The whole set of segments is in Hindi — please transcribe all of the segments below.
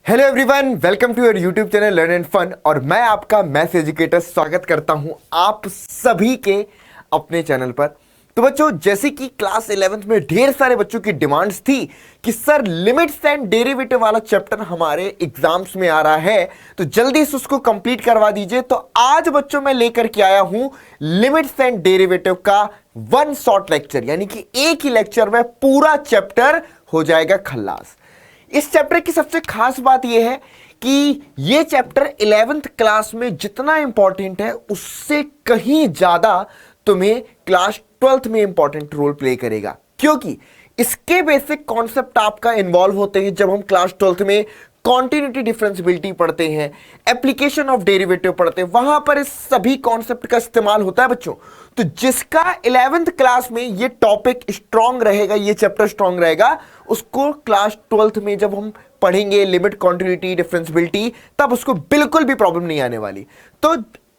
Hello everyone, welcome to your YouTube channel learn and fun. और मैं आपका मैथ्स एजुकेटर स्वागत करता हूं आप सभी के अपने चैनल पर। तो बच्चों, जैसे कि क्लास 11th में ढेर सारे बच्चों की डिमांड्स थी कि सर लिमिट्स एंड डेरिवेटिव वाला चैप्टर हमारे एग्जाम्स में आ रहा है, तो जल्दी से उसको कंप्लीट करवा दीजिए। तो आज बच्चों मैं लेकर के आया हूं लिमिट्स एंड डेरिवेटिव का वन शॉर्ट लेक्चर, यानी कि एक ही लेक्चर में पूरा चैप्टर हो जाएगा खल्लास। इस चैप्टर की सबसे खास बात यह है कि यह चैप्टर 11th क्लास में जितना इंपॉर्टेंट है उससे कहीं ज्यादा तुम्हें क्लास 12th में इंपॉर्टेंट रोल प्ले करेगा, क्योंकि इसके बेसिक कॉन्सेप्ट आपका इन्वॉल्व होते हैं जब हम क्लास 12th में कॉन्टिन्यूटी डिफरेंशियबिलिटी पढ़ते हैं, एप्लीकेशन ऑफ डेरिवेटिव पढ़ते हैं, वहां पर इस सभी कॉन्सेप्ट का इस्तेमाल होता है बच्चों। तो जिसका 11th क्लास में ये टॉपिक स्ट्रांग रहेगा, ये चैप्टर स्ट्रांग रहेगा, उसको क्लास 12th में जब हम पढ़ेंगे लिमिट, कॉन्टिन्यूटी, डिफरेंशियबिलिटी, तब उसको बिल्कुल भी प्रॉब्लम नहीं आने वाली। तो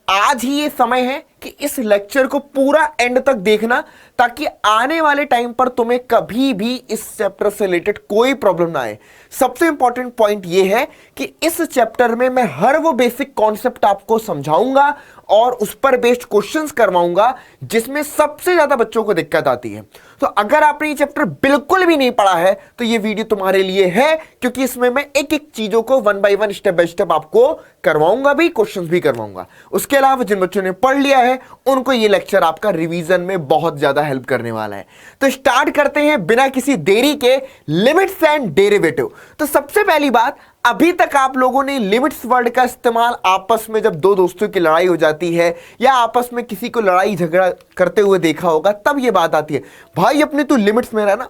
आज ही ये समय है कि इस लेक्चर को पूरा एंड तक देखना, ताकि आने वाले टाइम पर तुम्हें कभी भी इस चैप्टर से रिलेटेड कोई प्रॉब्लम ना आए। सबसे इंपॉर्टेंट पॉइंट ये है कि इस चैप्टर में मैं हर वो बेसिक कॉन्सेप्ट आपको समझाऊंगा और उस पर बेस्ड क्वेश्चंस करवाऊंगा जिसमें सबसे ज्यादा बच्चों को दिक्कत आती है। तो अगर आपने ये चैप्टर बिल्कुल भी नहीं पढ़ा है तो ये वीडियो तुम्हारे लिए है, क्योंकि इसमें मैं एक एक चीजों को one by one, step by step आपको करवाऊंगा भी, क्वेश्चंस भी करवाऊंगा। उसके अलावा जिन बच्चों ने पढ़ लिया है उनको ये लेक्चर आपका रिवीजन में बहुत ज्यादा हेल्प करने वाला है। तो स्टार्ट करते हैं बिना किसी देरी के लिमिट्स एंड डेरिवेटिव। तो सबसे पहली बात, अभी तक आप लोगों ने लिमिट्स वर्ड का इस्तेमाल आपस में जब दो दोस्तों की लड़ाई हो जाती है या आपस में किसी को लड़ाई झगड़ा करते हुए देखा होगा, तब यह बात आती है, भाई अपनी तू लिमिट्स में रहना,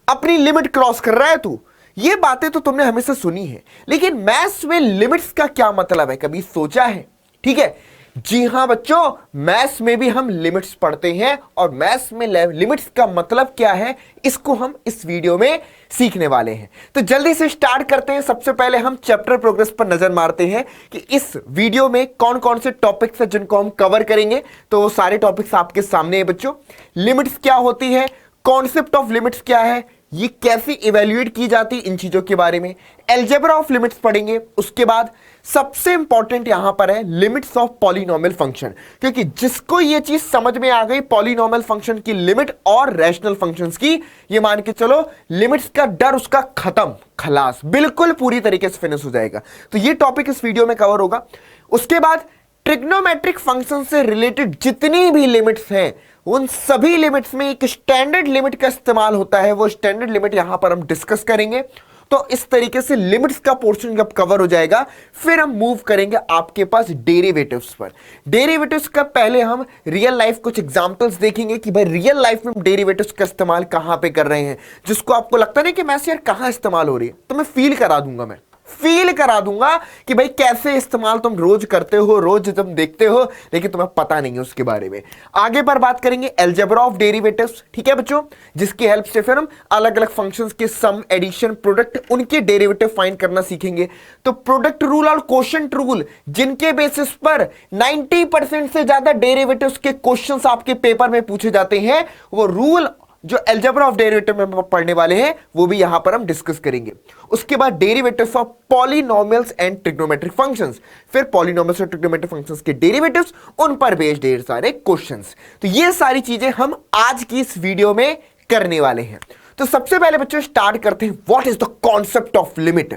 अपनी लिमिट क्रॉस कर रहा है तू। ये बातें तो तुमने हमेशा सुनी है, लेकिन मैथ्स में लिमिट्स का क्या मतलब है, कभी सोचा है? ठीक है, जी हां बच्चों, मैथ्स में भी हम लिमिट्स पढ़ते हैं और मैथ्स में लिमिट्स का मतलब क्या है इसको हम इस वीडियो में सीखने वाले हैं। तो जल्दी से स्टार्ट करते हैं। सबसे पहले हम चैप्टर प्रोग्रेस पर नजर मारते हैं कि इस वीडियो में कौन कौन से टॉपिक्स हैं जिनको हम कवर करेंगे। तो वो सारे टॉपिक्स आपके सामने हैं बच्चों। लिमिट्स क्या होती है, कॉन्सेप्ट ऑफ लिमिट्स क्या है, ये कैसे इवेल्युएट की जाती है, इन चीजों के बारे में अलजेब्रा ऑफ लिमिट्स पढ़ेंगे। उसके बाद सबसे इंपॉर्टेंट यहां पर है लिमिट्स ऑफ पॉलिनोमियल फंक्शन, क्योंकि जिसको ये चीज समझ में आ गई पॉलिनोमियल फंक्शन की लिमिट और रैशनल फंक्शंस की, ये मान के चलो लिमिट्स का डर उसका खत्म, खलास, बिल्कुल पूरी तरीके से फिनिश हो जाएगा। तो ये टॉपिक इस वीडियो में कवर होगा। उसके बाद ट्रिग्नोमेट्रिक फंक्शन से रिलेटेड जितनी भी लिमिट्स हैं उन सभी लिमिट्स में एक स्टैंडर्ड लिमिट का इस्तेमाल होता है, वो स्टैंडर्ड लिमिट यहां पर हम डिस्कस करेंगे। तो इस तरीके से लिमिट्स का पोर्शन जब कवर हो जाएगा फिर हम मूव करेंगे आपके पास डेरिवेटिव्स पर। डेरिवेटिव्स का पहले हम रियल लाइफ कुछ एग्जांपल्स देखेंगे कि भाई रियल लाइफ में डेरिवेटिव्स का इस्तेमाल कहां पे कर रहे हैं, जिसको आपको लगता नहीं कि मैथ्स यार कहां इस्तेमाल हो रही है, तो मैं फील करा दूंगा कि भाई कैसे इस्तेमाल तुम रोज करते हो, रोज तुम देखते हो, लेकिन तुम्हें पता नहीं है उसके बारे में। आगे पर बात करेंगे अलजेब्रा ऑफ डेरिवेटिव्स, ठीक है बच्चों, जिसकी हेल्प से फिर हम अलग अलग फंक्शंस के सम, एडिशन, प्रोडक्ट, उनके डेरिवेटिव फाइंड करना सीखेंगे। तो प्रोडक्ट रूल और क्वोशंट रूल, जिनके बेसिस पर 90% से ज्यादा डेरिवेटिव्स के क्वेश्चंस आपके पेपर में पूछे जाते हैं, वो रूल जो अलजेब्रा ऑफ डेरिवेटिव में पढ़ने वाले हैं वो भी यहां पर हम डिस्कस करेंगे। उसके बाद derivatives of polynomials and trigonometric functions, फिर पॉलिनोमियल्स और ट्रिग्नोमेट्रिक फंक्शंस के डेरिवेटिव्स, उन पर बेस्ड ढेर सारे क्वेश्चंस। तो ये सारी चीजें हम आज की इस वीडियो में करने वाले हैं। तो सबसे पहले बच्चों स्टार्ट करते हैं, what is the concept of limit.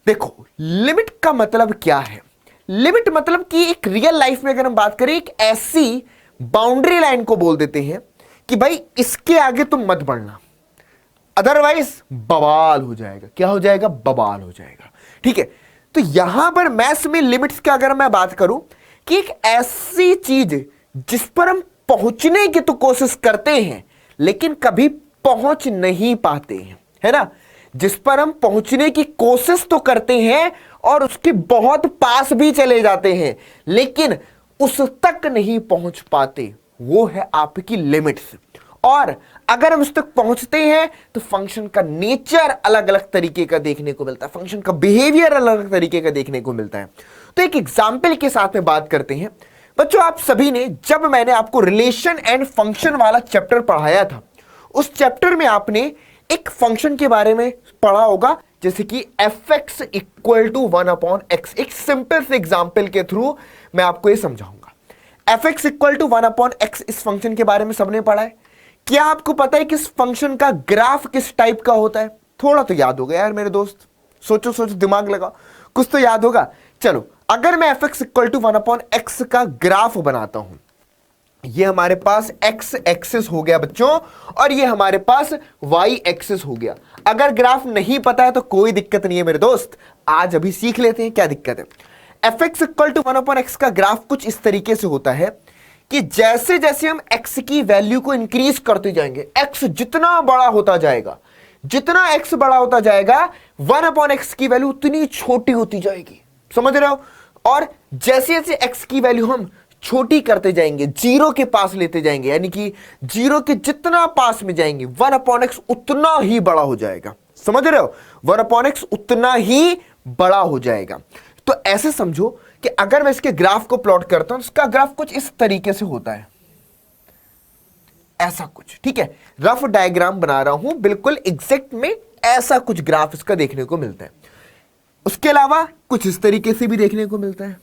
देखो, लिमिट का मतलब क्या है? लिमिट मतलब कि एक रियल लाइफ में अगर हम बात करें, एक ऐसी बाउंड्री लाइन को बोल देते हैं कि भाई इसके आगे तुम मत बढ़ना, अदरवाइज बवाल हो जाएगा। क्या हो जाएगा? बवाल हो जाएगा। ठीक है, तो यहां पर मैथ्स में लिमिट्स की अगर मैं बात करूं कि एक ऐसी चीज जिस पर हम पहुंचने की तो कोशिश करते हैं लेकिन कभी पहुंच नहीं पाते हैं, है ना, जिस पर हम पहुंचने की कोशिश तो करते हैं और उसके बहुत पास भी चले जाते हैं लेकिन उस तक नहीं पहुंच पाते, वो है आपकी लिमिट्स। और अगर हम उस तक पहुंचते हैं तो फंक्शन का नेचर अलग अलग तरीके का देखने को मिलता है, फंक्शन का बिहेवियर अलग अलग तरीके का देखने को मिलता है। तो एक एग्जांपल के साथ में बात करते हैं बच्चों। आप सभी ने, जब मैंने आपको रिलेशन एंड फंक्शन वाला चैप्टर पढ़ाया था, उस चैप्टर में आपने एक फंक्शन के बारे में पढ़ा होगा जैसे कि F x equal to 1/x। एक सिंपल से एग्जाम्पल के थ्रू मैं आपको ये समझाऊंगा। F x equal to 1/x इस फंक्शन के बारे में सबने पढ़ा है। क्या आपको पता है कि इस फंक्शन का ग्राफ किस टाइप का होता है? थोड़ा तो याद होगा यार मेरे दोस्त, सोचो सोचो, दिमाग लगाओ, कुछ तो याद होगा। चलो, अगर मैं F x equal to 1/x का ग्राफ बनाता हूं, ये हमारे पास x एक्सिस हो गया बच्चों, और ये हमारे पास y एक्सिस हो गया। अगर ग्राफ नहीं पता है तो कोई दिक्कत नहीं है मेरे दोस्त, आज अभी सीख लेते हैं क्या दिक्कत है। F x equal to 1/x का ग्राफ कुछ इस तरीके से होता है कि जैसे जैसे हम x की वैल्यू को इंक्रीज करते जाएंगे, x जितना बड़ा होता जाएगा, जितना x बड़ा होता जाएगा 1/x की वैल्यू उतनी छोटी होती जाएगी। समझ रहे हो? और जैसे जैसे x की वैल्यू हम छोटी करते जाएंगे, जीरो के पास लेते जाएंगे, यानी कि जीरो के जितना पास में जाएंगे 1/x उतना ही बड़ा हो जाएगा। समझ रहे हो? 1/x उतना ही बड़ा हो जाएगा। तो ऐसे समझो कि अगर मैं इसके ग्राफ को प्लॉट करता हूं, इसका ग्राफ कुछ इस तरीके से होता है, ऐसा कुछ। ठीक है, रफ डायग्राम बना रहा हूं, बिल्कुल एग्जैक्ट में ऐसा कुछ ग्राफ इसका देखने को मिलता है। उसके अलावा कुछ इस तरीके से भी देखने को मिलता है।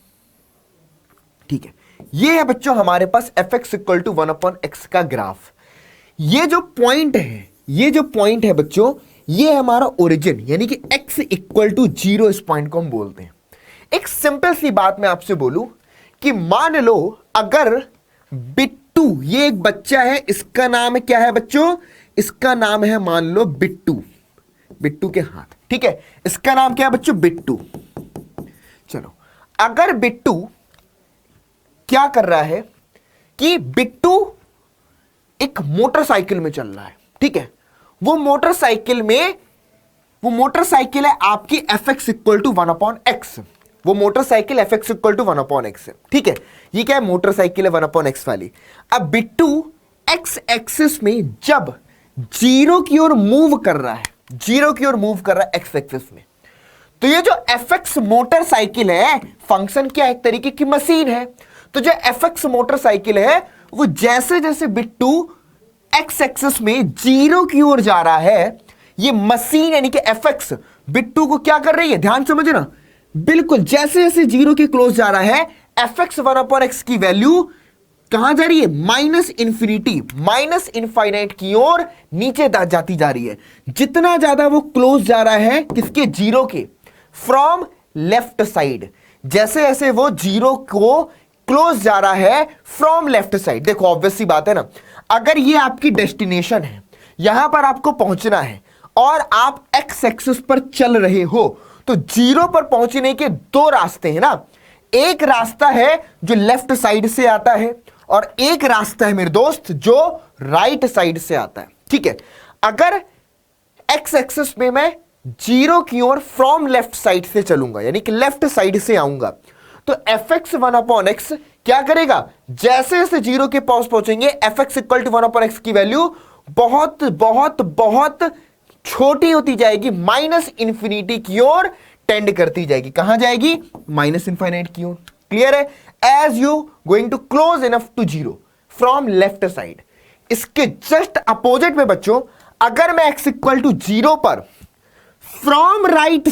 ठीक है, ये है बच्चों हमारे पास f x equal to 1/x का ग्राफ। ये जो पॉइंट है, ये जो पॉइंट है बच्चों, ये हमारा ओरिजिन, यानी कि x इक्वल टू 0, इस पॉइंट को हम बोलते हैं। एक सिंपल सी बात मैं आपसे बोलूं कि मान लो अगर बिट्टू, ये एक बच्चा है, इसका नाम क्या है बच्चों? इसका नाम है मान लो बिट्टू, बिट्टू के हाथ। ठीक है, इसका नाम क्या है बच्चों? बिट्टू। चलो, अगर बिट्टू क्या कर रहा है कि बिट्टू एक मोटरसाइकिल में चल रहा है। ठीक है, वो मोटरसाइकिल है आपकी F x equal to 1/x। वो motorcycle F x equal to 1/x है। ठीक है, ये क्या है? मोटरसाइकिल है 1/x वाली। अब बिट्टू एक्स एक्सिस में जब जीरो की ओर मूव कर रहा है, जीरो की ओर मूव कर रहा है एक्स एक्सिस में, तो ये जो एफ एक्स मोटरसाइकिल है, फंक्शन क्या है? एक तरीके की मशीन है। तो जो एफ एक्स मोटरसाइकिल है, वो जैसे जैसे बिट्टू एक्स एक्सिस में जीरो की ओर जा रहा है, ये मशीन यानी कि एफ एक्स बिट्टू को क्या कर रही है? ध्यान समझना, बिल्कुल जैसे जैसे जीरो के क्लोज जा रहा है, एफ एक्स 1/x की वैल्यू कहां जा रही है? माइनस इंफिनिटी, माइनस इनफाइनाइट की ओर नीचे जाती जा रही है। जितना ज्यादा वो क्लोज जा रहा है किसके? जीरो के, फ्रॉम लेफ्ट साइड। जैसे जैसे वो जीरो को क्लोज जा रहा है फ्रॉम लेफ्ट साइड। देखो ऑब्वियस सी बात है ना, अगर ये आपकी डेस्टिनेशन है, यहां पर आपको पहुंचना है और आप एक्स एक्सिस पर चल रहे हो, तो जीरो पर पहुंचने के दो रास्ते हैं ना। एक रास्ता है जो लेफ्ट साइड से आता है, और एक रास्ता है मेरे दोस्त जो राइट साइड से आता है। ठीक है, अगर एक्स एक्सिस में मैं जीरो की ओर फ्रॉम लेफ्ट साइड से चलूंगा, यानी कि लेफ्ट साइड से आऊंगा, तो एफ एक्स 1/x क्या करेगा? जैसे जैसे जीरो के पास पहुंचेंगे, F x equal to 1/x की वैल्यू बहुत बहुत बहुत छोटी होती जाएगी, माइनस इंफिनिटी की ओर टेंड करती जाएगी। कहां जाएगी? माइनस इनफाइनाइट की ओर। क्लियर है? As you going to close enough to zero from left side. इसके जस्ट अपोजिट में बच्चों, अगर मैं एक्स इक्वल टू 0 पर फ्रॉम राइट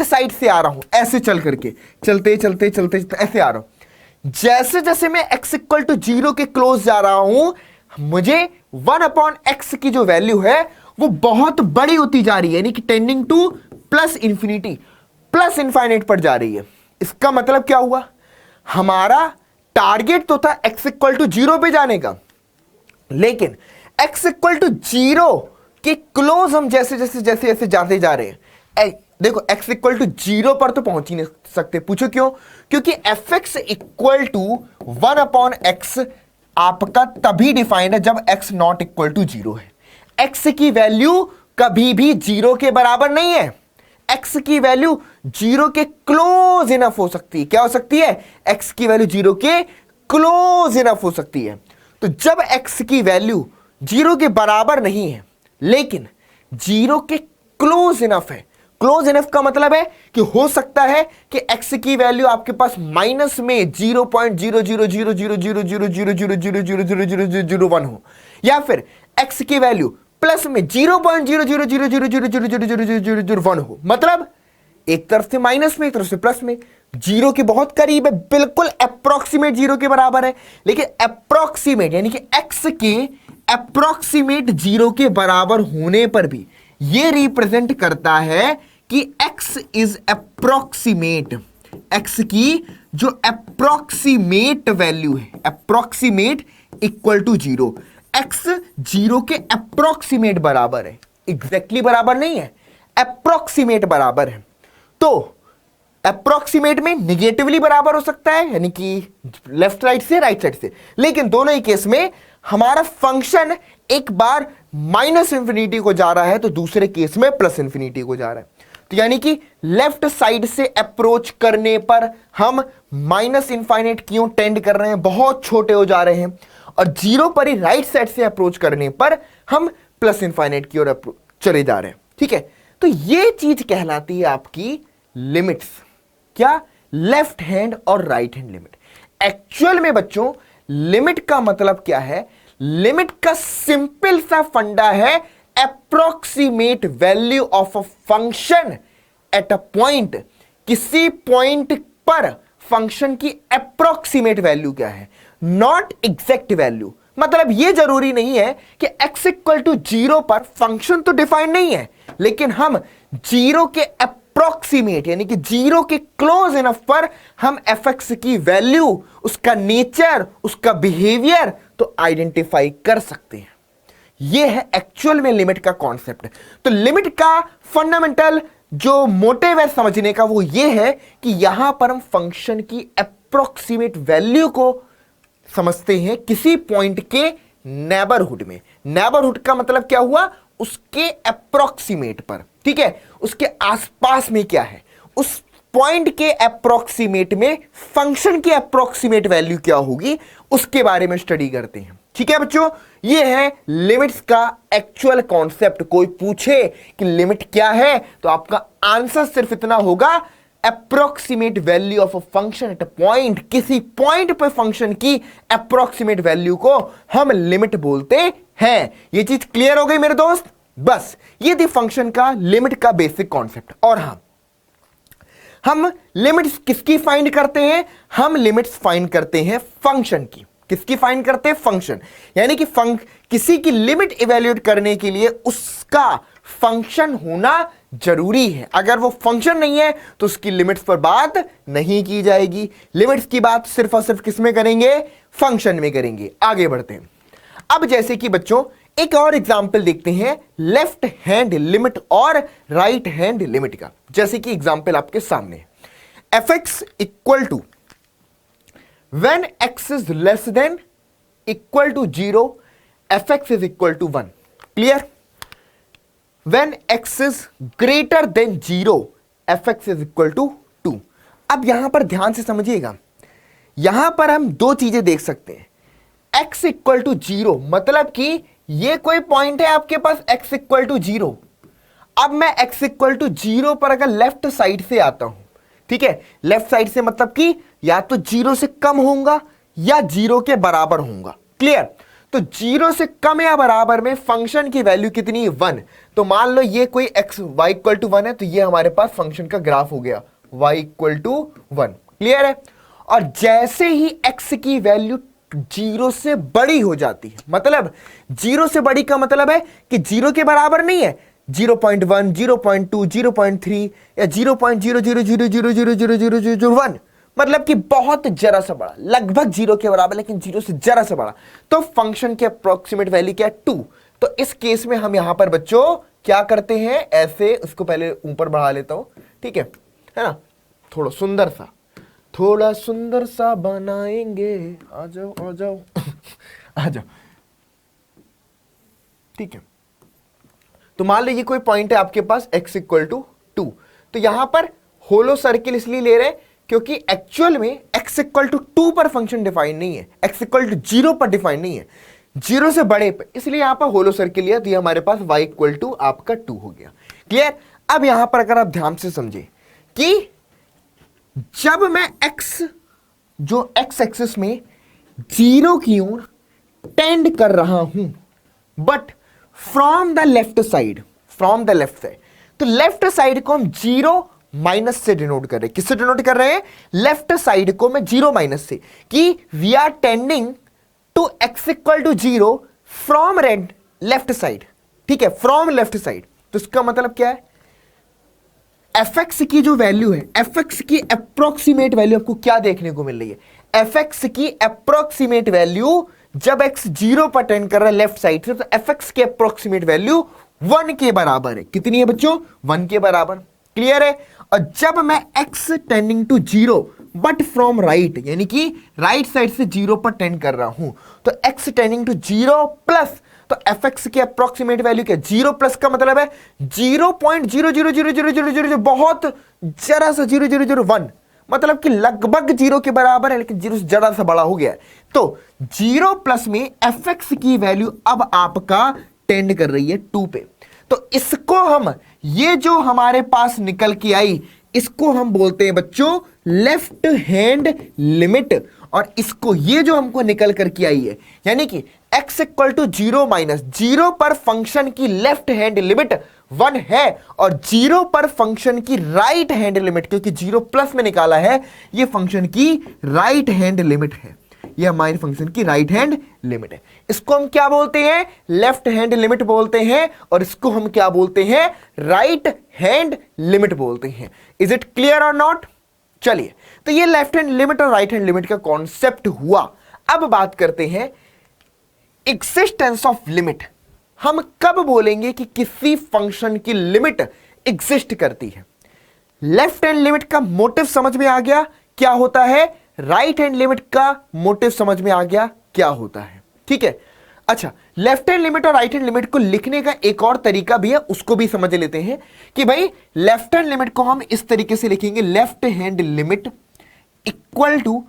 साइड से आ रहा हूं, ऐसे चल करके, चलते चलते चलते ऐसे आ रहा हूं, जैसे जैसे मैं x इक्वल टू 0 के क्लोज जा रहा हूं, मुझे 1/x की जो वैल्यू है वो बहुत बड़ी होती जा रही है, यानी कि tending two plus infinity, plus infinite पर जा रही है। इसका मतलब क्या हुआ? हमारा टारगेट तो था x इक्वल टू 0 पे जाने का, लेकिन x इक्वल टू 0 के क्लोज हम जैसे जैसे जैसे जैसे जाते जा रहे हैं, देखो x इक्वल टू 0 पर तो पहुंच ही नहीं सकते। पूछो क्यों? क्योंकि F x equal to 1/x आपका तभी डिफाइंड है जब x नॉट इक्वल टू 0 है। x की वैल्यू कभी भी 0 के बराबर नहीं है। x की वैल्यू 0 के क्लोज इनफ हो सकती है। क्या हो सकती है? x की वैल्यू 0 के क्लोज इनफ हो सकती है। तो जब x की वैल्यू 0 के बराबर नहीं है लेकिन 0 के क्लोज इनफ है, क्लोज इनफ का मतलब है कि हो सकता है कि x की वैल्यू आपके पास माइनस में 0.000000000000001 हो, या फिर x की वैल्यू प्लस में 0.0000000001 हो, मतलब एक तरफ से माइनस में एक तरफ से प्लस में, जीरो के बहुत करीब है, बिल्कुल अप्रोक्सीमेट जीरो के बराबर है, लेकिन अप्रोक्सीमेट यानी कि एक्स के अप्रोक्सीमेट जीरो के बराबर होने पर भी यह रिप्रेजेंट करता है कि एक्स इज अप्रोक्सीमेट, एक्स की जो अप्रोक्सीमेट वैल्यू है, approximate equal to zero, X zero के अप्रोक्सीमेट बराबर है, एग्जैक्टली बराबर नहीं है, अप्रोक्सीमेट बराबर है। तो अप्रोक्सीमेट में निगेटिवली बराबर हो सकता है, यानी कि लेफ्ट राइट से राइट साइड से, लेकिन दोनों ही केस में हमारा फंक्शन एक बार माइनस इंफिनिटी को जा रहा है तो दूसरे केस में प्लस इंफिनिटी को जा रहा है। तो यानी कि लेफ्ट साइड से अप्रोच करने पर हम माइनस इनफाइनाइट क्यों टेंड कर रहे हैं, बहुत छोटे हो जा रहे हैं, और जीरो पर ही राइट साइड से अप्रोच करने पर हम प्लस इनफाइनाइट की ओर चले जा रहे हैं। ठीक है, तो ये चीज कहलाती है आपकी लिमिट्स। क्या? लेफ्ट हैंड और राइट हैंड लिमिट। एक्चुअल में बच्चों लिमिट का मतलब क्या है? लिमिट का सिंपल सा फंडा है approximate value of a function at a point. किसी पॉइंट पर फंक्शन की अप्रोक्सीमेट वैल्यू क्या है, नॉट एग्जैक्ट वैल्यू। मतलब यह जरूरी नहीं है कि x इक्वल टू जीरो पर फंक्शन तो डिफाइन नहीं है, लेकिन हम जीरो के अप्रोक्सीमेट यानी कि जीरो के क्लोज इनफ पर हम fx की वैल्यू, उसका नेचर, उसका बिहेवियर तो आइडेंटिफाई कर सकते हैं। यह है एक्चुअल में लिमिट का कॉन्सेप्ट। तो लिमिट का फंडामेंटल जो मोटिव है समझने का वो यह है कि यहां पर हम फंक्शन की अप्रोक्सीमेट वैल्यू को समझते हैं किसी पॉइंट के नेबरहुड में। नेबरहुड का मतलब क्या हुआ? उसके अप्रोक्सीमेट पर, ठीक है, उसके आसपास में क्या है, उस पॉइंट के अप्रोक्सीमेट में फंक्शन की अप्रोक्सीमेट वैल्यू क्या होगी, उसके बारे में स्टडी करते हैं। ठीक है बच्चों, ये है लिमिट्स का एक्चुअल कॉन्सेप्ट। कोई पूछे कि लिमिट क्या है तो आपका आंसर सिर्फ इतना होगा, approximate value of a function at a point. किसी पॉइंट पर फंक्शन की अप्रोक्सीमेट वैल्यू को हम लिमिट बोलते हैं। ये चीज क्लियर हो गई मेरे दोस्त? बस ये थी फंक्शन का लिमिट का बेसिक कॉन्सेप्ट। और हम लिमिट्स किसकी फाइंड करते हैं? हम लिमिट्स फाइंड करते हैं फंक्शन की। किसकी फाइंड करते हैं? फंक्शन। यानी कि किसी की लिमिट इवेल्युएट करने के लिए उसका फंक्शन होना जरूरी है। अगर वो फंक्शन नहीं है तो उसकी लिमिट्स पर बात नहीं की जाएगी। लिमिट्स की बात सिर्फ और सिर्फ किस में करेंगे? फंक्शन में करेंगे। आगे बढ़ते हैं। अब जैसे कि बच्चों एक और एग्जाम्पल देखते हैं लेफ्ट हैंड लिमिट और राइट हैंड लिमिट का। जैसे कि एग्जाम्पल आपके सामने है, fx equal to when x is less than equal to 0 fx is equal to 1। clear? when x is greater than 0 fx is equal to 2। अब यहां पर ध्यान से समझिएगा, यहां पर हम दो चीजें देख सकते हैं। x इक्वल टू 0 मतलब कि ये कोई पॉइंट है आपके पास x इक्वल टू 0। अब मैं x इक्वल टू 0 पर अगर लेफ्ट साइड से आता हूं, ठीक है, लेफ्ट साइड से मतलब कि या तो 0 से कम होऊंगा या 0 के बराबर होऊंगा। क्लियर? तो 0 से कम या बराबर में फंक्शन की वैल्यू कितनी? 1। तो मान लो ये कोई x y इक्वल टू 1 है, तो ये हमारे पास फंक्शन का ग्राफ हो गया y इक्वल टू 1। क्लियर है? और जैसे ही x की वैल्यू 0 से बड़ी हो जाती है, मतलब 0 से बड़ी का मतलब है कि 0 के बराबर नहीं है, 0.1, 0.2, 0.3 या 0.00000001, मतलब कि बहुत जरा सा बड़ा, लगभग 0 के बराबर लेकिन 0 से जरा सा बड़ा, तो फंक्शन के अप्रोक्सीमेट वैल्यू क्या है? 2। तो इस केस में हम यहां पर बच्चों क्या करते हैं? ऐसे उसको पहले ऊपर बढ़ा लेता हूं, ठीक है ना, थोड़ा सुंदर सा बनाएंगे। आ जाओ आ जाओ आ जाओ, ठीक है। तो मान लीजिए कोई पॉइंट है आपके पास x इक्वल टू 2। तो यहां पर होलो सर्किल इसलिए ले रहे हैं क्योंकि एक्चुअल में x इक्वल टू 2 पर फंक्शन डिफाइन नहीं है, x इक्वल टू 0 पर डिफाइन नहीं है, 0 से बड़े पे, इसलिए यहां पर होलो सर्किल लिया। तो ये हमारे पास y इक्वल टू आपका 2 हो गया। क्लियर? अब यहां पर अगर आप ध्यान से समझे कि जब मैं x जो x एक्सिस में 0 की ओर टेंड कर रहा हूं, but from the left side, from the left side, तो लेफ्ट साइड को हम 0 माइनस से डिनोट कर रहे हैं। किससे डिनोट कर रहे हैं? लेफ्ट साइड को मैं 0 माइनस से, कि we are tending to x equal to 0 from red left side. ठीक है, फ्रॉम लेफ्ट साइड। तो इसका मतलब क्या है? fx की जो वैल्यू है, fx की अप्रोक्सीमेट वैल्यू आपको क्या देखने को मिल रही है? fx की अप्रोक्सीमेट वैल्यू जब x 0 पर टेंड कर रहा है लेफ्ट साइड से, तो fx की अप्रोक्सीमेट वैल्यू 1 के बराबर है। कितनी है बच्चों? 1 के बराबर। क्लियर है? और जब मैं x tending to 0 but from right, यानी कि राइट साइड से 0 पर टेंड कर रहा हूं, तो x टेंडिंग टू 0 प्लस, तो fx की अप्रोक्सीमेट वैल्यू क्या? 0 प्लस का मतलब है 0.0000000, बहुत जरा सा 0001, मतलब कि लगभग 0 के बराबर है, लेकिन 0 से जरा सा बड़ा हो गया है। तो 0 प्लस में fx की वैल्यू अब आपका टेंड कर रही है 2 पे। तो इसको हम, ये जो हमारे पास निकल के आई, इसको हम बोलते हैं बच्चों लेफ्ट हैंड लिमिट। और इसको, ये जो हमको निकल करके आई है, यानी कि x इक्वल टू 0 माइनस 0 पर फंक्शन की लेफ्ट हैंड लिमिट 1 है, और 0 पर फंक्शन की राइट हैंड लिमिट, क्योंकि 0 प्लस में निकाला है, ये फंक्शन की राइट हैंड लिमिट है। ये हमारे फंक्शन की राइट हैंड लिमिट है। इसको हम क्या बोलते हैं? लेफ्ट हैंड लिमिट बोलते हैं, और इसको हम क्या बोलते हैं? राइट हैंड लिमिट बोलते हैं। इज इट क्लियर और नॉट? चलिए, तो ये लेफ्ट हैंड लिमिट और राइट हैंड लिमिट का कॉन्सेप्ट हुआ। अब बात करते हैं एग्जिस्टेंस ऑफ लिमिट। हम कब बोलेंगे कि किसी फंक्शन की लिमिट एग्जिस्ट करती है? लेफ्ट हैंड लिमिट का मोटिव समझ में आ गया क्या होता है, राइट हैंड लिमिट का मोटिव समझ में आ गया क्या होता है। ठीक है, अच्छा, लेफ्ट हैंड लिमिट और राइट हैंड लिमिट को लिखने का एक और तरीका भी है, उसको भी समझ लेते हैं कि भाई लेफ्ट हैंड लिमिट को हम इस तरीके से लिखेंगे, left hand limit equal to,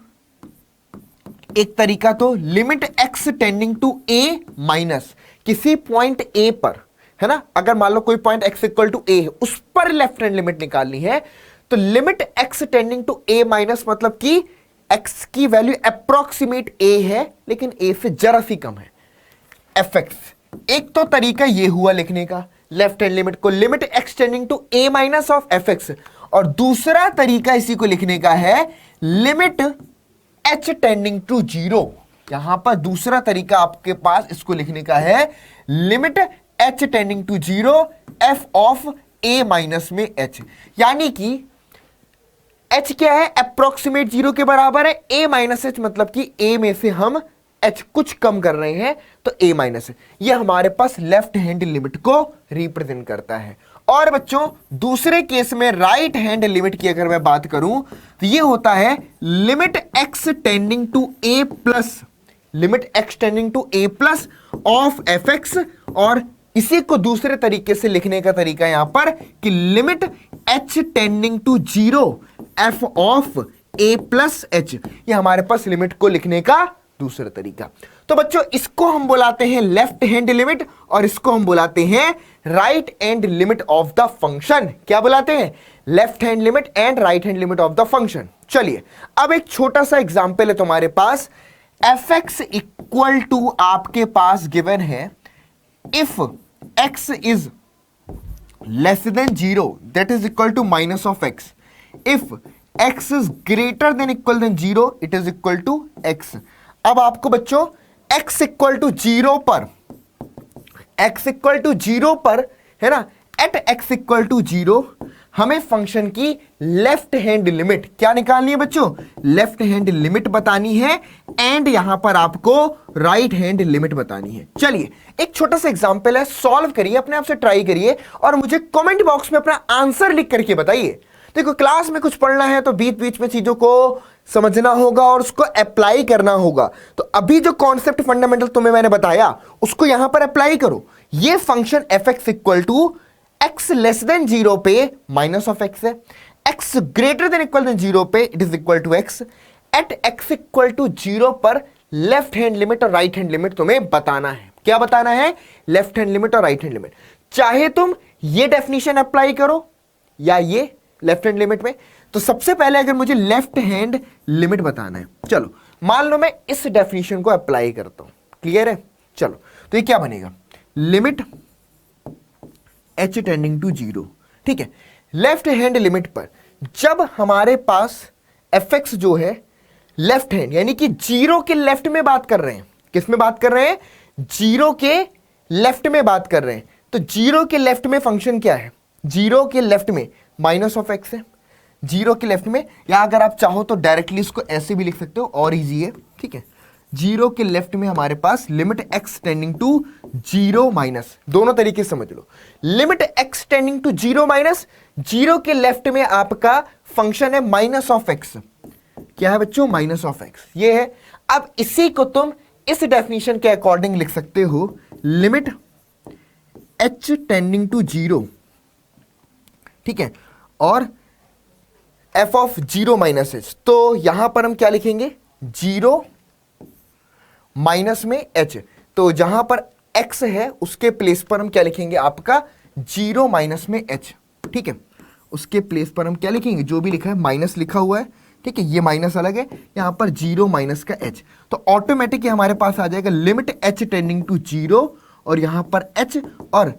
एक तरीका तो limit x tending to a minus, किसी पॉइंट a पर, है ना, अगर मान लो कोई point x equal to a है, उस पर लेफ्ट हैंड लिमिट निकालनी है, तो limit x tending to a minus, मतलब कि x की वैल्यू अप्रोक्सीमेट a है, लेकिन a से जरा सी कम है, fx। एक तो तरीका ये हुआ लिखने का लेफ्ट हैंड लिमिट को, limit x tending to a minus of fx, और दूसरा तरीका इसी को लिखने का है लिमिट h टेंडिंग टू 0। यहां पर दूसरा तरीका आपके पास इसको लिखने का है limit h tending to 0 f of a minus में h, यानी कि h क्या है? अप्रोक्सीमेट 0 के बराबर है, a माइनस h, मतलब कि a में से हम h कुछ कम कर रहे हैं, तो a माइनस है। यह हमारे पास लेफ्ट हैंड लिमिट को रिप्रेजेंट करता है। और बच्चों दूसरे केस में राइट हैंड लिमिट की अगर मैं बात करूं, तो यह होता है limit x tending to a plus, limit x tending to a plus of fx, और इसी को दूसरे तरीके से लिखने का तरीका यहां पर कि limit h tending to 0 f of a plus h। यह हमारे पास लिमिट को लिखने का दूसरा तरीका। तो बच्चों इसको हम बुलाते हैं लेफ्ट हैंड लिमिट, और इसको हम बुलाते हैं right hand limit of the function. क्या बुलाते हैं? Left hand limit and right hand limit of the function. चलिए, अब एक छोटा सा एग्जांपल है तुम्हारे पास, fx इक्वल टू आपके पास गिवन है if x is less than 0, that is equal to minus of x, if x is greater than equal than 0, it is equal to x। अब आपको बच्चों x इक्वल टू 0 पर, x इक्वल टू 0 पर, है ना, एट x इक्वल टू 0 हमें फंक्शन की लेफ्ट हैंड लिमिट क्या निकालनी है बच्चों? लेफ्ट हैंड लिमिट बतानी है, एंड यहां पर आपको राइट हैंड लिमिट बतानी है। चलिए एक छोटा सा एग्जांपल है, सॉल्व करिए, अपने आप से ट्राई करिए, और मुझे कमेंट बॉक्स में अपना आंसर लिख करके बताइए। देखो क्लास में कुछ पढ़ना है तो बीच बीच में चीजों को समझना होगा और उसको अप्लाई करना होगा। तो अभी जो कॉन्सेप्ट फंडामेंटल तुम्हें मैंने बताया उसको यहां पर अप्लाई करो। ये function fx equal to x less than 0 पे माइनस ऑफ x है, x greater than equal than 0 पे it is equal to x, at x equal to 0 पर लेफ्ट हैंड लिमिट और राइट हैंड लिमिट तुम्हें बताना है। क्या बताना है? लेफ्ट हैंड लिमिट और राइट हैंड लिमिट। चाहे तुम ये डेफिनेशन अप्लाई करो या ये लेफ्ट हैंड लिमिट में, तो सबसे पहले अगर मुझे लेफ्ट हैंड लिमिट बताना है, चलो मान लो मैं इस डेफिनेशन को अप्लाई करता हूं, क्लियर है? चलो तो ये क्या बनेगा, लिमिट h टेंडिंग टू 0। ठीक है, लेफ्ट हैंड लिमिट पर जब हमारे पास fx जो है लेफ्ट हैंड यानी कि जीरो के लेफ्ट में बात कर रहे हैं, किस में बात कर रहे हैं, जीरो के लेफ्ट में बात कर रहे हैं। तो जीरो के लेफ्ट में फंक्शन क्या है, जीरो के लेफ्ट में माइनस ऑफ एक्स है, जीरो के लेफ्ट में, या अगर आप चाहो तो डायरेक्टली इसको ऐसे भी लिख सकते हो और इजी है। ठीक है, जीरो के लेफ्ट में हमारे पास limit x tending to zero minus, दोनों तरीके से समझ लो, limit x tending to zero minus, zero के लेफ्ट में आपका फंक्शन है माइनस ऑफ एक्स। क्या है बच्चों, माइनस ऑफ एक्स, ये है। अब इसी को तुम इस डेफिनेशन के अकॉर्डिंग लिख सकते हो, limit H tending to zero, ठीक है, और F of zero minus H. तो यहां पर हम क्या लिखेंगे, जीरो माइनस में एच, तो जहां पर एक्स है उसके प्लेस पर हम क्या लिखेंगे, आपका जीरो माइनस में एच। ठीक है, उसके प्लेस पर हम क्या लिखेंगे, जो भी लिखा है माइनस लिखा हुआ है, ठीक है, ये माइनस अलग है, यहां पर जीरो माइनस का एच, तो ऑटोमेटिक हमारे पास आ जाएगा limit H tending to zero, और यहां पर एच, और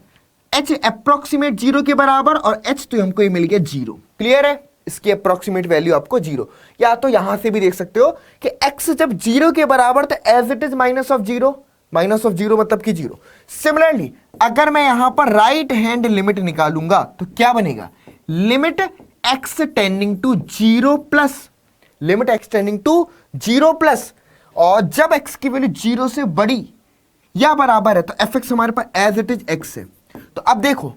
एच अप्रोक्सीमेट जीरो के बराबर, और एच तो हमको ये मिल गया जीरो। क्लियर है, इसकी अप्रोक्सीमेट वैल्यू आपको जीरो, या तो यहां से भी देख सकते हो कि एक्स जब जीरो के बराबर तो as it is minus of zero, minus of zero मतलब कि जीरो। सिमिलरली अगर मैं यहां पर राइट हैंड लिमिट निकालूंगा तो क्या बनेगा, limit x tending to zero plus, limit x tending to zero plus, और जब एक्स की वैल्यू जीरो से बड़ी या बराबर है तो एफ एक्स हमारे पास एज इट इज एक्स है। तो अब देखो,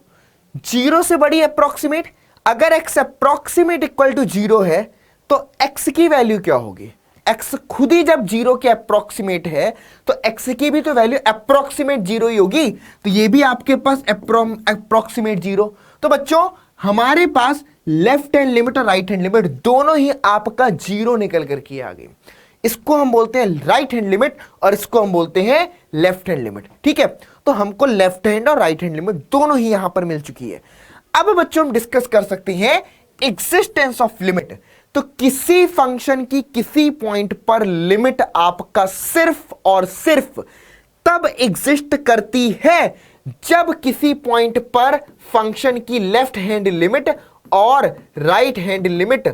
जीरो से बड़ी अप्रोक्सीमेट, अगर X approximate equal to zero है तो एक्स की वैल्यू क्या होगी, एक्स खुद ही जब जीरो के अप्रोक्सीमेट है तो एक्स की भी तो वैल्यू अप्रोक्सीमेट जीरो ही होगी, तो ये भी आपके पास अप्रोक्सीमेट जीरो। तो बच्चों हमारे पास लेफ्ट हैंड लिमिट और राइट हैंड लिमिट दोनों ही आपका जीरो निकल करके आ गई। इसको हम बोलते हैं राइट हैंड लिमिट और इसको हम बोलते हैं लेफ्ट हैंड लिमिट। ठीक है, तो हमको लेफ्ट हैंड और राइट हैंड लिमिट दोनों ही यहां पर मिल चुकी है। अब बच्चों हम डिस्कस कर सकते हैं एग्जिस्टेंस ऑफ लिमिट। तो किसी फंक्शन की किसी पॉइंट पर लिमिट आपका सिर्फ और सिर्फ तब एग्जिस्ट करती है जब किसी पॉइंट पर फंक्शन की लेफ्ट हैंड लिमिट और राइट हैंड लिमिट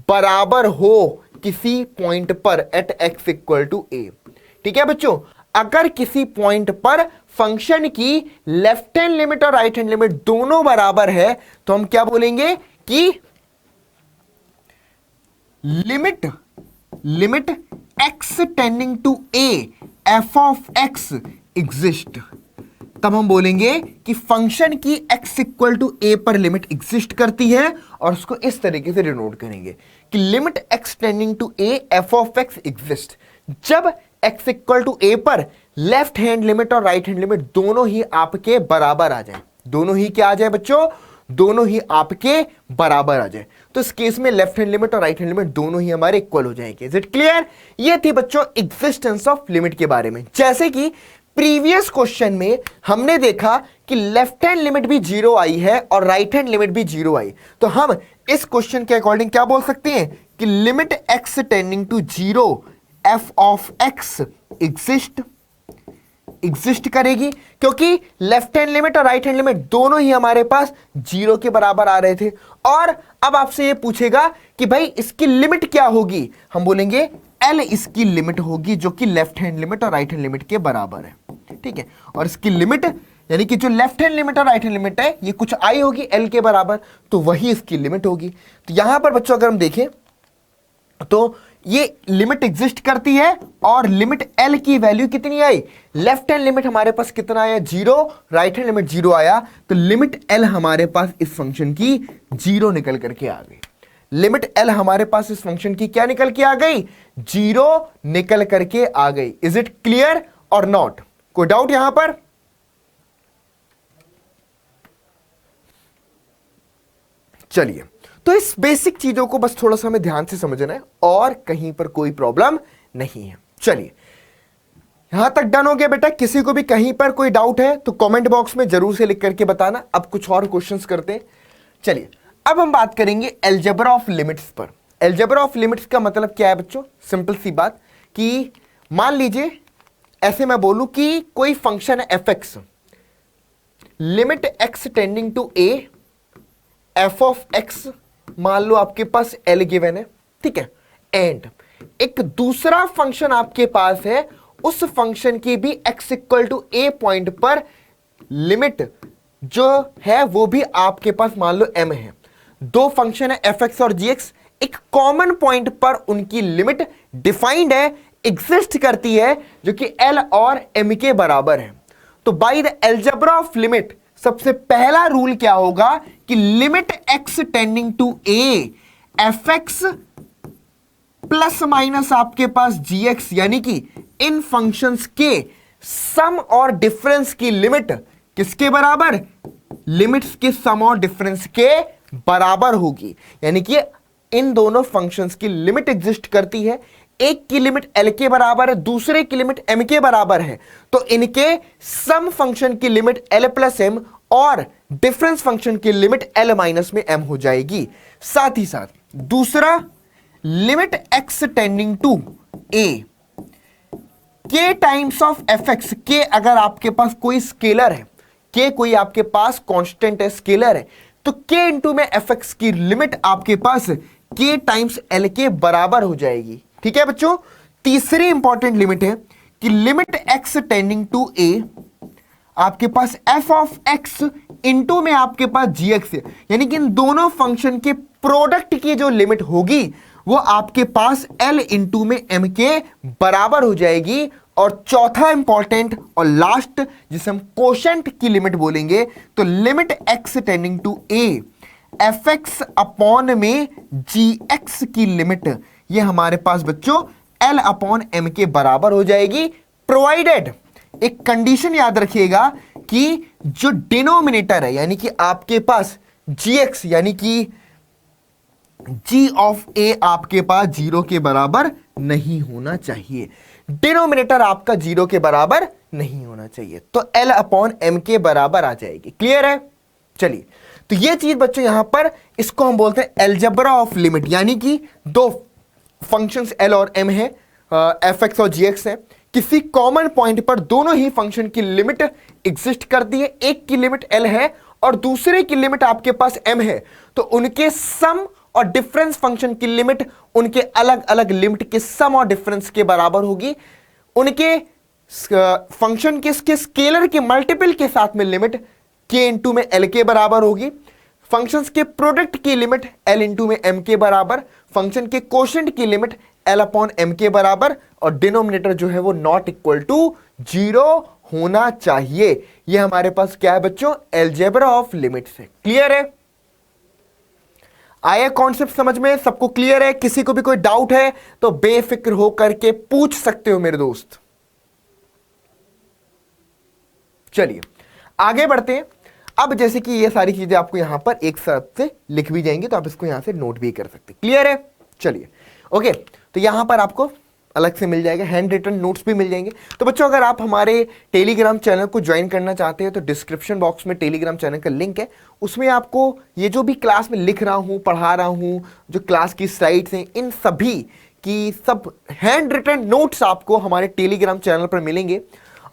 बराबर हो किसी पॉइंट पर at x equal to a. ठीक है बच्चों, अगर किसी पॉइंट पर फंक्शन की लेफ्ट हैंड लिमिट और राइट हैंड लिमिट दोनों बराबर है तो हम क्या बोलेंगे कि limit x tending to a f of x exist. तब हम बोलेंगे कि फंक्शन की x इक्वल टू ए पर लिमिट एग्जिस्ट करती है, और उसको इस तरीके से डिनोट करेंगे कि limit x tending to a f of x exist जब x इक्वल टू ए पर लेफ्ट हैंड लिमिट और राइट हैंड लिमिट दोनों ही आपके बराबर आ जाए। दोनों ही क्या आ जाए बच्चों, दोनों ही आपके बराबर आ जाए। तो इस केस में लेफ्ट हैंड लिमिट और राइट हैंड लिमिट दोनों ही हमारे इक्वल हो जाएंगे। Is it clear? ये थी बच्चों एग्जिस्टेंस ऑफ लिमिट के बारे में। जैसे कि प्रीवियस क्वेश्चन में हमने देखा कि लेफ्ट हैंड लिमिट भी जीरो आई है और राइट हैंड लिमिट भी जीरो आई, तो हम इस क्वेश्चन के अकॉर्डिंग क्या बोल सकते हैं कि limit x tending to zero f of x exist करेगी, क्योंकि लेफ्ट हैंड लिमिट और राइट हैंड लिमिट दोनों ही हमारे पास जीरो के बराबर आ रहे थे। और अब आपसे ये पूछेगा कि भाई इसकी लिमिट क्या होगी, हम बोलेंगे एल इसकी लिमिट होगी जो कि लेफ्ट हैंड लिमिट और राइट हैंड लिमिट के बराबर है। ठीक है, और इसकी लिमिट यानी कि जो लेफ्ट हैंड लिमिट और राइट हैंड लिमिट है ये कुछ आई होगी एल के बराबर, तो वही इसकी लिमिट होगी। तो यहां पर बच्चों अगर हम देखें तो ये लिमिट एग्जिस्ट करती है और लिमिट एल की वैल्यू कितनी आई, लेफ्ट हैंड लिमिट हमारे पास कितना आया zero, right hand limit zero आया, तो लिमिट एल हमारे पास इस फंक्शन की जीरो निकल करके आ गई। लिमिट एल हमारे पास इस फंक्शन की क्या निकल के आ गई, जीरो निकल करके आ गई। इज इट क्लियर और नॉट? कोई डाउट यहां पर? चलिए, तो इस बेसिक चीजों को बस थोड़ा सा हमें ध्यान से समझना है और कहीं पर कोई प्रॉब्लम नहीं है। चलिए, यहां तक डन हो गया बेटा? किसी को भी कहीं पर कोई डाउट है तो कमेंट बॉक्स में जरूर से लिख करके बताना। अब कुछ और क्वेश्चंस करते हैं। चलिए, अब हम बात करेंगे अलजेब्रा ऑफ लिमिट्स पर। अलजेब्रा ऑफ लिमिट्स का मतलब क्या है बच्चों? सिंपल सी बात कि मान लीजिए ऐसे मैं बोलूं कि कोई फंक्शन है f x, limit x tending to a f of x, मान लो आपके पास एल गिवन है, ठीक है, एंड एक दूसरा फंक्शन आपके पास है, उस फंक्शन की भी x equal to a point पर लिमिट जो है वो भी आपके पास मान लो m है। दो फंक्शन है एफ एक्स और जी एक्स, एक कॉमन पॉइंट पर उनकी लिमिट डिफाइंड है, एग्जिस्ट करती है, जो कि l और m के बराबर है। तो by the algebra of limit सबसे पहला रूल क्या होगा कि limit x tending to a f x plus minus आपके पास gx, यानी कि इन फंक्शंस के सम और डिफरेंस की लिमिट किसके बराबर, लिमिट्स के सम और डिफरेंस के बराबर होगी। यानी कि इन दोनों फंक्शंस की लिमिट एग्जिस्ट करती है, एक की लिमिट l के बराबर है, दूसरे की लिमिट m के बराबर है, तो इनके सम फंक्शन की लिमिट l प्लस m और डिफरेंस फंक्शन की लिमिट l माइनस में m हो जाएगी। साथ ही साथ दूसरा, limit x tending to a k times of f x, के अगर आपके पास कोई स्केलर है, के कोई आपके पास कांस्टेंट है, स्केलर है, तो k इंटू में एफ एक्स की लिमिट आपके पास k टाइम्स l के बराबर हो जाएगी। ठीक है बच्चों, तीसरी इंपॉर्टेंट लिमिट है कि limit x tending to a आपके पास f ऑफ x इंटू में आपके पास gx है, यानी कि इन दोनों फंक्शन के प्रोडक्ट की जो लिमिट होगी वो आपके पास l इंटू में m के बराबर हो जाएगी। और चौथा इंपॉर्टेंट और लास्ट, जिसे हम कोशेंट की लिमिट बोलेंगे, तो limit x tending to a f x upon में gx की लिमिट, ये हमारे पास बच्चों l अपॉन m के बराबर हो जाएगी, प्रोवाइडेड, एक कंडीशन याद रखिएगा कि जो डिनोमिनेटर है, यानी कि आपके पास gx यानी कि g ऑफ a आपके पास 0 के बराबर नहीं होना चाहिए, डिनोमिनेटर आपका 0 के बराबर नहीं होना चाहिए, तो l अपॉन m के बराबर आ जाएगी। क्लियर है? चलिए, तो ये चीज बच्चों यहां पर इसको हम बोलते हैं अलजेब्रा ऑफ लिमिट, यानी कि दो फंक्शंस l और m है, एफ एक्स और जी एक्स है, किसी कॉमन पॉइंट पर दोनों ही फंक्शन की लिमिट एग्जिस्ट करती है, एक की लिमिट l है और दूसरे की लिमिट आपके पास m है, तो उनके सम और डिफरेंस फंक्शन की लिमिट उनके अलग अलग लिमिट के सम और डिफरेंस के बराबर होगी, उनके फंक्शन के स्केलर के मल्टीपल के साथ में लिमिट k इंटू में l के बराबर होगी, फंक्शंस के प्रोडक्ट की लिमिट l इंटू में m के बराबर, फंक्शन के कोशेंट की लिमिट l अपॉन m के बराबर, और डिनोमिनेटर जो है वो नॉट इक्वल टू 0 होना चाहिए। ये हमारे पास क्या है बच्चों, अलजेब्रा ऑफ लिमिट्स है। क्लियर है? आया कॉन्सेप्ट समझ में? सबको क्लियर है? किसी को भी कोई डाउट है तो बेफिक्र होकर के पूछ सकते हो मेरे दोस्त। चलिए आगे बढ़ते हैं। अब जैसे कि ये सारी चीजें आपको यहां पर एक साथ से लिख भी जाएंगी, तो आप इसको यहां से नोट भी कर सकते हैं। क्लियर है? चलिए ओके, तो यहां पर आपको अलग से मिल जाएगा, हैंड रिटन नोट्स भी मिल जाएंगे। तो बच्चों अगर आप हमारे टेलीग्राम चैनल को ज्वाइन करना चाहते हैं तो डिस्क्रिप्शन बॉक्स में टेलीग्राम चैनल का लिंक है, उसमें आपको ये जो भी क्लास में लिख रहा हूँ, पढ़ा रहा हूँ, जो क्लास की स्लाइड्स हैं, इन सभी की सब हैंड रिटन नोट्स आपको हमारे टेलीग्राम चैनल पर मिलेंगे।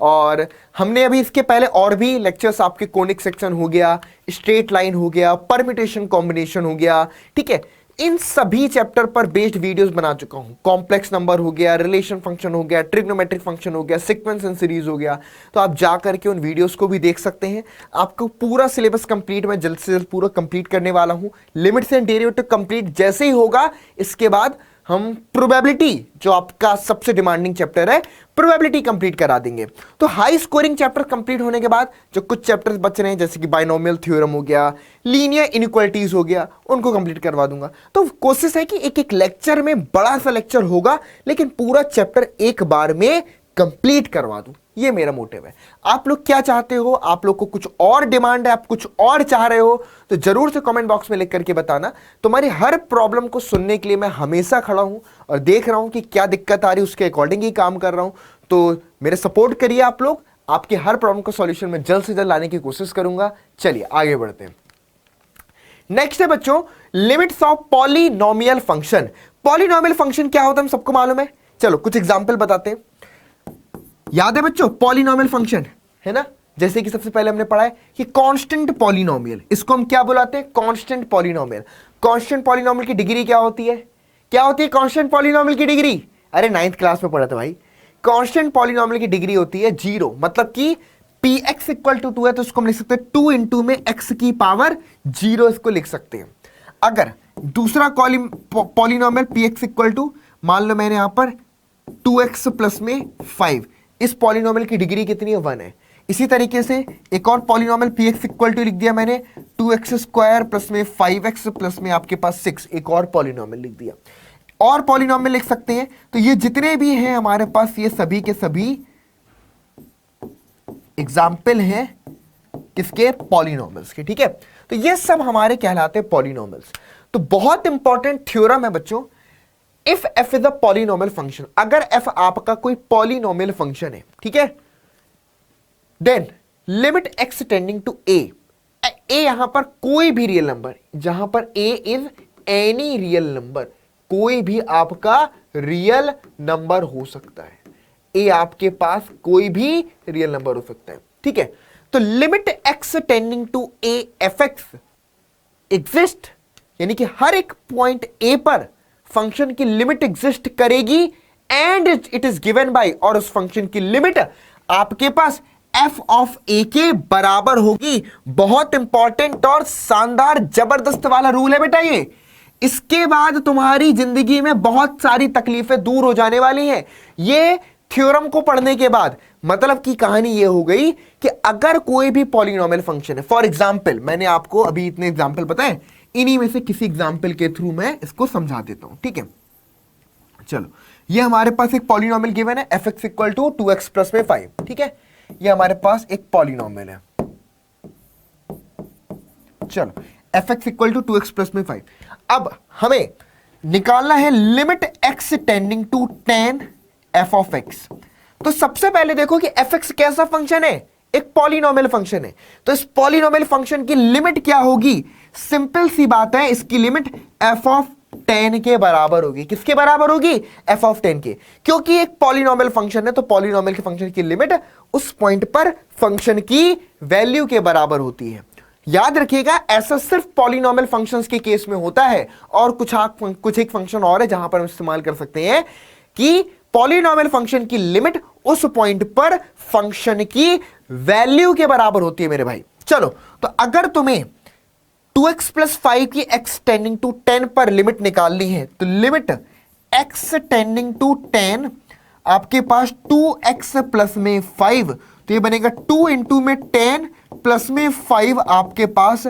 और हमने अभी इसके पहले और भी लेक्चर्स, आपके कोनिक सेक्शन हो गया, स्ट्रेट लाइन हो गया, परम्यूटेशन कॉम्बिनेशन हो गया, ठीक है, इन सभी चैप्टर पर बेस्ड वीडियोस बना चुका हूं। कॉम्प्लेक्स नंबर हो गया, रिलेशन फंक्शन हो गया, ट्रिग्नोमेट्रिक फंक्शन हो गया, सीक्वेंस एंड सीरीज हो गया, तो आप जा करके उन वीडियोस को भी देख सकते हैं। आपको पूरा सिलेबस कंप्लीट, मैं जल्द से जल्द पूरा कंप्लीट करने वाला हूं। लिमिट्स एंड डेरिवेटिव कंप्लीट जैसे ही होगा, इसके बाद हम प्रोबेबिलिटी, जो आपका सबसे डिमांडिंग चैप्टर है, प्रोबेबिलिटी कंप्लीट करा देंगे। तो हाई स्कोरिंग चैप्टर कंप्लीट होने के बाद जो कुछ चैप्टर्स बच रहे हैं, जैसे कि बाइनोमियल थ्योरम हो गया, लीनियर इनइक्वालिटीज हो गया, उनको कंप्लीट करवा दूंगा। तो कोशिश है कि एक एक लेक्चर में, बड़ा सा लेक्चर होगा लेकिन पूरा चैप्टर एक बार में कंप्लीट करवा दूं, ये मेरा मोटिव है। आप लोग क्या चाहते हो, आप लोग को कुछ और डिमांड है, आप कुछ और चाह रहे हो, तो जरूर से कमेंट बॉक्स में लिख करके बताना। तुम्हारी हर प्रॉब्लम को सुनने के लिए मैं हमेशा खड़ा हूं और देख रहा हूं कि क्या दिक्कत आ रही है, उसके अकॉर्डिंग ही काम कर रहा हूं। तो मेरे सपोर्ट करिए आप लोग, आपके हर प्रॉब्लम का सॉल्यूशन मैं जल्द से जल्द लाने की कोशिश करूंगा। चलिए आगे बढ़ते हैं। नेक्स्ट है बच्चों, limits of polynomial function. Polynomial function क्या होता है, हम सबको मालूम है। चलो कुछ एग्जाम्पल बताते हैं। याद है बच्चों, पॉलिनोमियल फंक्शन है ना, जैसे कि सबसे पहले हमने पढ़ा है कि कांस्टेंट पॉलिनोमियल, इसको हम क्या बुलाते हैं? Constant polynomial. कांस्टेंट पॉलिनोमियल की डिग्री क्या होती है? क्या होती है कांस्टेंट पॉलिनोमियल की डिग्री? अरे 9th क्लास में पढ़ा था भाई। कांस्टेंट पॉलिनोमियल की डिग्री होती है 0, मतलब कि px इक्वल टू 2 है तो इसको हम लिख सकते हैं 2 इंटू में x की पावर 0, इसको लिख सकते हैं। अगर दूसरा पॉलिनोमियल px इक्वल टू, मान लो मैंने यहां पर 2x प्लस में 5, इस पॉलिनोमियल की डिग्री कितनी है? 1 है। इसी तरीके से एक और पॉलिनोमियल px इक्वल टू लिख दिया मैंने 2x स्क्वायर प्लस में 5x प्लस में आपके पास 6, एक और पॉलिनोमियल लिख दिया। और पॉलिनोमियल लिख सकते हैं, तो ये जितने भी हैं हमारे पास, ये सभी के सभी एग्जाम्पल हैं किसके? पॉलिनोमियल्स के। ठीक है, तो ये सब हमारे कहलाते हैं पॉलिनोमियल्स। तो बहुत इंपॉर्टेंट थ्योरम है बच्चों, if f is a polynomial function, अगर f आपका कोई पॉलिनोमियल फंक्शन है, ठीक है, then limit x tending to a, यहां पर कोई भी रियल नंबर, जहां पर a is any real number, कोई भी आपका रियल नंबर हो सकता है। ए आपके पास कोई भी रियल नंबर हो सकता है। ठीक है, तो limit x tending to a fx exist, यानी कि हर एक पॉइंट a पर फंक्शन की लिमिट एग्जिस्ट करेगी and it is given by, और उस फंक्शन की लिमिट आपके पास f ऑफ a के बराबर होगी। बहुत इंपॉर्टेंट और शानदार जबरदस्त वाला रूल है बेटा ये। इसके बाद तुम्हारी जिंदगी में बहुत सारी तकलीफें दूर हो जाने वाली हैं। ये थ्योरम को पढ़ने के बाद मतलब की कहानी ये हो गई कि अगर कोई भी पॉलिनोमियल फंक्शन है, फॉर एग्जांपल, मैंने आपको अभी इतने एग्जांपल बताए, इन्हीं में से किसी एग्जांपल के थ्रू मैं इसको समझा देता हूं। ठीक है, चलो, ये हमारे पास एक पॉलिनोमियल गिवन है fx equal to 2x plus में 5। ठीक है, ये हमारे पास एक पॉलिनोमियल है। चलो, fx equal to 2x plus में 5। अब हमें निकालना है limit x tending to tan f of x। तो सबसे पहले देखो कि fx कैसा फंक्शन है? एक पॉलिनोमियल फंक्शन है। तो इस पॉलिनोमियल फंक्शन की लिमिट क्या होगी? सिंपल सी बात है, इसकी लिमिट f ऑफ 10 के बराबर होगी। किसके बराबर होगी? f ऑफ 10 के, क्योंकि एक पॉलिनोमियल फंक्शन है तो पॉलिनोमियल के फंक्शन की लिमिट उस पॉइंट पर फंक्शन की वैल्यू के बराबर होती है। याद रखिएगा, ऐसा सिर्फ पॉलिनोमियल फंक्शंस के केस में होता है, और कुछ एक फंक्शन और है जहां पर हम इस्तेमाल कर सकते हैं कि पॉलिनोमियल फंक्शन की लिमिट उस पॉइंट पर फंक्शन की वैल्यू के बराबर होती है मेरे भाई। चलो, तो अगर तुम्हें 2x प्लस 5 की x टेंडिंग टू 10 पर लिमिट निकालनी है, तो लिमिट x टेंडिंग टू 10 आपके पास 2x प्लस में 5, तो ये बनेगा 2 इंटू में 10 प्लस में 5, आपके पास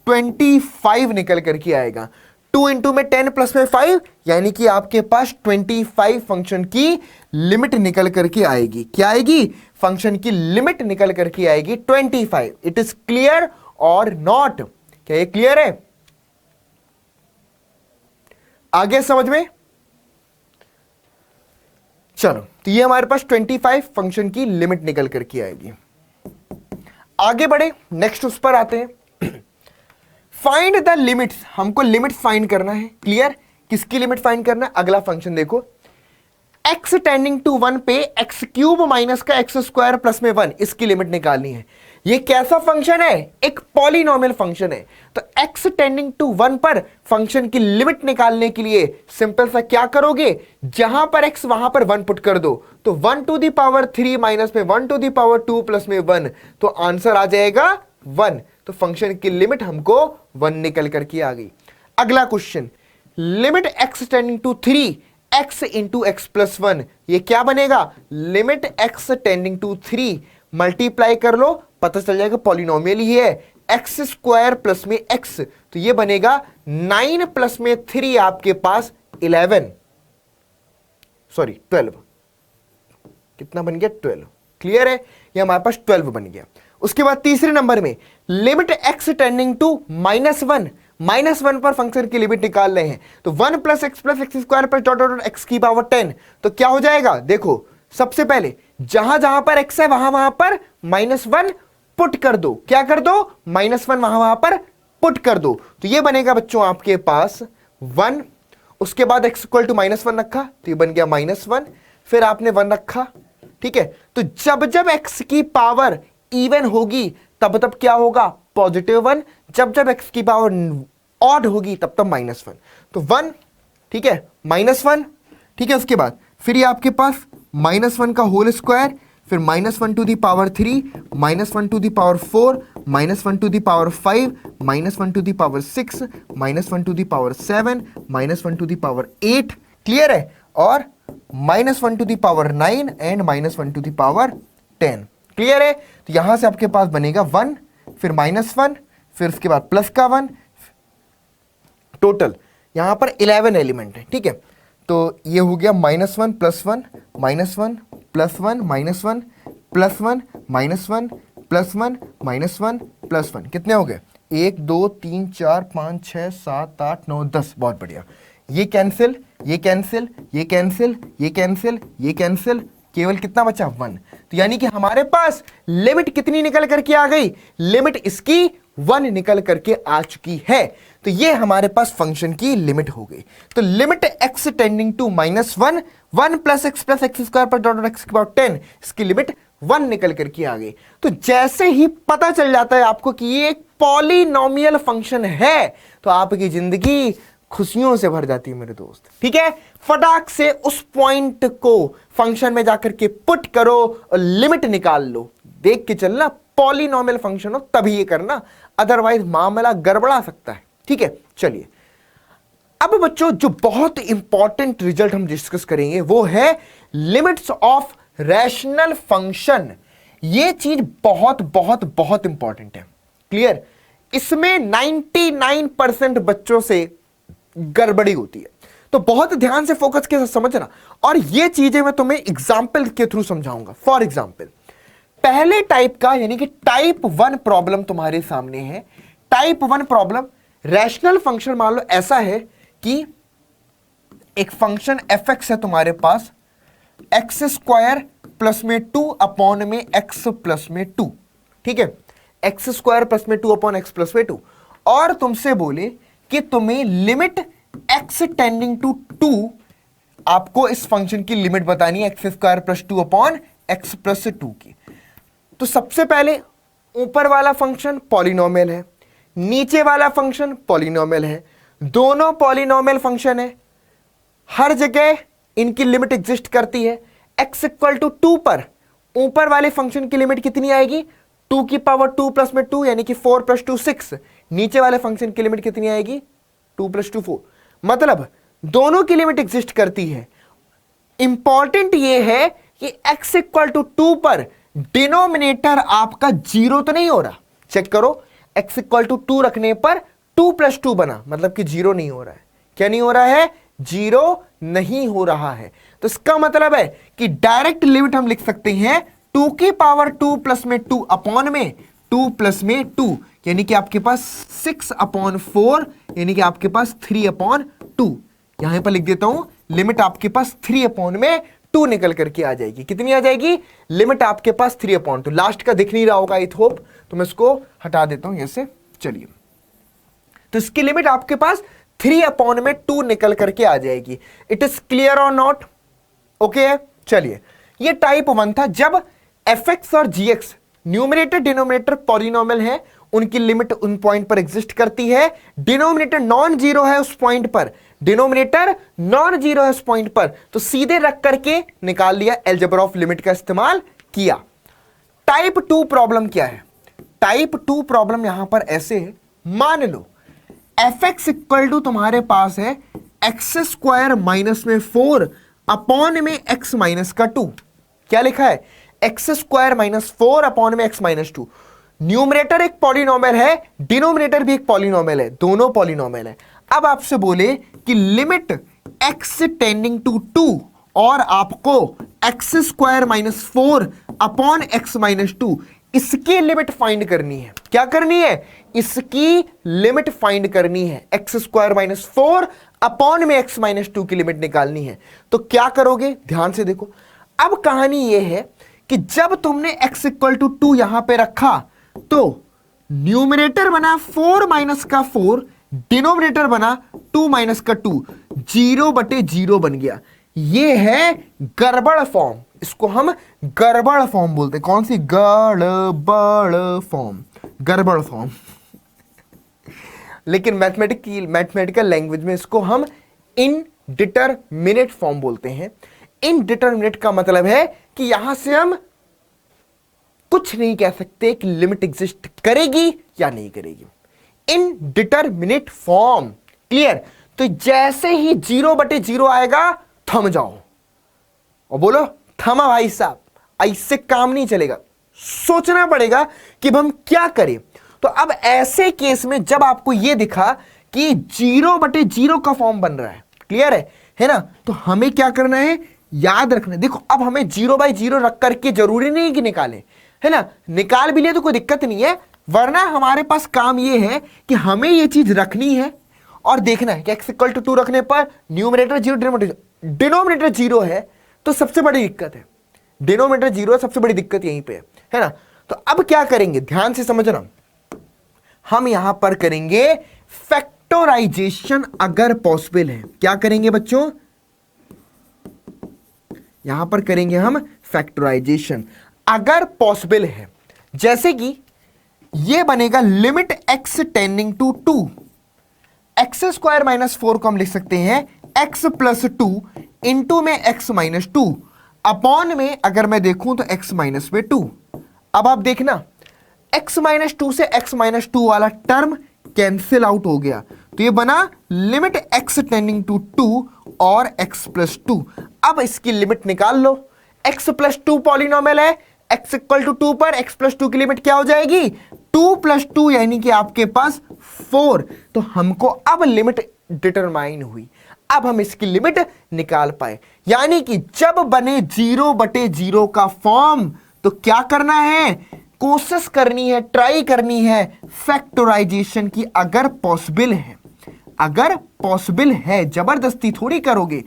25 निकल करके आएगा। 2 इंटू में 10 प्लस में 5, यानी कि आपके पास 25 फंक्शन की लिमिट निकल करके आएगी। क्या आएगी? फंक्शन की लिमिट निकल करके आएगी 25। इट इज क्लियर और नॉट? क्या ये क्लियर है? आगे समझ में? चलो, तो ये हमारे पास 25 फंक्शन की लिमिट निकल करके आएगी। आगे बढ़े, नेक्स्ट उस पर आते हैं। फाइंड द लिमिट्स, हमको लिमिट्स फाइंड करना है। क्लियर? किसकी लिमिट फाइंड करना है? अगला फंक्शन देखो, x टेंडिंग टू 1 पे x क्यूब माइनस का x स्क्वायर प्लस में 1, इसकी लिमिट निकालनी है। ये कैसा फंक्शन है? एक पॉलिनोमियल फंक्शन है। तो x टेंडिंग टू 1 पर फंक्शन की लिमिट निकालने के लिए सिंपल सा क्या करोगे? जहां पर x वहां पर 1 पुट कर दो, तो 1 टू द पावर 3 माइनस में 1 टू द पावर 2 प्लस में 1, तो आंसर आ जाएगा 1। तो फंक्शन की लिमिट हमको 1 निकल करके आ गई। अगला question, limit x tending to 3 x into x plus 1, ये क्या बनेगा? Limit x tending to 3, multiply कर लो, पता चल जाएगा पॉलिनोमियल ही है, एक्स स्क्वायर प्लस में x, तो ये बनेगा 9 प्लस में 3 आपके पास 12। कितना बन गया? 12। क्लियर है? ये हमारे पास 12 बन गया। उसके बाद तीसरे नंबर में लिमिट x टेंडिंग टू -1, -1 पर फंक्शन की लिमिट निकाल रहे हैं, तो 1 plus x square plus dot dot x की पावर 10, तो क्या हो जाएगा? देखो, सबसे पहले जहां जहां पर x है वहां वहां पर -1 पुट कर दो। क्या कर दो? -1 वहां वहां पर पुट कर दो, तो ये बनेगा बच्चों आपके पास 1। उसके बाद x इक्वल टू -1 रखा, तो ये बन गया -1, फिर आपने 1 रखा। ठीक है, तो जब जब x की पावर इवन होगी तब तब क्या होगा, +1, जब जब x की पावर ऑड होगी तब तब -1। तो 1, ठीक है, -1, ठीक है, उसके बाद फिर ये आपके पास -1 का होल स्क्वायर, फिर -1 to the power 3, -1 to the power 4, -1 to the power 5, -1 to the power 6, -1 to the power 7, -1 to the power 8, clear है, और -1 to the power 9 and -1 to the power 10, clear है। तो यहां से आपके पास बनेगा 1, फिर -1, फिर उसके बाद प्लस का 1, टोटल यहां पर 11 एलिमेंट है, ठीक है। तो ये हो गया -1 +1 -1 +1 -1 +1 -1 +1 -1 +1, कितने हो गए, 1 2 3 4 5 6 7 8 9 10, बहुत बढ़िया। ये कैंसिल, ये कैंसिल, ये कैंसिल, ये कैंसिल, ये कैंसिल, केवल कितना बचा, 1। तो यानी कि हमारे पास लिमिट कितनी निकल करके आ गई, लिमिट इसकी 1 निकल करके आ चुकी है। तो ये हमारे पास फंक्शन की लिमिट हो गई। तो limit x tending to -1 1 + x + x² पर डॉट x की पावर 10, इसकी लिमिट 1 निकल करके आ गई। तो जैसे ही पता चल जाता है आपको कि ये एक पॉलिनोमियल फंक्शन है, तो आपकी जिंदगी खुशियों से भर जाती है मेरे दोस्त, ठीक है। फटाक से उस पॉइंट को फंक्शन में जाकर के पुट करो और लिमिट निकाल लो। देख के चलना, पॉलिनोमियल फंक्शन हो तभी ये करना, अदरवाइज मामला गड़बड़ा सकता है, ठीक है। चलिए अब बच्चों जो बहुत इंपॉर्टेंट रिजल्ट हम डिस्कस करेंगे वो है लिमिट्स ऑफ रैशनल फंक्शन। ये चीज बहुत बहुत बहुत इंपॉर्टेंट है, क्लियर। इसमें 99% बच्चों से गड़बड़ी होती है, तो बहुत ध्यान से फोकस के साथ समझना, और ये चीजें मैं तुम्हें एग्जाम्पल के थ्रू समझाऊंगा। फॉर एग्जाम्पल, पहले टाइप का यानी कि टाइप 1 प्रॉब्लम तुम्हारे सामने है। टाइप 1 प्रॉब्लम, रैशनल फंक्शन मान लो ऐसा है कि एक फंक्शन fx है तुम्हारे पास, x² प्लस में 2 अपॉन में x प्लस में 2, ठीक है, x² प्लस में 2 अपॉन x प्लस में 2, और तुमसे बोले कि तुम्हें लिमिट x टेंडिंग टू 2, आपको इस फंक्शन की लिमिट बतानी है x² plus 2 upon x plus 2 की। तो सबसे पहले ऊपर वाला फंक्शन पॉलिनोमियल है, नीचे वाला फंक्शन पॉलिनोमियल है, दोनों पॉलिनोमियल फंक्शन है, हर जगह इनकी लिमिट एग्जिस्ट करती है। x इक्वल टू 2 पर ऊपर वाले फंक्शन की लिमिट कितनी आएगी, 2 की पावर 2 प्लस में 2 यानी कि 4 + 2 6। नीचे वाले फंक्शन की लिमिट कितनी आएगी, 2 + 2 4, मतलब दोनों की लिमिट एग्जिस्ट करती है। इंपॉर्टेंट ये है कि x इक्वल टू 2 पर डिनोमिनेटर आपका 0 तो नहीं हो रहा, चेक करो, x इक्वल टू 2 रखने पर 2 + 2 बना, मतलब कि 0 नहीं हो रहा है। क्या नहीं हो रहा है, 0 नहीं हो रहा है। तो इसका मतलब है कि डायरेक्ट लिमिट हम लिख सकते हैं 2 की पावर 2 प्लस में 2 अपॉन में 2 प्लस में 2, यानी कि आपके पास 6/4, यानी कि आपके पास 3/2। यहां पर लिख देता हूं, लिमिट आपके पास 3/2 निकल करके आ जाएगी। कितनी आ जाएगी, लिमिट आपके पास 3/2। लास्ट का दिख नहीं रहा होगा आई होप, तो मैं इसको हटा देता हूं ऐसे। चलिए, तो इसकी लिमिट आपके पास 3/2 निकल करके आ जाएगी। इट इज क्लियर और नॉट, ओके। चलिए, ये टाइप 1 था, जब fx और gx न्यूमरेटर डिनोमिनेटर पॉलिनोमियल है, उनकी लिमिट उन पॉइंट पर एग्जिस्ट करती है, डिनोमिनेटर नॉन जीरो है उस पॉइंट पर, डिनोमिनेटर नॉन जीरो है उस पॉइंट पर, तो सीधे रख करके निकाल लिया, अलजेब्रा ऑफ लिमिट का इस्तेमाल किया। टाइप 2 प्रॉब्लम क्या है, टाइप 2 प्रॉब्लम यहां पर ऐसे है, मान लो fx इक्वल टू तुम्हारे पास है x² माइनस में 4 अपॉन में x माइनस का 2। क्या लिखा है, x² माइनस 4 अपॉन में x माइनस 2। न्यूमरेटर एक पॉलिनोमियल है, डिनोमिनेटर भी एक पॉलिनोमियल है, दोनों पॉलिनोमियल है। अब आपसे बोले कि लिमिट x टेंडिंग टू 2 और आपको x² minus 4 upon x minus 2, इसकी लिमिट फाइंड करनी है। क्या करनी है, इसकी लिमिट फाइंड करनी है, x² माइनस 4 अपॉन में x माइनस 2 की लिमिट निकालनी है। तो क्या करोगे, ध्यान से देखो। अब कहानी यह है कि जब तुमने x इक्वल टू 2 यहां पे रखा, तो न्यूमरेटर बना 4 माइनस का 4, डिनोमिनेटर बना 2 माइनस का 2, 0/0 बन गया। यह है गड़बड़ फॉर्म, इसको हम गड़बड़ फॉर्म बोलते हैं। कौन सी? गड़बड़ फॉर्म, गड़बड़ फॉर्म। लेकिन मैथमेटिकल लैंग्वेज में इसको हम इनडिटरमिनेट फॉर्म बोलते हैं। इनडिटरमिनेट का मतलब है कि यहां से हम कुछ नहीं कह सकते कि लिमिट एग्जिस्ट करेगी या नहीं करेगी। Indeterminate form, clear? तो जैसे ही 0/0 आएगा थम जाओ और बोलो थमा भाई साहब, ऐसे काम नहीं चलेगा, सोचना पड़ेगा कि अब हम क्या करें। तो अब ऐसे केस में जब आपको यह दिखा कि 0/0 का फॉर्म बन रहा है, क्लियर है ना? तो हमें क्या करना है, याद रखना है। देखो अब हमें 0/0 रख करके जरूरी नहीं कि निकालें, है ना? निकाल भी लिए तो कोई दिक्कत नहीं है, वरना हमारे पास काम यह है कि हमें यह चीज रखनी है और देखना है कि x = 2 रखने पर न्यूमरेटर 0, डिनोमिनेटर 0 है, तो सबसे बड़ी दिक्कत है। डिनोमिनेटर 0 है, सबसे बड़ी दिक्कत यहीं पे है ना? तो अब क्या करेंगे, ध्यान से समझना, हम यहां पर करेंगे फैक्टराइजेशन अगर पॉसिबल है। क्या करेंगे बच्चों? यहां पर करेंगे हम फैक्टराइजेशन अगर पॉसिबल है। जैसे कि यह बनेगा limit x tending to 2, x² - 4 को हम लिख सकते हैं x + 2 इंटू में x - 2 अपॉन में अगर मैं देखूं तो x - 2। अब आप देखना x - 2 से x - 2 वाला टर्म कैंसिल आउट हो गया, तो ये बना लिमिट x टेंडिंग टू 2 और x + 2। अब इसकी लिमिट निकाल लो। x + 2 पॉलिनोमियल है, x = 2 पर x + 2 की लिमिट क्या हो जाएगी? 2 + 2 यानी कि आपके पास 4। तो हमको अब लिमिट डिटरमाइन हुई, अब हम इसकी लिमिट निकाल पाए। यानी कि जब बने 0/0 का फॉर्म तो क्या करना है, कोशिश करनी है, ट्राई करनी है फैक्टराइजेशन की अगर पॉसिबल है। अगर पॉसिबल है, जबरदस्ती थोड़ी करोगे,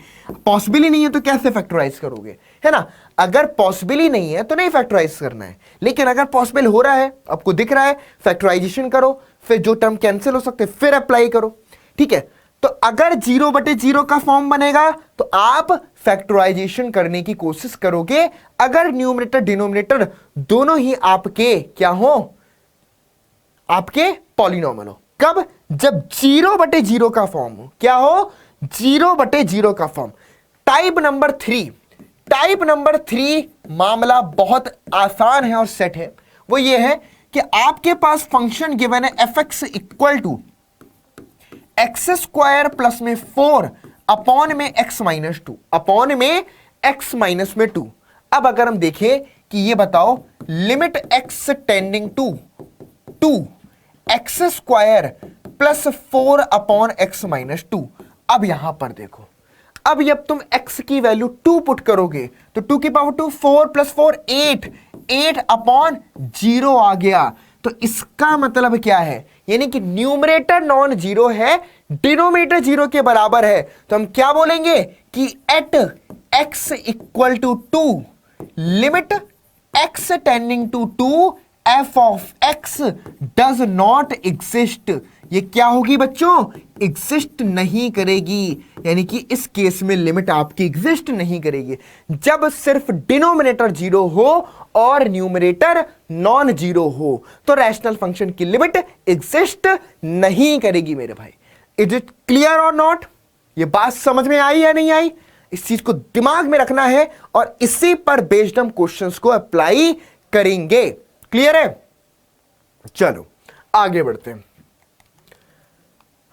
पॉसिबल ही नहीं है तो कैसे फैक्टराइज करोगे, है ना? अगर पॉसिबल ही नहीं है तो नहीं फैक्टराइज करना है, लेकिन अगर पॉसिबल हो रहा है, आपको दिख रहा है, फैक्टराइजेशन करो, फिर जो टर्म कैंसिल हो सकते फिर अप्लाई करो, ठीक है? तो अगर 0/0 का फॉर्म बनेगा तो आप फैक्टराइजेशन करने की कोशिश करोगे अगर न्यूमरेटर डिनोमिनेटर दोनों ही आपके क्या हो, आपके पॉलिनोमियल हो। कब? जब 0/0 का फॉर्म हो। क्या हो? 0/0 का फॉर्म। टाइप नंबर 3 मामला बहुत आसान है और सेट है। वो ये है कि आपके पास फंक्शन गिवन है fx = x² + में 4 अपॉन में x - 2 अपॉन में x - 2। अब अगर हम देखें कि ये बताओ limit x tending to 2 x² + 4 upon x - 2। अब यहां पर देखो, अब जब तुम x की वैल्यू 2 पुट करोगे तो 2 की पावर 2, 4 + 4 8 अपॉन 0 आ गया। तो इसका मतलब क्या है, यानी कि न्यूमरेटर नॉन जीरो है, डिनोमिनेटर 0 के बराबर है। तो हम क्या बोलेंगे कि at x = 2 limit x tending to 2 f of x does not exist. ये क्या होगी बच्चों? एग्जिस्ट नहीं करेगी, यानी कि इस केस में लिमिट आपकी एग्जिस्ट नहीं करेगी जब सिर्फ डिनोमिनेटर 0 हो और न्यूमरेटर नॉन जीरो हो, तो रैशनल फंक्शन की लिमिट एग्जिस्ट नहीं करेगी मेरे भाई। इज इट क्लियर और नॉट? ये बात समझ में आई या नहीं आई? इस चीज को दिमाग में रखना है और इसी पर बेस्ड हम क्वेश्चंस को अप्लाई करेंगे। क्लियर है? चलो आगे बढ़ते हैं।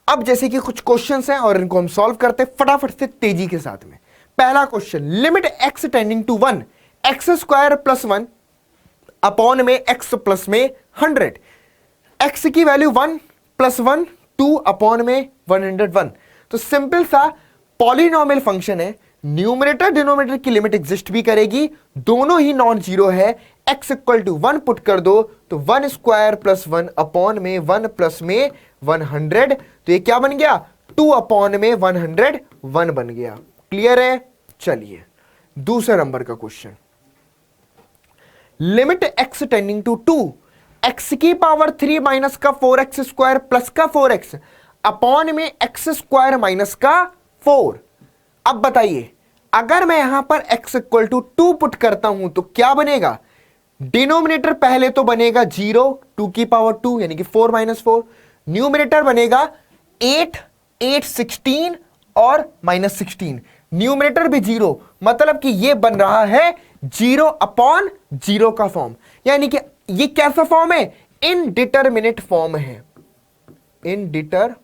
अब जैसे कि कुछ क्वेश्चंस हैं और इनको हम सॉल्व करते हैं फटाफट से तेजी के साथ में। पहला question, limit x tending to 1 x² + 1 upon में x प्लस में 100। x की वैल्यू 1 + 1 2 अपॉन में 101। तो सिंपल सा पॉलिनोमियल फंक्शन है, न्यूमरेटर डिनोमिनेटर की लिमिट एग्जिस्ट भी करेगी, दोनों ही नॉन जीरो है। x = 1 पुट कर दो तो 1² + 1 अपॉन में 1 प्लस में 100। तो ये क्या बन गया? 2 अपॉन में 101 बन गया। क्लियर है? चलिए दूसरे नंबर का question, limit x tending to 2 x की पावर 3 माइनस का 4x² प्लस का 4x अपॉन में x² माइनस का 4। अब बताइए अगर मैं यहां पर x इक्वल टू 2 पुट करता हूं तो क्या बनेगा, डिनोमिनेटर पहले तो बनेगा 0, 2 की पावर 2 यानी कि 4 माइनस 4, न्यूमिनेटर बनेगा 8, 8 16 और माइनस 16, न्यूमिनेटर भी 0, मतलब कि ये बन रहा है 0 अपॉन 0 का फॉर्म, यानी कि ये कैसा फॉर्म है, इनडिटरमिनेट फॉर्म है, इनडिटरमिनेट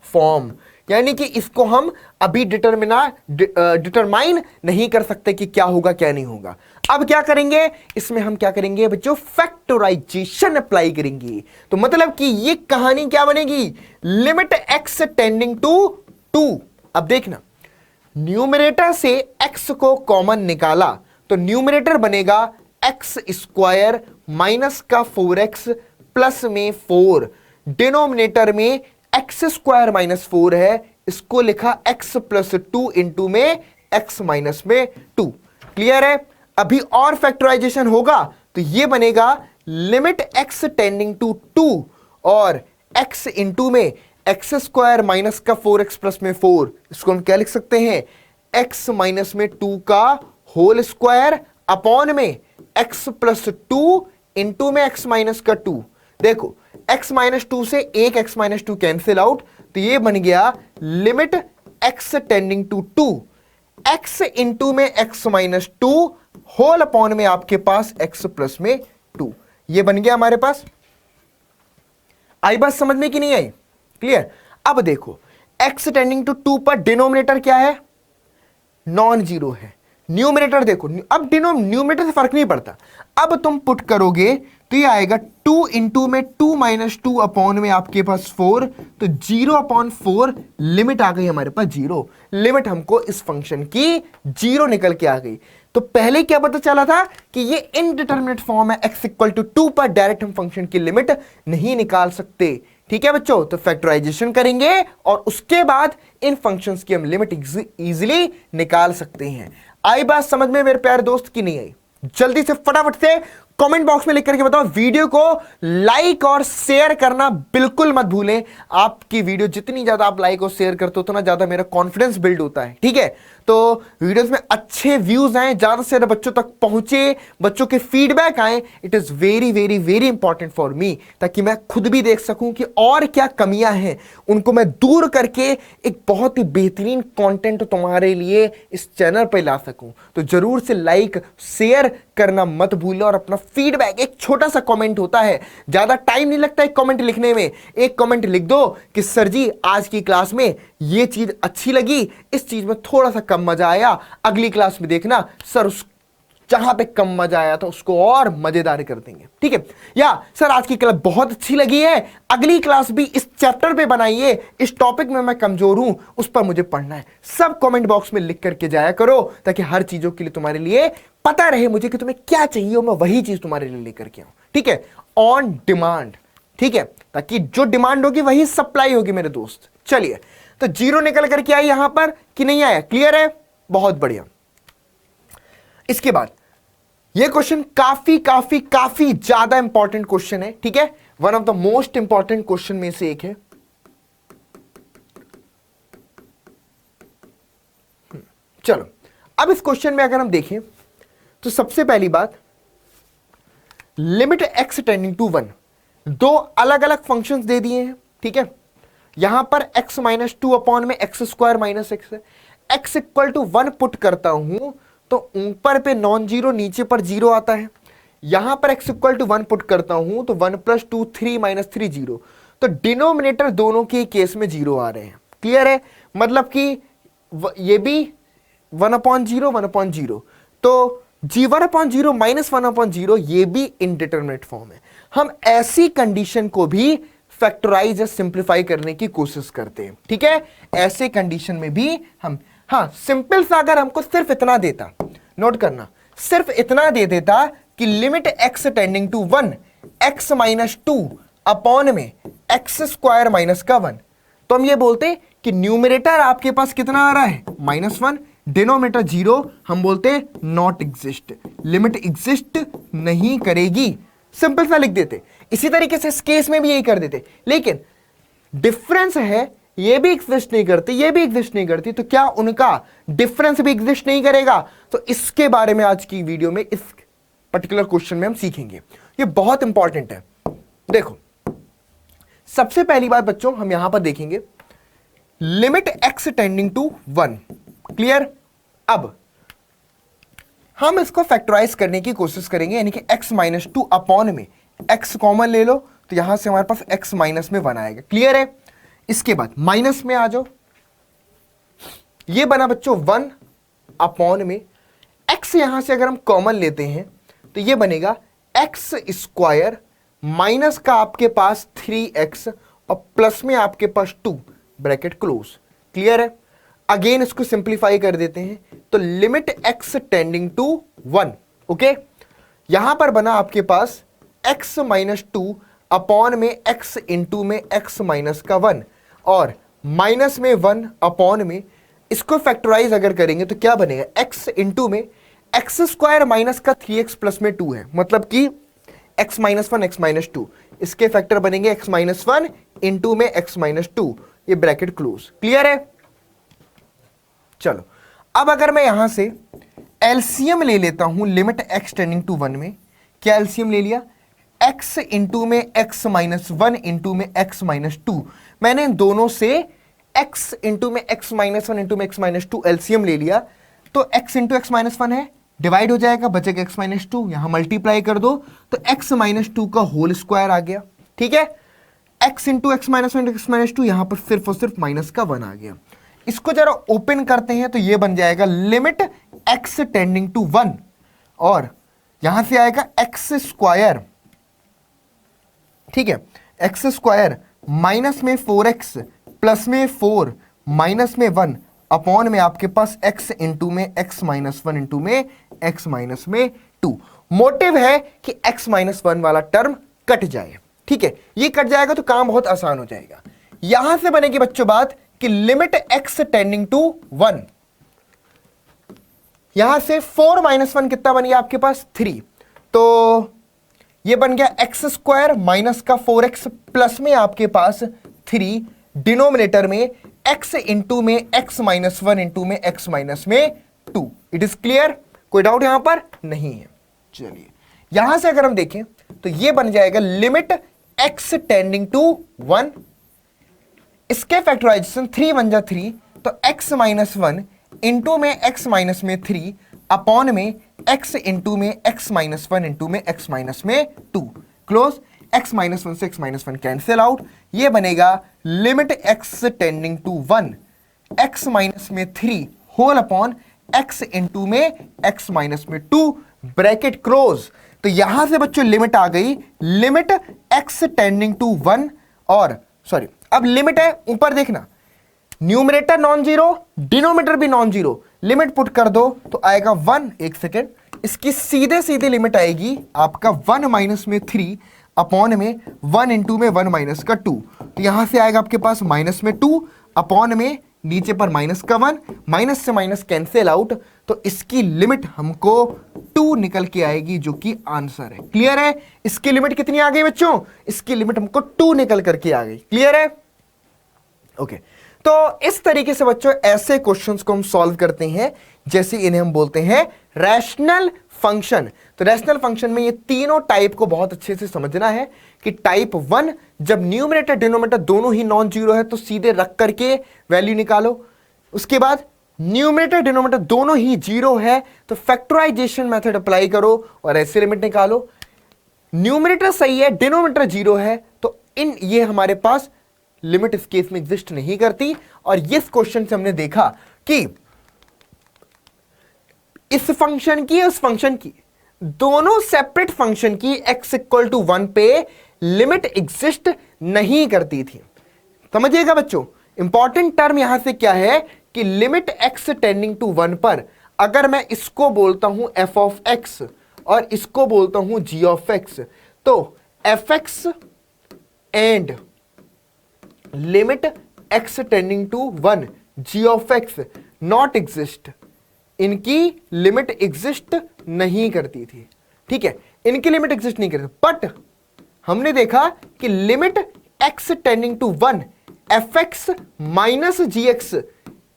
फॉर्म, यानी कि इसको हम अभी डिटरमाइन नहीं कर सकते कि क्या होगा क्या नहीं होगा। अब क्या करेंगे, इसमें हम क्या करेंगे बच्चों, फैक्टराइजेशन अप्लाई करेंगे। तो मतलब कि ये कहानी क्या बनेगी, लिमिट x टेंडिंग टू 2। अब देखना, न्यूमरेटर से x को कॉमन निकाला तो न्यूमरेटर बनेगा x स्क्वायर माइनस का 4x प्लस में 4, डिनोमिनेटर में x स्क्वायर माइनस 4 है, इसको लिखा x प्लस 2 इंटू में x माइनस में 2। क्लियर है। अभी और फैक्टराइजेशन होगा तो ये बनेगा लिमिट x टेंडिंग टू 2 और x इंटू में एक्स स्क्वायर माइनस का 4x प्लस में 4, इसको हम क्या लिख सकते हैं, x माइनस में 2 का होल स्क्वायर अपॉन में x प्लस 2 इंटू में x माइनस का 2। देखो x माइनस 2 से एक x माइनस 2 कैंसिल आउट, तो ये बन गया limit x tending to 2, x into में x माइनस 2 होल अपॉन में आपके पास x प्लस में 2, ये बन गया हमारे पास। आई बात समझ में कि नहीं आई, क्लियर। अब देखो x टेंडिंग टू 2 पर डिनोमिनेटर क्या है, नॉन जीरो है, न्यूमिनेटर देखो, अब न्यूमिनेटर से फर्क नहीं पड़ता, अब तुम पुट करोगे तो ये आएगा 2 इंटू में 2 माइनस 2 अपॉन में आपके पास 4, तो 0 अपॉन 4 लिमिट आ गई हमारे पास 0, लिमिट हमको इस फंक्शन की 0 निकल के आ गई। तो पहले क्या पता चला था कि ये इनडिटरमिनेट फॉर्म है, x इक्वल टू 2 पर डायरेक्ट हम फंक्शन की लिमिट नहीं निकाल सकते। ठीक है बच्चों, तो फैक्टराइजेशन करेंगे और उसके बाद इन फंक्शंस की हम लिमिट इजीली निकाल सकते हैं। आई बात समझ में मेरे प्यारे दोस्त की नहीं आई, जल्दी से फटाफट से कमेंट बॉक्स में लिख करके बताओ। वीडियो को लाइक और शेयर करना बिल्कुल मत भूलें, आपकी वीडियो जितनी ज्यादा आप लाइक और शेयर करते हो उतना ज्यादा मेरा कॉन्फिडेंस बिल्ड होता है। ठीक है, तो वीडियोस में अच्छे व्यूज आए, ज्यादा से ज्यादा बच्चों तक पहुंचे, बच्चों के फीडबैक आए, it is very very very important for me, ताकि मैं खुद भी देख सकूं कि और क्या कमियां हैं, उनको मैं दूर करके एक बहुत ही बेहतरीन कंटेंट तुम्हारे लिए इस चैनल पर ला सकूं। तो जरूर से लाइक शेयर करना मत भूलो और अपना फीडबैक, एक छोटा सा कमेंट होता है, ज्यादा टाइम नहीं लगता एक कमेंट लिखने में, एक कमेंट लिख दो कि सर जी आज की क्लास में ये चीज अच्छी लगी, इस चीज में थोड़ा सा कम मजा आया, अगली क्लास में देखना सर उस जहां पे कम मजा आया था उसको और मजेदार कर देंगे। ठीक है, या सर आज की क्लास बहुत अच्छी लगी है, अगली क्लास भी इस चैप्टर पे बनाइए, इस टॉपिक में मैं कमजोर हूं, उस पर मुझे पढ़ना है। सब कमेंट बॉक्स में लिख करके जाया करो ताकि हर चीजों के लिए तुम्हारे लिए पता रहे मुझे कि तुम्हें क्या चाहिए, मैं वही चीज तुम्हारे लिए लेकर के आऊं। ठीक है, ऑन डिमांड। ठीक है, ताकि जो डिमांड होगी वही सप्लाई होगी मेरे दोस्त। चलिए, तो 0 निकल करके आई यहां पर कि नहीं आया, क्लियर है, बहुत बढ़िया। इसके बाद ये क्वेश्चन काफी काफी काफी ज्यादा इंपॉर्टेंट क्वेश्चन है। ठीक है, one of the most important question में से एक है। चलो, अब इस क्वेश्चन में अगर हम देखें तो सबसे पहली बात, लिमिट x टेंडिंग टू 1, दो अलग अलग फंक्शंस दे दिए हैं। ठीक है, यहां पर x माइनस 2 अपॉन में एक्स स्क्वायर माइनस एक्स है, x इक्वल टू 1 पुट करता हूं तो ऊपर पे नॉन जीरो, नीचे पर 0 आता है। यहां पर x इक्वल टू 1 पुट करता हूं तो 1 प्लस 2 3 माइनस 3 0, तो डिनोमिनेटर दोनों के केस में 0 आ रहे हैं। क्लियर है, मतलब कि ये भी 1 अपॉन 0 1 अपॉन 0, तो g1 अपॉन 0 माइनस 1 अपॉन 0 ये भी इनडिटरमिनेट फॉर्म है। हम ऐसी कंडीशन को भी फैक्टराइज या सिंप्लीफाई करने की कोशिश करते हैं। ठीक है, ऐसे कंडीशन में भी हम, हाँ सिंपल सा अगर हमको सिर्फ इतना देता, नोट करना, सिर्फ इतना दे देता कि limit x tending to 1 x minus 2 upon में एक्स स्क्वायर माइनस का 1, तो हम ये बोलते कि न्यूमरेटर आपके पास कितना आ रहा है -1, डिनोमिनेटर 0, हम बोलते नॉट एग्जिस्ट, लिमिट एग्जिस्ट नहीं करेगी। सिंपल सा लिख देते। इसी तरीके से इस केस में भी यही कर देते, लेकिन डिफरेंस है ये भी एग्जिस्ट नहीं करती, ये भी एग्जिस्ट नहीं करती, तो क्या उनका डिफरेंस भी एग्जिस्ट नहीं करेगा? तो इसके बारे में आज की वीडियो में, इस पर्टिकुलर क्वेश्चन में हम सीखेंगे। ये बहुत इंपॉर्टेंट है। देखो, सबसे पहली बात बच्चों हम यहां पर देखेंगे limit x tending to 1। Clear? अब हम इसको फैक्टराइज करने की कोशिश करेंगे, यानी कि x माइनस 2 अपॉन में x कॉमन ले लो, तो यहां से हमारे पास x माइनस में 1 आएगा। क्लियर है? इसके बाद माइनस में आ जाओ, ये बना बच्चों 1 अपॉन में x, यहां से अगर हम कॉमन लेते हैं तो ये बनेगा x स्क्वायर माइनस का आपके पास 3x और प्लस में आपके पास 2, ब्रैकेट क्लोज। क्लियर है? अगेन इसको सिंप्लीफाई कर देते हैं, तो limit x tending to 1। Okay, यहां पर बना आपके पास x माइनस 2 अपॉन में x इंटू में x माइनस का 1 और माइनस में 1 अपॉन में, इसको फैक्टराइज अगर करेंगे तो क्या बनेगा? x इंटू में x स्क्वायर माइनस का 3x प्लस में 2 है, मतलब कि x माइनस 1 x माइनस 2, इसके फैक्टर बनेंगे x माइनस 1 इंटू में x माइनस 2, ये ब्रैकेट क्लोज। क्लियर है? चलो, अब अगर मैं यहां से एलसीएम ले लेता हूं लिमिट x टेंडिंग टू 1 में, क्या एलसीएम ले लिया? x इंटू में x माइनस 1 इंटू में x माइनस 2, मैंने इन दोनों से x इंटू में x माइनस 1 इंटू में x माइनस 2 एलसीएम ले लिया, तो x इंटू x माइनस 1 है, डिवाइड हो जाएगा, बचेगा x माइनस 2, यहां मल्टीप्लाई कर दो तो x माइनस 2 का होल स्क्वायर आ गया। ठीक है? x into x minus 1 x minus 2, यहां पर सिर्फ और सिर्फ माइनस का 1 आ गया। इसको जरा ओपन करते हैं तो ये बन जाएगा लिमिट x टेंडिंग टू 1 और यहां से आएगा x स्क्वायर। ठीक है? x स्क्वायर माइनस में 4x प्लस में 4 माइनस में 1 अपॉन में आपके पास x इंटू में x माइनस 1 इंटू में x माइनस में 2। मोटिव है कि x माइनस 1 वाला टर्म कट जाए। ठीक है? ये कट जाएगा तो काम बहुत आसान हो जाएगा। यहां से बनेगी बच्चों बात कि लिमिट x टेंडिंग टू 1, यहां से 4 माइनस 1 कितना बन गया आपके पास? 3, तो ये बन गया x स्क्वायर माइनस का 4x प्लस में आपके पास 3, डिनोमिनेटर में x इंटू में x माइनस 1 इंटू में x माइनस में 2। It is clear? कोई डाउट यहां पर नहीं है? चलिए, यहां से अगर हम देखें तो ये बन जाएगा लिमिट x टेंडिंग टू 1, इसके फैक्टराइजेशन 3 1 जा 3, तो x माइनस 1 इंटू में x माइनस में 3 अपॉन में x इंटू में x माइनस 1 इंटू में x माइनस में 2, क्लोज। x माइनस 1 से x माइनस 1 कैंसिल आउट, ये बनेगा limit x tending to 1 x minus में 3 होल अपॉन x इंटू में x माइनस में 2, ब्रैकेट क्लोज। तो यहां से बच्चों लिमिट आ गई, लिमिट x टेंडिंग टू 1 और सॉरी, अब लिमिट है ऊपर देखना, न्यूमरेटर नॉन जीरो, डिनोमिनेटर भी नॉन जीरो, लिमिट पुट कर दो तो आएगा 1। एक सेकेंड, इसकी सीधे सीधे लिमिट आएगी आपका 1 माइनस में 3 अपॉन में 1 इंटू में 1 माइनस का 2, तो यहां से आएगा आपके पास माइनस में 2 अपॉन में नीचे पर माइनस का 1, माइनस से माइनस कैंसिल आउट, तो इसकी लिमिट हमको 2 निकल के आएगी, जो कि आंसर है। क्लियर है? इसकी लिमिट कितनी आ गई बच्चों? इसकी लिमिट हमको 2 निकल करके आ गई। क्लियर है? ओके, तो इस तरीके से बच्चों ऐसे क्वेश्चंस को हम सॉल्व करते हैं, जैसे इन्हें हम बोलते हैं रैशनल फंक्शन। तो रैशनल फंक्शन में ये तीनों टाइप को बहुत अच्छे से समझना है कि टाइप 1 जब न्यूमरेटर डिनोमिनेटर दोनों ही नॉन जीरो है तो सीधे रख करके वैल्यू निकालो। उसके बाद न्यूमरेटर डिनोमिनेटर दोनों ही जीरो है तो फैक्टराइजेशन मेथड अप्लाई करो और ऐसे लिमिट निकालो। न्यूमरेटर सही है, डिनोमिनेटर जीरो है, तो इन ये हमारे पास लिमिट इस केस में एग्जिस्ट नहीं करती। और इस क्वेश्चन से हमने देखा कि इस फंक्शन की उस फंक्शन की, दोनों सेपरेट फंक्शन की x इक्वल टू 1 पे लिमिट एग्जिस्ट नहीं करती थी। समझिएगा बच्चों, इंपॉर्टेंट टर्म यहां से क्या है कि लिमिट x टेंडिंग टू 1 पर अगर मैं इसको बोलता हूं f ऑफ x और इसको बोलता हूं g ऑफ x, तो fx and limit x tending to 1 g of x not exist, इनकी लिमिट एग्जिस्ट नहीं करती थी। ठीक है, इनकी लिमिट एग्जिस्ट नहीं करती, बट हमने देखा कि limit x tending to 1 fx minus gx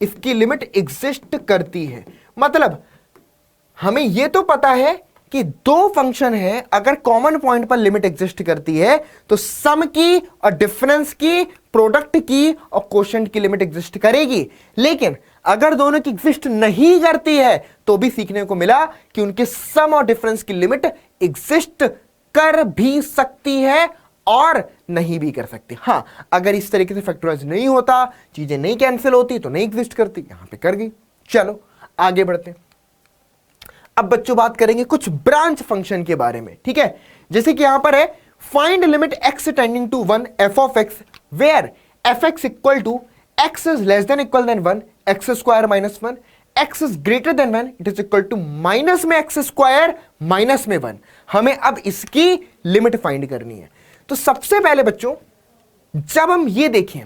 इसकी लिमिट एग्जिस्ट करती है। मतलब हमें यह तो पता है कि दो फंक्शन है, अगर कॉमन पॉइंट पर लिमिट एग्जिस्ट करती है तो सम की और डिफरेंस की, प्रोडक्ट की और कोशेंट की लिमिट एग्जिस्ट करेगी। लेकिन अगर दोनों की एग्जिस्ट नहीं करती है तो भी सीखने को मिला कि उनके सम और डिफरेंस की लिमिट एग्जिस्ट कर भी सकती है और नहीं भी कर सकती। हां, अगर इस तरीके से फैक्टराइज नहीं होता, चीजें नहीं कैंसिल होती तो नहीं एग्जिस्ट करती, यहां पे कर गई। चलो आगे बढ़ते हैं। अब बच्चों बात करेंगे कुछ ब्रांच फंक्शन के बारे में, ठीक है। जैसे कि यहां पर है find limit x tending to 1 f of x where fx equal to x is less than equal than 1 x square minus 1 x is greater than 1 it is equal to minus में x स्क्वायर माइनस में 1। हमें अब इसकी लिमिट फाइंड करनी है। तो सबसे पहले बच्चों जब हम ये देखें,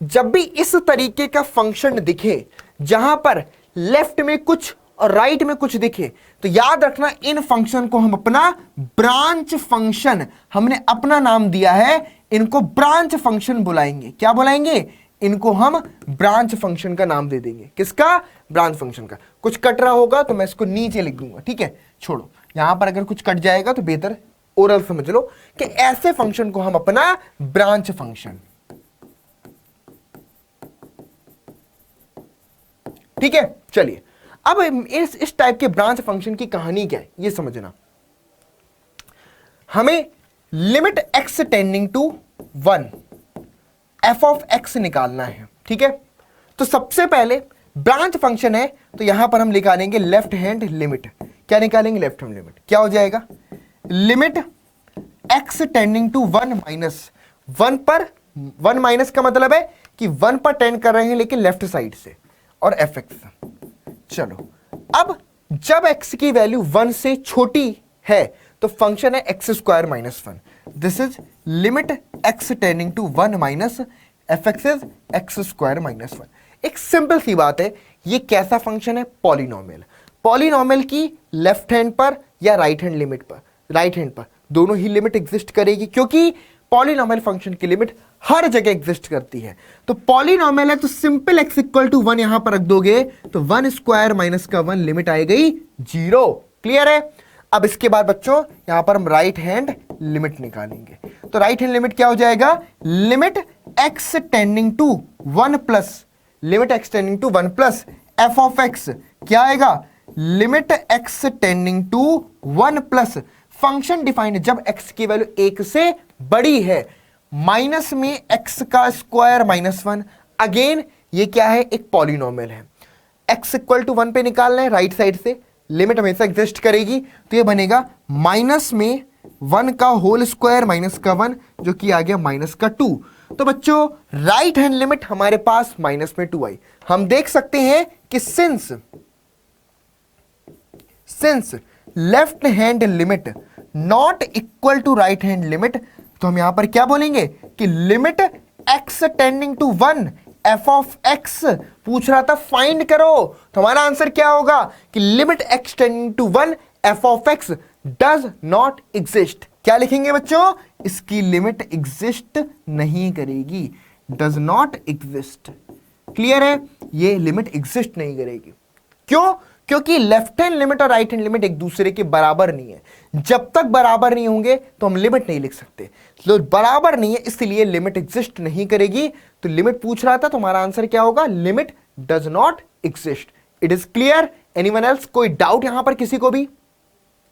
जब भी इस तरीके का फंक्शन दिखे जहां पर लेफ्ट में कुछ और राइट में कुछ दिखे, तो याद रखना इन फंक्शन को हम अपना ब्रांच फंक्शन, हमने अपना नाम दिया है, इनको ब्रांच फंक्शन बुलाएंगे। क्या बुलाएंगे? इनको हम ब्रांच फंक्शन का नाम दे देंगे। किसका? ब्रांच फंक्शन का। कुछ कट रहा होगा तो मैं इसको नीचे लिख दूंगा, ठीक है, छोड़ो। यहां पर अगर कुछ कट जाएगा तो बेहतर ओरल समझ लो कि ऐसे फंक्शन को हम अपना ब्रांच फंक्शन, ठीक है। चलिए अब इस टाइप के ब्रांच फंक्शन की कहानी क्या है ये समझना। हमें limit x tending to 1 f of x निकालना है, ठीक है। तो सबसे पहले ब्रांच फंक्शन है तो यहां पर हम निकालेंगे लेफ्ट हैंड लिमिट। क्या निकालेंगे? Left hand limit. क्या हो जाएगा? Limit x tending to 1 minus 1 पर, 1 माइनस का मतलब है कि 1 पर टेंड कर रहे हैं लेकिन लेफ्ट साइड से, और fx। चलो अब जब x की वैल्यू 1 से छोटी है तो फंक्शन है x square minus 1। This is limit x tending to 1 minus fx is x square minus 1। एक सिंपल सी बात है, ये कैसा फंक्शन है? पॉलिनोमियल। पॉलिनोमियल की लेफ्ट हैंड पर या राइट हैंड लिमिट पर, राइट हैंड पर दोनों ही लिमिट एग्जिस्ट करेगी, क्योंकि पॉलिनोमियल फंक्शन की लिमिट हर जगह एग्जिस्ट करती है। तो पॉलिनोमियल है तो सिंपल x इक्वल टू 1 यहां पर रख दोगे तो 1 स्क्वायर माइनस का 1 लिमिट आई गई 0। क्लियर है? अब इसके बाद बच्चों यहां पर हम राइट हैंड लिमिट निकालेंगे। तो राइट हैंड लिमिट क्या हो जाएगा? Limit x tending to 1 plus, limit x tending to 1 plus f of x। क्या आएगा? Limit x tending to 1 plus, function defined जब x की वैल्यू 1 से बड़ी है, माइनस में x का स्क्वायर माइनस 1। अगेन ये क्या है? एक पॉलिनोमियल है। x इक्वल टू 1 पे निकालना है राइट साइड से, लिमिट हमेशा एग्जिस्ट करेगी, तो ये बनेगा माइनस में 1 का होल स्क्वायर माइनस का 1, जो कि आ गया माइनस का 2। तो बच्चों राइट हैंड लिमिट हमारे पास माइनस में 2 आई। हम देख सकते हैं कि since left hand limit not equal to right hand limit, तो हम यहां पर क्या बोलेंगे कि limit x tending to 1 f of x पूछ रहा था फाइंड करो, तो हमारा आंसर क्या होगा कि limit x tending to 1 f of x does not exist. क्या लिखेंगे बच्चों? इसकी लिमिट एग्जिस्ट नहीं करेगी, डज नॉट एग्जिस्ट। क्लियर है? ये लिमिट एग्जिस्ट नहीं करेगी। क्यों? क्योंकि लेफ्ट हैंड लिमिट और राइट हैंड लिमिट एक दूसरे के बराबर नहीं है। जब तक बराबर नहीं होंगे तो हम लिमिट नहीं लिख सकते। तो बराबर नहीं है इसलिए लिमिट एग्जिस्ट नहीं करेगी। तो लिमिट पूछ रहा था तो हमारा आंसर क्या होगा? Limit does not exist. It is clear? Anyone else? कोई डाउट यहां पर किसी को भी?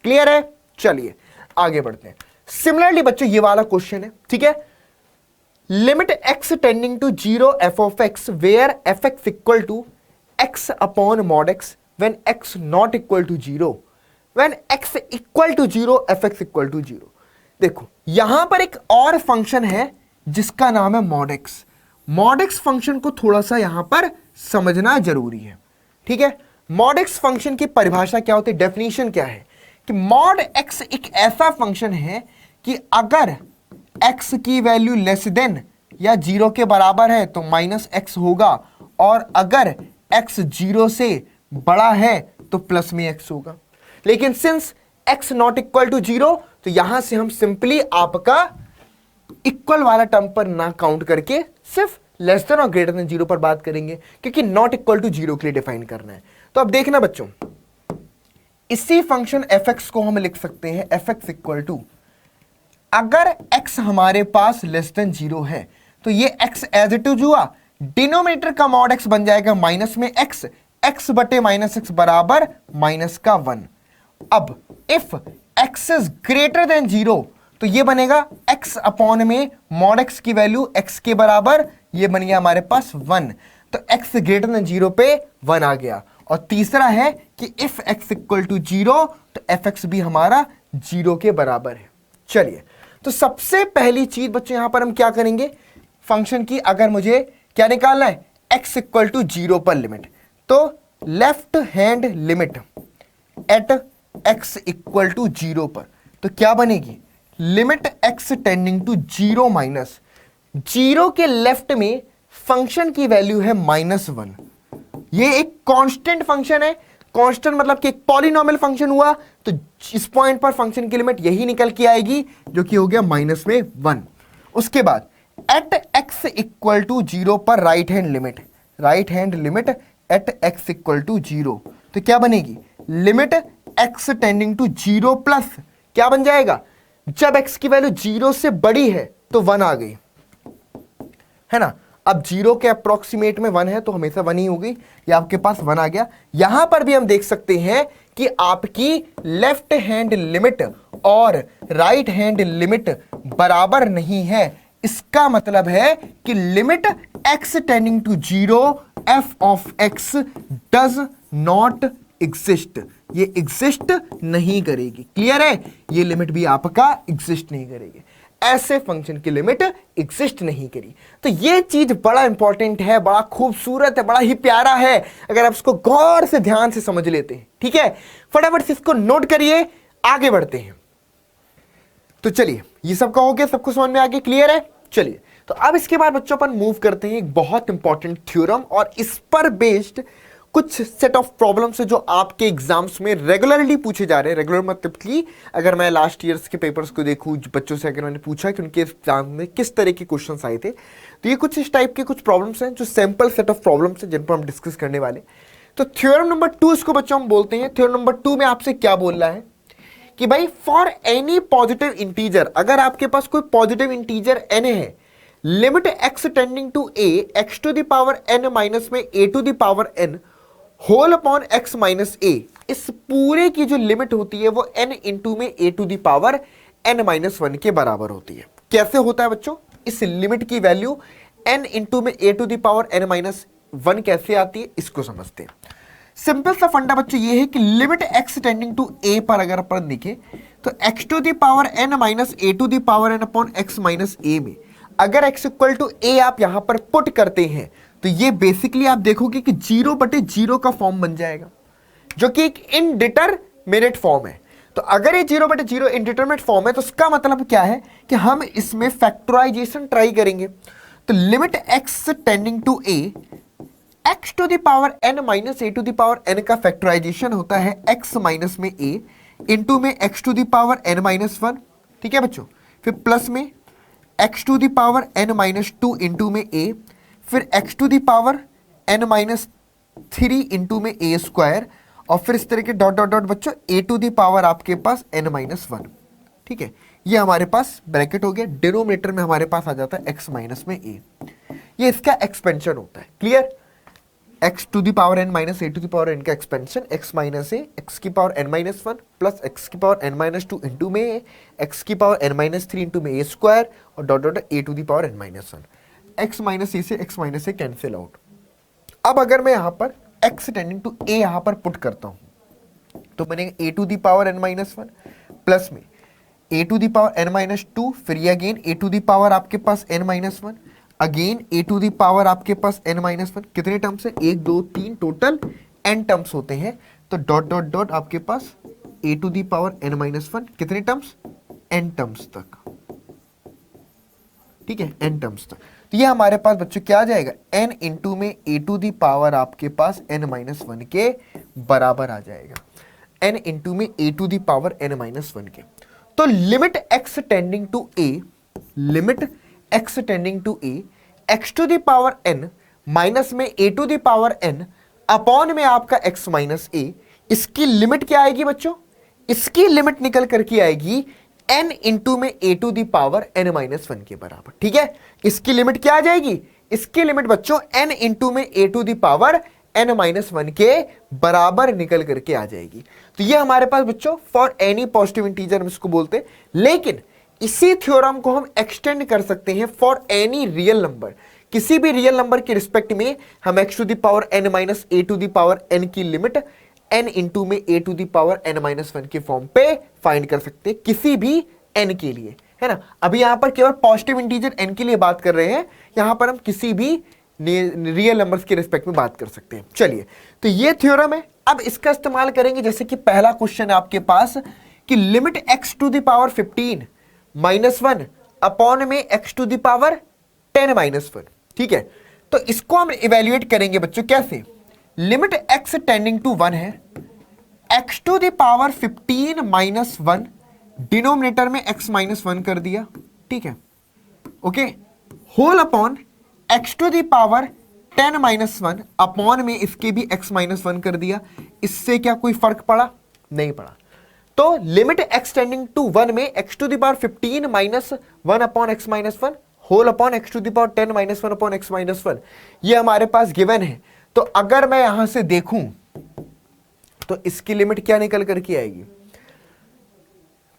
क्लियर है? चलिए आगे बढ़ते हैं। सिमिलरली बच्चों ये वाला क्वेश्चन है, ठीक है। Limit x tending to 0 f of x where fx equal to x upon mod x when x not equal to 0, when x equal to 0 fx equal to 0। देखो यहां पर एक और फंक्शन है जिसका नाम है mod x। Mod x function को थोड़ा सा यहां पर समझना जरूरी है, ठीक है। मॉड x फंक्शन की परिभाषा क्या होती है, डेफिनेशन क्या है कि मॉड x एक ऐसा फंक्शन है कि अगर x की वैल्यू लेस देन या 0 के बराबर है तो माइनस x होगा, और अगर x 0 से बड़ा है तो प्लस में x होगा। लेकिन since x not equal to 0 तो यहां से हम सिंपली आपका इक्वल वाला टर्म पर ना काउंट करके सिर्फ लेस देन और ग्रेटर देन जीरो पर बात करेंगे, क्योंकि नॉट इक्वल टू जीरो के लिए डिफाइन करना है। तो अब देखना बच्चों, इसी फंक्शन fx को हम लिख सकते हैं fx इक्वल टू, अगर x हमारे पास लेस देन जीरो है तो ये x एज इट इज हुआ, डिनोमिनेटर का मॉड x बन जाएगा माइनस में x, x बटे माइनस x बराबर माइनस का 1। अब if x is greater than zero तो ये बनेगा x अपॉन में मॉड x की वैल्यू x के बराबर, ये बन गया हमारे पास 1। तो x ग्रेटर देन जीरो पे 1 आ गया। और तीसरा है कि if x equal to zero तो fx भी हमारा जीरो के बराबर है। चलिए, तो सबसे पहली चीज बच्चों यहां पर हम क्या करेंगे, फंक्शन की अगर मुझे क्या निकालना है, x इक्वल टू जीरो पर लिमिट, तो left hand limit at x equal to zero पर, तो क्या बनेगी, limit x tending to zero minus zero के लेफ्ट में फंक्शन की वैल्यू है -1। ये एक कांस्टेंट फंक्शन है, कांस्टेंट मतलब कि एक पॉलिनोमियल फंक्शन हुआ, तो इस पॉइंट पर फंक्शन की लिमिट यही निकल के आएगी जो कि हो गया -1। उसके बाद at x equal to zero पर right hand limit at x equal to zero, तो क्या बनेगी, limit x tending to zero plus क्या बन जाएगा, जब x की वैल्यू जीरो से बड़ी है तो 1 आ गई, है ना। अब जीरो के अप्रोक्सीमेट में 1 है तो हमेशा 1 ही होगी, ये आपके पास 1 आ गया। यहां पर भी हम देख सकते हैं कि आपकी लेफ्ट हैंड लिमिट और राइट हैंड लिमिट बराबर नहीं है। इसका मतलब है कि limit x tending to zero f of x does not exist, ये एग्जिस्ट नहीं करेगी। क्लियर है, ये लिमिट भी आपका एग्जिस्ट नहीं करेगी, ऐसे फंक्शन की लिमिट एग्जिस्ट नहीं करी। तो ये चीज बड़ा इंपॉर्टेंट है, बड़ा खूबसूरत है, बड़ा ही प्यारा है, अगर आप इसको गौर से ध्यान से समझ लेते हैं। ठीक है, फटाफट से इसको नोट करिए, आगे बढ़ते हैं। तो चलिए, ये सबका हो गया, सबको समझ में आ गया, क्लियर है। चलिए, तो अब इसके बाद बच्चों अपन मूव करते हैं एक बहुत इंपॉर्टेंट थ्योरम, और इस पर बेस्ड कुछ सेट ऑफ प्रॉब्लम्स है जो आपके एग्जाम्स में रेगुलरली पूछे जा रहे हैं। रेगुलर मतलब कि अगर मैं लास्ट ईयर्स के पेपर्स को देखूं, बच्चों से अगर मैंने पूछा कि उनके एग्जाम में किस तरह के क्वेश्चंस आए थे, तो ये कुछ इस टाइप के कुछ प्रॉब्लम्स हैं जो सैंपल सेट ऑफ प्रॉब्लम्स हैं जिन पर हम डिस्कस करने वाले। तो थ्योरम नंबर 2 इसको बच्चों हम बोलते हैं। थ्योरम नंबर 2 में आपसे क्या बोल रहा है कि भाई फॉर एनी पॉजिटिव इंटीजर, अगर आपके पास कोई पॉजिटिव इंटीजर n है, limit x tending to a x to the power n minus में a to the power n whole upon x minus a, इस पूरे की जो लिमिट होती है वो n इंटू में a to the power n minus 1 के बराबर होती है। कैसे होता है बच्चों, इस लिमिट की वैल्यू n इंटू में a to the power n minus 1 कैसे आती है, इसको समझते हैं। सिंपल सा फंडा बच्चों ये है कि limit x tending to a पर अगर अपन देखें तो x to the power n minus a to the power n upon x minus a में अगर x इक्वल टू a आप यहां पर पुट करते हैं तो ये बेसिकली आप देखोगे कि 0/0 का फॉर्म बन जाएगा, जो कि एक इनडिटरमिनेट फॉर्म है। तो अगर ये 0/0 इनडिटरमिनेट फॉर्म है तो इसका मतलब क्या है कि हम इसमें फैक्टराइजेशन ट्राई करेंगे। तो limit x tending to a x to the power n minus a to the power n का फैक्टराइजेशन होता है x माइनस में a इंटू में x to the power n minus 1। ठीक है बच्चों, फिर प्लस में x to the power n minus 2 into में a, फिर x to the power n minus 3 into में a स्क्वायर, और फिर इस तरह के डॉट डॉट डॉट बच्चों a टू द पावर आपके पास n माइनस 1। ठीक है, ये हमारे पास ब्रैकेट हो गया, डिनोमिनेटर में हमारे पास आ जाता है x माइनस में a, ये इसका एक्सपेंशन होता है। Clear, x to the power n minus a to the power n का expansion x minus a x की power n minus 1 plus x की पावर n माइनस 2 इंटू में a x की पावर n माइनस 3 इंटू में a स्क्वायर और dot dot a to the power n minus 1। x minus a से x minus a cancel out. अब अगर मैं यहां पर x टेंडिंग टू a यहां पर पुट करता हूं तो बनेगा a to the power n minus 1 plus में a to the power n minus 2, फिर ये again a to the power आपके पास n minus 1, again a to the power आपके पास n माइनस 1। कितने टर्म्स है, 1 2 3, टोटल n टर्म्स होते हैं। तो डॉट डॉट डॉट आपके पास a to the power n minus 1, कितने टर्म्स, n टर्म्स तक। ठीक है, n टर्म्स तक। तो ये हमारे पास बच्चों क्या आ जाएगा, n इंटू में a टू द पावर आपके पास n माइनस 1 के बराबर आ जाएगा, n इंटू में a to the power n minus 1 के। तो limit x tending to a, limit x tending to a x to the power n minus में a to the power n upon में आपका x माइनस a, इसकी लिमिट क्या आएगी बच्चों? इसकी लिमिट निकल करके आएगी n इंटू में a to the power n minus 1 के बराबर। ठीक है, इसकी लिमिट क्या आ जाएगी? इसकी लिमिट बच्चों n इंटू में a to the power n minus 1 के बराबर निकल करके आ जाएगी। तो ये हमारे पास बच्चों फॉर एनी पॉजिटिव इंटीजर हम इसको बोलते हैं, लेकिन इसी थ्योरम को हम एक्सटेंड कर सकते हैं फॉर एनी रियल नंबर। किसी भी रियल नंबर के रिस्पेक्ट में हम x to the power n minus a to the power n की लिमिट n इंटू में a to the power n minus 1 के फॉर्म पे फाइंड कर सकते हैं किसी भी n के लिए, है ना। अभी यहां पर केवल पॉजिटिव इंटीजर n के लिए बात कर रहे हैं, यहां पर हम किसी भी रियल नंबर्स के रिस्पेक्ट में बात कर सकते हैं। चलिए, तो ये थ्योरम है। अब इसका इस्तेमाल करेंगे, जैसे कि पहला क्वेश्चन है आपके पास कि limit x to the power 15 minus 1 upon में x to the power 10 minus 1। ठीक है, तो इसको हम इवेल्युएट करेंगे बच्चों कैसे? लिमिट x टेंडिंग टू 1 है, x to the power 15 minus 1 denominator में x माइनस 1 कर दिया। ठीक है, okay, whole upon x to the power 10 minus 1 upon में इसके भी x माइनस 1 कर दिया। इससे क्या कोई फर्क पड़ा? नहीं पड़ा। तो लिमिट x टेंडिंग टू 1 में x to the power 15 minus 1 upon x minus 1 whole upon x to the power 10 minus 1 upon x minus 1, ये हमारे पास गिवन है। तो अगर मैं यहां से देखूं तो इसकी लिमिट क्या निकल करके आएगी?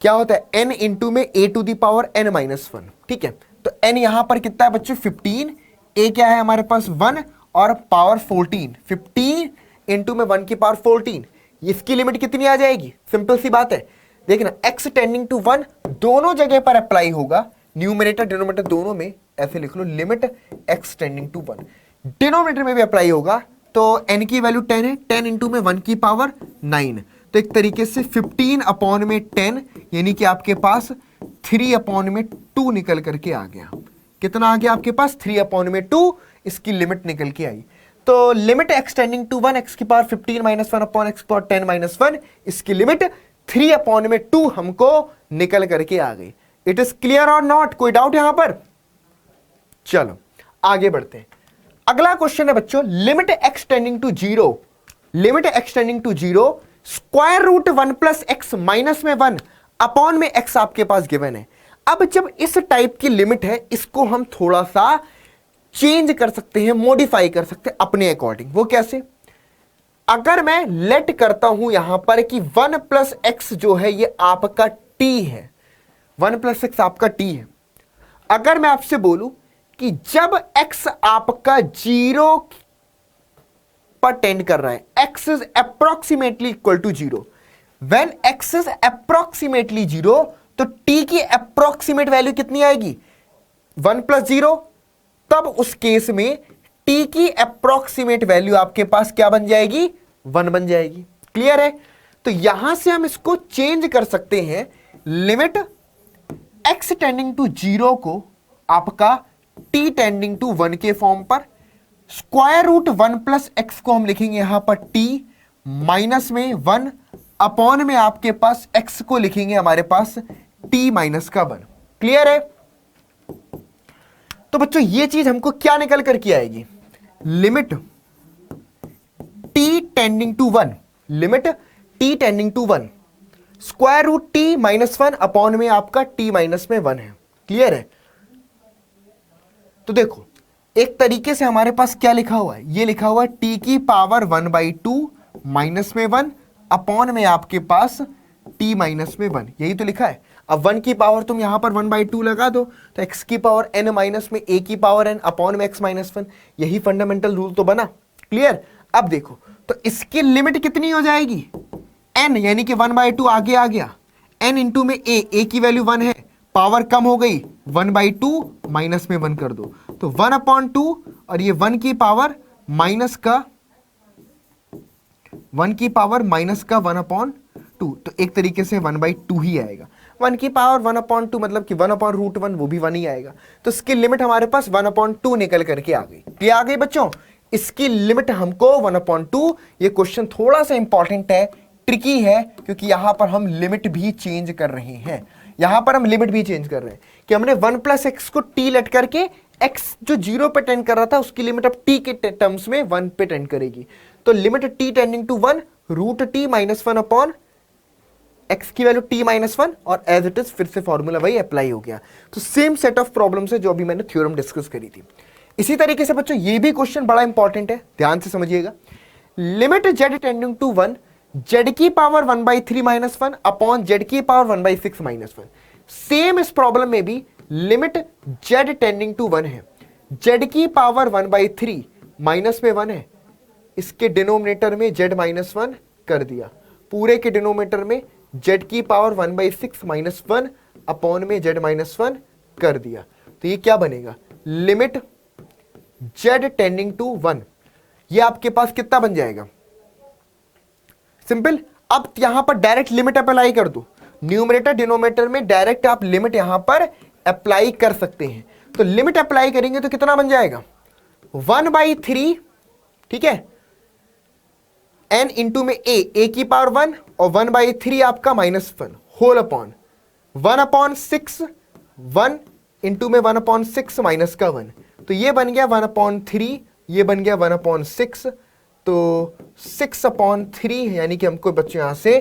क्या होता है? n इंटू में a to the power n minus 1। ठीक है, तो n यहां पर कितना है बच्चों? 15, a क्या है हमारे पास? 1 और पावर 14, 15 इंटू में 1 की पावर 14, इसकी लिमिट कितनी आ जाएगी? सिंपल सी बात है, देखना x टेंडिंग टू 1 दोनों जगह पर अप्लाई होगा, न्यूमरेटर डिनोमिनेटर दोनों में। ऐसे लिख लो limit x tending to 1, denominator में भी अप्लाई होगा। तो n की वैल्यू 10 है, 10 इंटू में 1 की पावर 9, तो एक तरीके से 15 अपॉन में 10 यानी कि आपके पास 3 अपॉन में 2 निकल करके आ गया। कितना आ गया आपके पास? 3 अपॉन में 2, इसकी लिमिट निकल के आई। तो limit x tending to 1 x की पावर 15 माइनस 1 अपॉन x की पावर 10 माइनस 1, इसकी लिमिट 3 अपॉन में 2 हमको निकल करके आ गई। इट इज क्लियर और नॉट? कोई डाउट यहां पर? चलो आगे बढ़ते हैं। अगला क्वेश्चन है बच्चों limit x tending to 0, limit x tending to 0 square root 1 plus x minus में 1 अपॉन में x आपके पास गिवन है। अब जब इस टाइप की लिमिट है, इसको हम थोड़ा सा चेंज कर सकते हैं, मॉडिफाई कर सकते हैं अपने अकॉर्डिंग। वो कैसे? अगर मैं लेट करता हूं यहां पर कि 1 प्लस एक्स जो है ये आपका t है, 1 प्लस एक्स आपका t है। अगर मैं आपसे बोलूं कि जब x आपका 0 पर टेंड कर रहा है, x is approximately equal to 0, when x is approximately 0, तो t की अप्रोक्सीमेट वैल्यू कितनी आएगी? 1 प्लस 0। तब उस केस में t की अप्रोक्सीमेट वैल्यू आपके पास क्या बन जाएगी? 1 बन जाएगी। क्लियर है? तो यहां से हम इसको चेंज कर सकते हैं, लिमिट x टेंडिंग टू 0 को आपका t टेंडिंग टू 1 के फॉर्म पर, स्क्वायर रूट 1 प्लस एक्स को हम लिखेंगे यहां पर t माइनस में 1 अपॉन में आपके पास x को लिखेंगे हमारे पास t माइनस का 1। क्लियर है? तो बच्चों ये चीज हमको क्या निकल कर के आएगी? Limit t tending to 1, limit t tending to 1 square root t minus 1 upon में आपका t माइनस में 1 है। क्लियर है? तो देखो एक तरीके से हमारे पास क्या लिखा हुआ है? ये लिखा हुआ है t की पावर 1/2 माइनस में 1 अपॉन में आपके पास t माइनस में 1, यही तो लिखा है। अब 1 की पावर तुम यहां पर 1/2 लगा दो, तो x की पावर n माइनस में a की पावर n अपॉन में x माइनस 1, यही फंडामेंटल रूल तो बना। क्लियर? अब देखो तो इसकी लिमिट कितनी हो जाएगी? n यानी कि 1/2 आगे आ गया, n इंटू में a की वैल्यू 1 है, पावर कम हो गई, 1/2 माइनस में 1 कर दो, तो 1/2 और ये 1 की पावर माइनस का 1/2, तो एक तरीके से 1/2 ही आएगा। 1 की पावर 1/2 मतलब कि 1/√1 वो भी 1 ही आएगा। तो इसकी लिमिट हमारे पास 1/2 निकल करके आ गई। क्या आ गई बच्चों? इसकी लिमिट हमको 1/2। ये क्वेश्चन थोड़ा सा इंपॉर्टेंट है, ट्रिकी है, क्योंकि यहां पर हम लिमिट भी चेंज कर रहे हैं। यहां पर हम लिमिट भी चेंज कर रहे हैं कि हमने 1 प्लस एक्स को t लेट करके एक्स जो 0 पे टेंड कर रहा था उसकी लिमिट अब टी के टर्म्स में 1 पे टेंड करेगी, तो limit t tending to 1 root t minus 1 upon x की वैल्यू टी माइनस 1, और एज इट इज फिर से फॉर्मूला वही अप्लाई हो गया। तो सेम सेट ऑफ प्रॉब्लम्स है जो अभी मैंने थ्योरम डिस्कस करी थी। इसी तरीके से बच्चों ये भी क्वेश्चन बड़ा इंपॉर्टेंट है, ध्यान से समझिएगा। Limit z tending to 1 z की पावर 1/3 माइनस 1 अपॉन जेड की पावर 1/6 माइनस 1। सेम इस प्रॉब्लम में भी लिमिट जेड टेंडिंग टू 1 है, जेड की पावर 1/3 माइनस में 1 है, इसके डिनोमिनेटर में जेड माइनस 1 कर दिया, पूरे के डिनोमिनेटर में जेड की पावर 1/6 माइनस 1 अपॉन में जेड माइनस 1 कर दिया। तो ये क्या बनेगा, लिमिट जेड टेंडिंग टू 1। ये आपके पास कितना बन जाएगा, सिंपल। अब यहां पर डायरेक्ट लिमिट अप्लाई कर दो, न्यूमरेटर डिनोमिनेटर में डायरेक्ट आप लिमिट यहां पर अप्लाई कर सकते हैं। तो लिमिट अप्लाई करेंगे तो कितना बन जाएगा, 1/3, ठीक है, n इंटू में a की पावर 1 और 1/3 आपका -1 होल अपॉन 1/6, 1 इंटू में 1/6 माइनस का 1, तो ये बन गया 1/3, ये बन गया 1/6, तो 6/3 यानी कि हमको बच्चों यहां से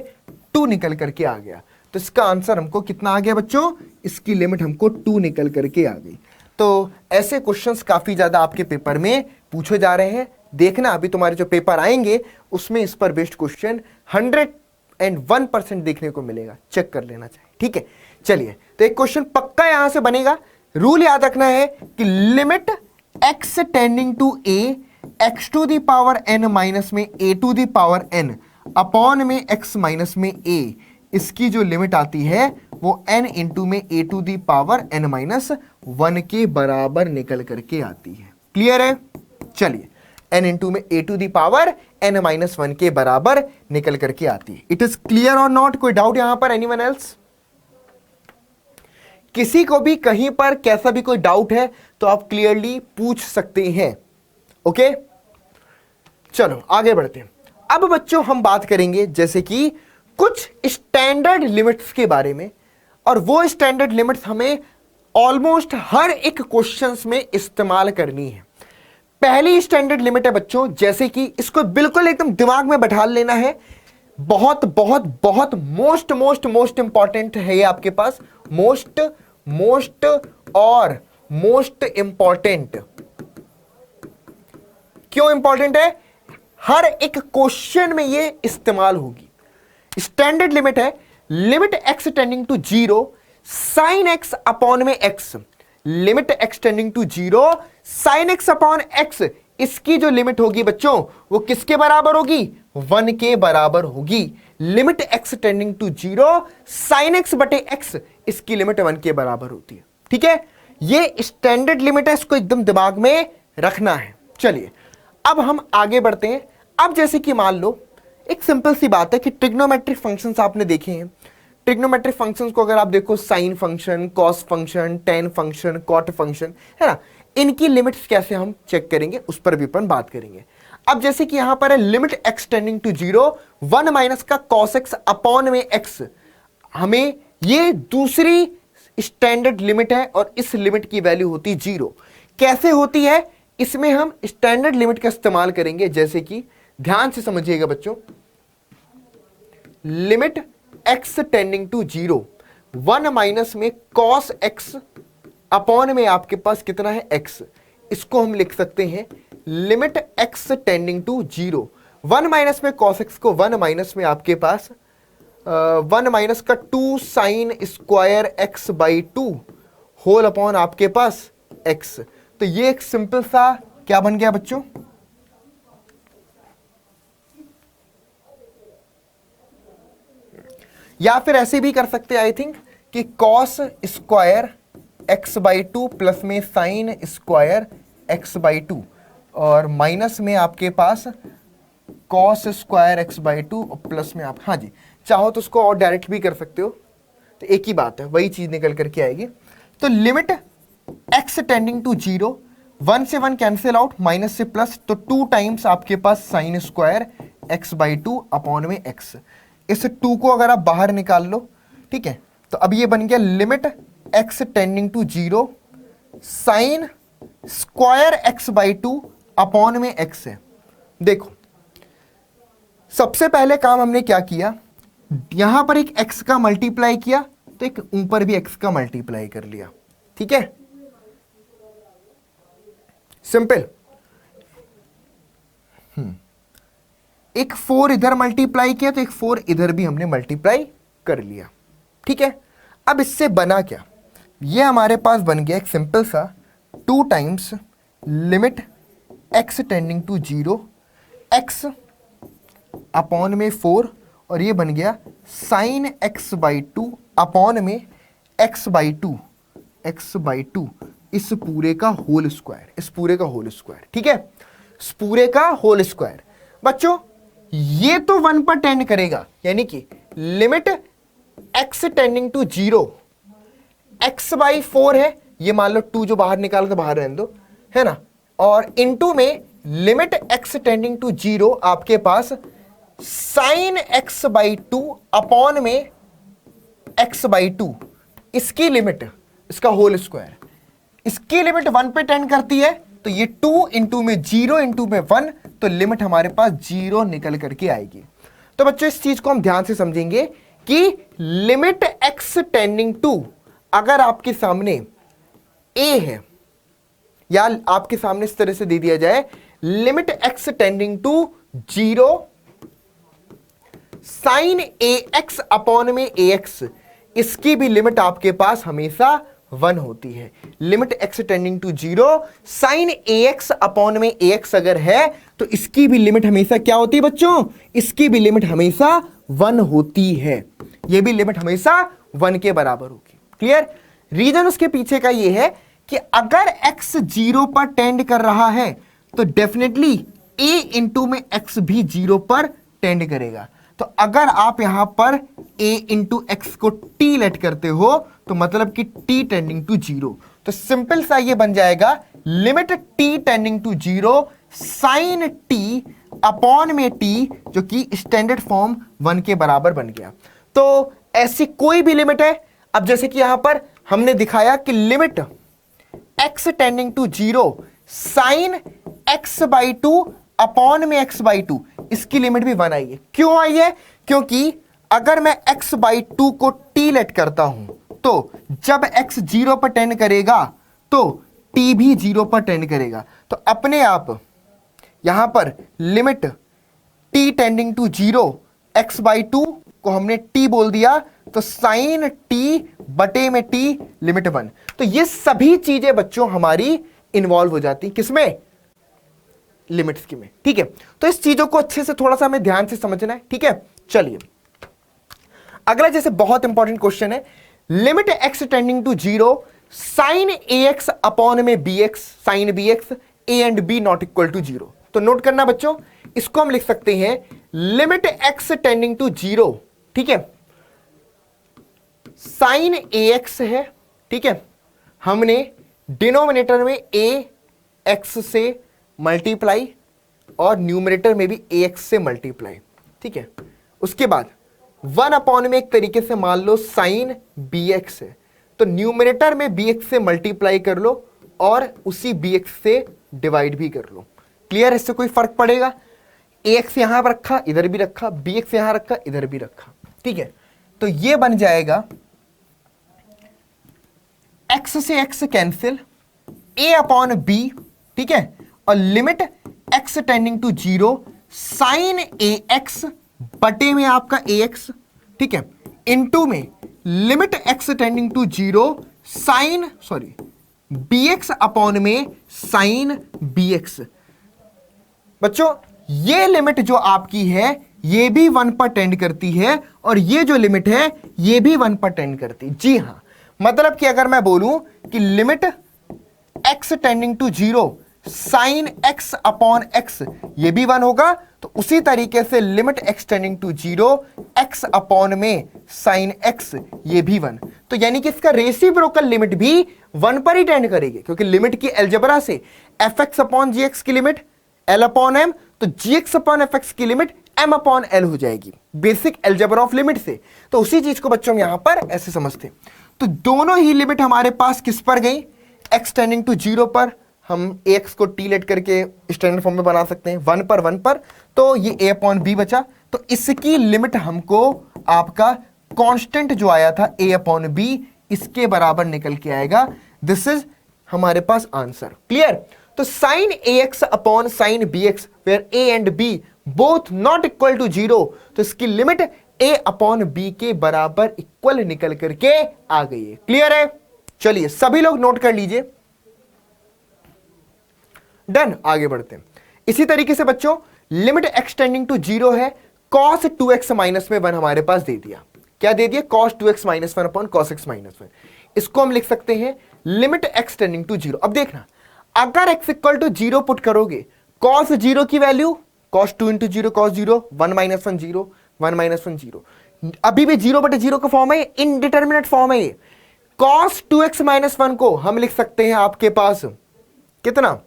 2 निकल करके आ गया। तो इसका आंसर हमको कितना आ गया बच्चों, इसकी लिमिट हमको 2 निकल करके आ गई। तो ऐसे क्वेश्चंस काफी ज्यादा आपके पेपर में पूछे जा रहे हैं, देखना अभी तुम्हारे जो पेपर आएंगे उसमें इस पर बेस्ड क्वेश्चन 101% देखने को मिलेगा, चेक कर लेना चाहिए, ठीक है। चलिए, तो एक क्वेश्चन पक्का यहां से बनेगा। रूल याद रखना है कि limit x tending to a x to the power n minus में a to the power n upon में x माइनस में a, इसकी जो लिमिट आती है वो n इंटू में a to the power n minus 1 के बराबर निकल करके आती है। क्लियर है? चलिए, n इंटू में a to the power n minus 1 के बराबर निकल करके आती है। इट इज क्लियर और नॉट? कोई डाउट यहां पर एनीवन एल्स? किसी को भी कहीं पर कैसा भी कोई डाउट है तो आप क्लियरली पूछ सकते हैं। ओके, चलो आगे बढ़ते हैं। अब बच्चों हम बात करेंगे जैसे कि कुछ स्टैंडर्ड लिमिट्स के बारे में, और वो स्टैंडर्ड लिमिट्स हमें ऑलमोस्ट हर एक क्वेश्चंस में इस्तेमाल करनी है। पहली स्टैंडर्ड लिमिट है बच्चों, जैसे कि इसको बिल्कुल एकदम दिमाग में बैठा लेना है, बहुत बहुत बहुत मोस्ट मोस्ट मोस्ट इंपॉर्टेंट है ये आपके पास, मोस्ट मोस्ट और मोस्ट इंपॉर्टेंट। क्यों इंपॉर्टेंट है? हर एक क्वेश्चन में ये इस्तेमाल होगी। स्टैंडर्ड लिमिट है limit x tending to 0 sine x upon में x, limit x tending to 0 sine x upon x, इसकी जो लिमिट होगी बच्चों वो किसके बराबर होगी? 1 के बराबर होगी। Limit x tending to 0 sine x बटे x, इसकी लिमिट 1 के बराबर होती है। ठीक है, ये स्टैंडर्ड लिमिट है, इसको एकदम दिमाग में रखना है। चलिए अब हम आगे बढ़ते हैं। अब जैसे कि मान लो एक सिंपल सी बात है कि ट्रिग्नोमेट्रिक फंक्शंस आपने देखे हैं। ट्रिग्नोमेट्रिक फंक्शंस को अगर आप देखो, sine function, cos function, tan function, cot function, है ना, इनकी लिमिट्स कैसे हम चेक करेंगे उस पर भी अपन बात करेंगे। अब जैसे कि यहां पर है limit x tending to 0 1 minus का cos x अपॉन में x, हमें ये दूसरी स्टैंडर्ड लिमिट है और इस लिमिट की वैल्यू होती 0। कैसे होती है? इसमें हम स्टैंडर्ड लिमिट का इस्तेमाल करेंगे, जैसे कि ध्यान से समझिएगा बच्चों, limit x tending to 0 1 minus में cos x अपॉन में आपके पास कितना है x, इसको हम लिख सकते हैं limit x tending to 0 1 minus में cos x को 1 माइनस में आपके पास 1 माइनस का 2 sine square x by 2 whole upon आपके पास x। तो ये एक सिंपल सा क्या बन गया बच्चों? या फिर ऐसे भी कर सकते हैं आई थिंक कि cos square x by 2 plus में साइन स्क्वायर x बाई 2 और माइनस में आपके पास cos स्क्वायर x बाई 2 और प्लस में आप, हाँ जी, चाहो तो उसको और डायरेक्ट भी कर सकते हो, तो एक ही बात है, वही चीज निकल करके आएगी। तो लिमिट x टेंडिंग टू 0 1 से 1 कैंसिल आउट, माइनस से प्लस, तो 2 टाइम्स आपके पास sine square x by 2 upon में x। इस 2 को अगर आप बाहर निकाल लो, ठीक है, तो अब ये बन गया limit x tending to 0 sine square x by two upon में एक्स है। देखो सबसे पहले काम हमने क्या किया, यहां पर एक एक्स का मल्टीप्लाई किया तो एक ऊपर भी एक्स का मल्टीप्लाई कर लिया, ठीक है, सिंपल। एक 4 इधर मल्टीप्लाई किया तो एक 4 इधर भी हमने मल्टीप्लाई कर लिया, ठीक है। अब इससे बना क्या, ये हमारे पास बन गया एक सिंपल सा 2 times limit x tending to 0 x upon में 4, और ये बन गया sine x by two upon में एक्स बाई टू इस पूरे का होल स्क्वायर, इस पूरे का होल स्क्वायर, ठीक है, इस पूरे का होल स्क्वायर। बच्चों ये तो 1 पर टेंड करेगा, यानी कि limit x tending to 0 x by 4 है, ये मान लो 2 जो बाहर निकालो तो बाहर रहने दो, है ना, और इनटू में लिमिट एक्स टेंडिंग टू 0 आपके पास sine x by two upon में एक्स बाई टू, इसकी लिमिट, इसका होल स्क्वायर, इसकी लिमिट 1 पे टेंड करती है, तो ये 2 इंटू में 0 इंटू में 1, तो लिमिट हमारे पास 0 निकल करके आएगी। तो बच्चों इस चीज को हम ध्यान से समझेंगे कि लिमिट एक्स टेंडिंग टू, अगर आपके सामने a है, या आपके सामने इस तरह से दे दिया जाए limit x tending to 0 sine a x upon में ए एक्स, इसकी भी लिमिट आपके पास हमेशा 1 होती है। Limit x tending to 0 sine a x upon में ए एक्स अगर है तो इसकी भी लिमिट हमेशा क्या होती है बच्चों, इसकी भी लिमिट हमेशा 1 होती है, यह भी लिमिट हमेशा 1 के बराबर होगी। क्लियर? रीजन उसके पीछे का यह है कि अगर x 0 पर टेंड कर रहा है तो डेफिनेटली a इंटू में x भी 0 पर टेंड करेगा। तो अगर आप यहां पर a इंटू एक्स को t लेट करते हो तो मतलब कि t टेंडिंग टू 0, तो सिंपल सा ये बन जाएगा limit t tending to 0 sine t upon में t, जो कि स्टैंडर्ड फॉर्म 1 के बराबर बन गया। तो ऐसी कोई भी लिमिट है, अब जैसे कि यहां पर हमने दिखाया कि limit x tending to 0 sine x by two upon में x बाई टू, इसकी लिमिट भी 1 आई है। क्यों आई है? क्योंकि अगर मैं x बाई टू को t लेट करता हूं तो जब x 0 पर टेंड करेगा तो t भी 0 पर टेंड करेगा, तो अपने आप यहां पर limit t tending to 0 x by two को हमने t बोल दिया, तो साइन t बटे में t लिमिट 1। तो ये सभी चीजें बच्चों हमारी इन्वॉल्व हो जाती, किसमें? लिमिट्स की में। ठीक है, तो इस चीजों को अच्छे से थोड़ा सा हमें ध्यान से समझना है। ठीक है, चलिए अगला जैसे बहुत इंपॉर्टेंट क्वेश्चन है, limit x tending to 0 sine ax upon में bx sine bx a and b not equal to 0। तो नोट करना बच्चों, इसको हम लिख सकते हैं लिमिट x टेंडिंग टू 0, ठीक है, साइन ax है, ठीक है, हमने डिनोमिनेटर में ax से मल्टीप्लाई और न्यूमरेटर में भी ax से मल्टीप्लाई, ठीक है। उसके बाद 1 अपॉन में एक तरीके से मान लो साइन bx है, तो न्यूमरेटर में bx से मल्टीप्लाई कर लो और उसी bx से डिवाइड भी कर लो। क्लियर? इससे कोई फर्क पड़ेगा? ax यहां पर रखा, इधर भी रखा, bx यहां रखा, इधर भी रखा, ठीक है। तो ये बन जाएगा x से x cancel, a upon b, ठीक है, और limit x tending to 0 sine ax बटे में आपका ax, ठीक है, इनटू में limit x tending to 0 sine bx upon में साइन bx। बच्चों ये लिमिट जो आपकी है ये भी 1 पर टेंड करती है और ये जो लिमिट है ये भी 1 पर टेंड करती है। जी हां, मतलब कि अगर मैं बोलूं कि limit x tending to 0 sine x upon x ये भी 1 होगा, तो उसी तरीके से limit x tending to 0 x upon में साइन x ये भी 1। तो यानी कि इसका रेसिप्रोकल लिमिट भी 1 पर ही टेंड करेगी, क्योंकि लिमिट की अलजेब्रा से fx अपॉन gx की लिमिट l अपॉन m, तो gx अपॉन fx की लिमिट m अपॉन l हो जाएगी, बेसिक अलजेब्रा ऑफ लिमिट से। तो उसी चीज को बच्चों हम यहां पर ऐसे समझते हैं। तो दोनों ही लिमिट हमारे पास किस पर गई? x टेंडिंग टू 0 पर हम ax को t लेट करके स्टैंडर्ड फॉर्म में बना सकते हैं, 1 पर 1 पर, तो ये a अपॉन b बचा। तो इसकी लिमिट हमको आपका कांस्टेंट जो आया था a अपॉन b, इसके बराबर निकल के आएगा। दिस इज हमारे पास आंसर। क्लियर? तो sine ax upon sine bx where a and b both not equal to 0, तो इसकी लिमिट a अपॉन b के बराबर इक्वल निकल करके आ गई है। क्लियर है? चलिए सभी लोग नोट कर लीजिए। डन, आगे बढ़ते हैं। इसी तरीके से बच्चों लिमिट एक्सटेंडिंग टू 0 है, cos 2x माइनस में 1 हमारे पास दे दिया। क्या दे दिया? cos 2x minus 1 upon cos x minus 1। इसको हम लिख सकते हैं लिमिट एक्सटेंडिंग टू 0। अब देखना, अगर x इक्वल टू 0 पुट करोगे, cos 0 की value cos 2 into 0 cos 0, 1 minus 1 0, 1 minus 1 0, अभी भी 0 बटे 0 का फॉर्म है, इनडिटर्मिनेट फॉर्म है ये। cos 2x माइनस 1 को हम लिख सकते हैं आपके पास कितना,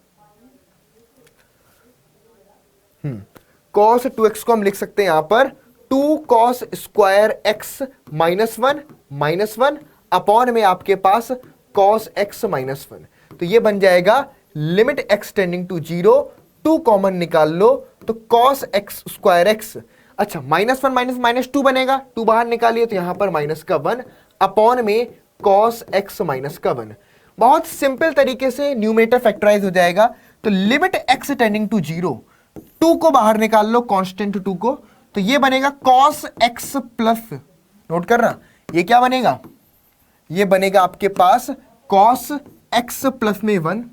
cos 2x को हम लिख सकते हैं यहां पर 2 cos square x minus 1 upon में आपके पास cos x माइनस 1। तो ये बन जाएगा लिमिट एक्सटेंडिंग टू 0, 2 कॉमन निकाल लो तो cos x स्क्वायर x, अच्छा माइनस 1 माइनस 2 बनेगा, 2 बाहर निकालिए तो यहां पर माइनस का 1 अपॉन में cos x माइनस का 1। बहुत सिंपल तरीके से न्यूमरेटर फैक्टराइज हो जाएगा। तो लिमिट x टेंडिंग टू 0, 2 को बाहर निकाल लो, कांस्टेंट 2 को, तो ये बनेगा cos x प्लस, नोट करना, ये क्या बनेगा? ये बनेगा आपके पास cos x प्लस में 1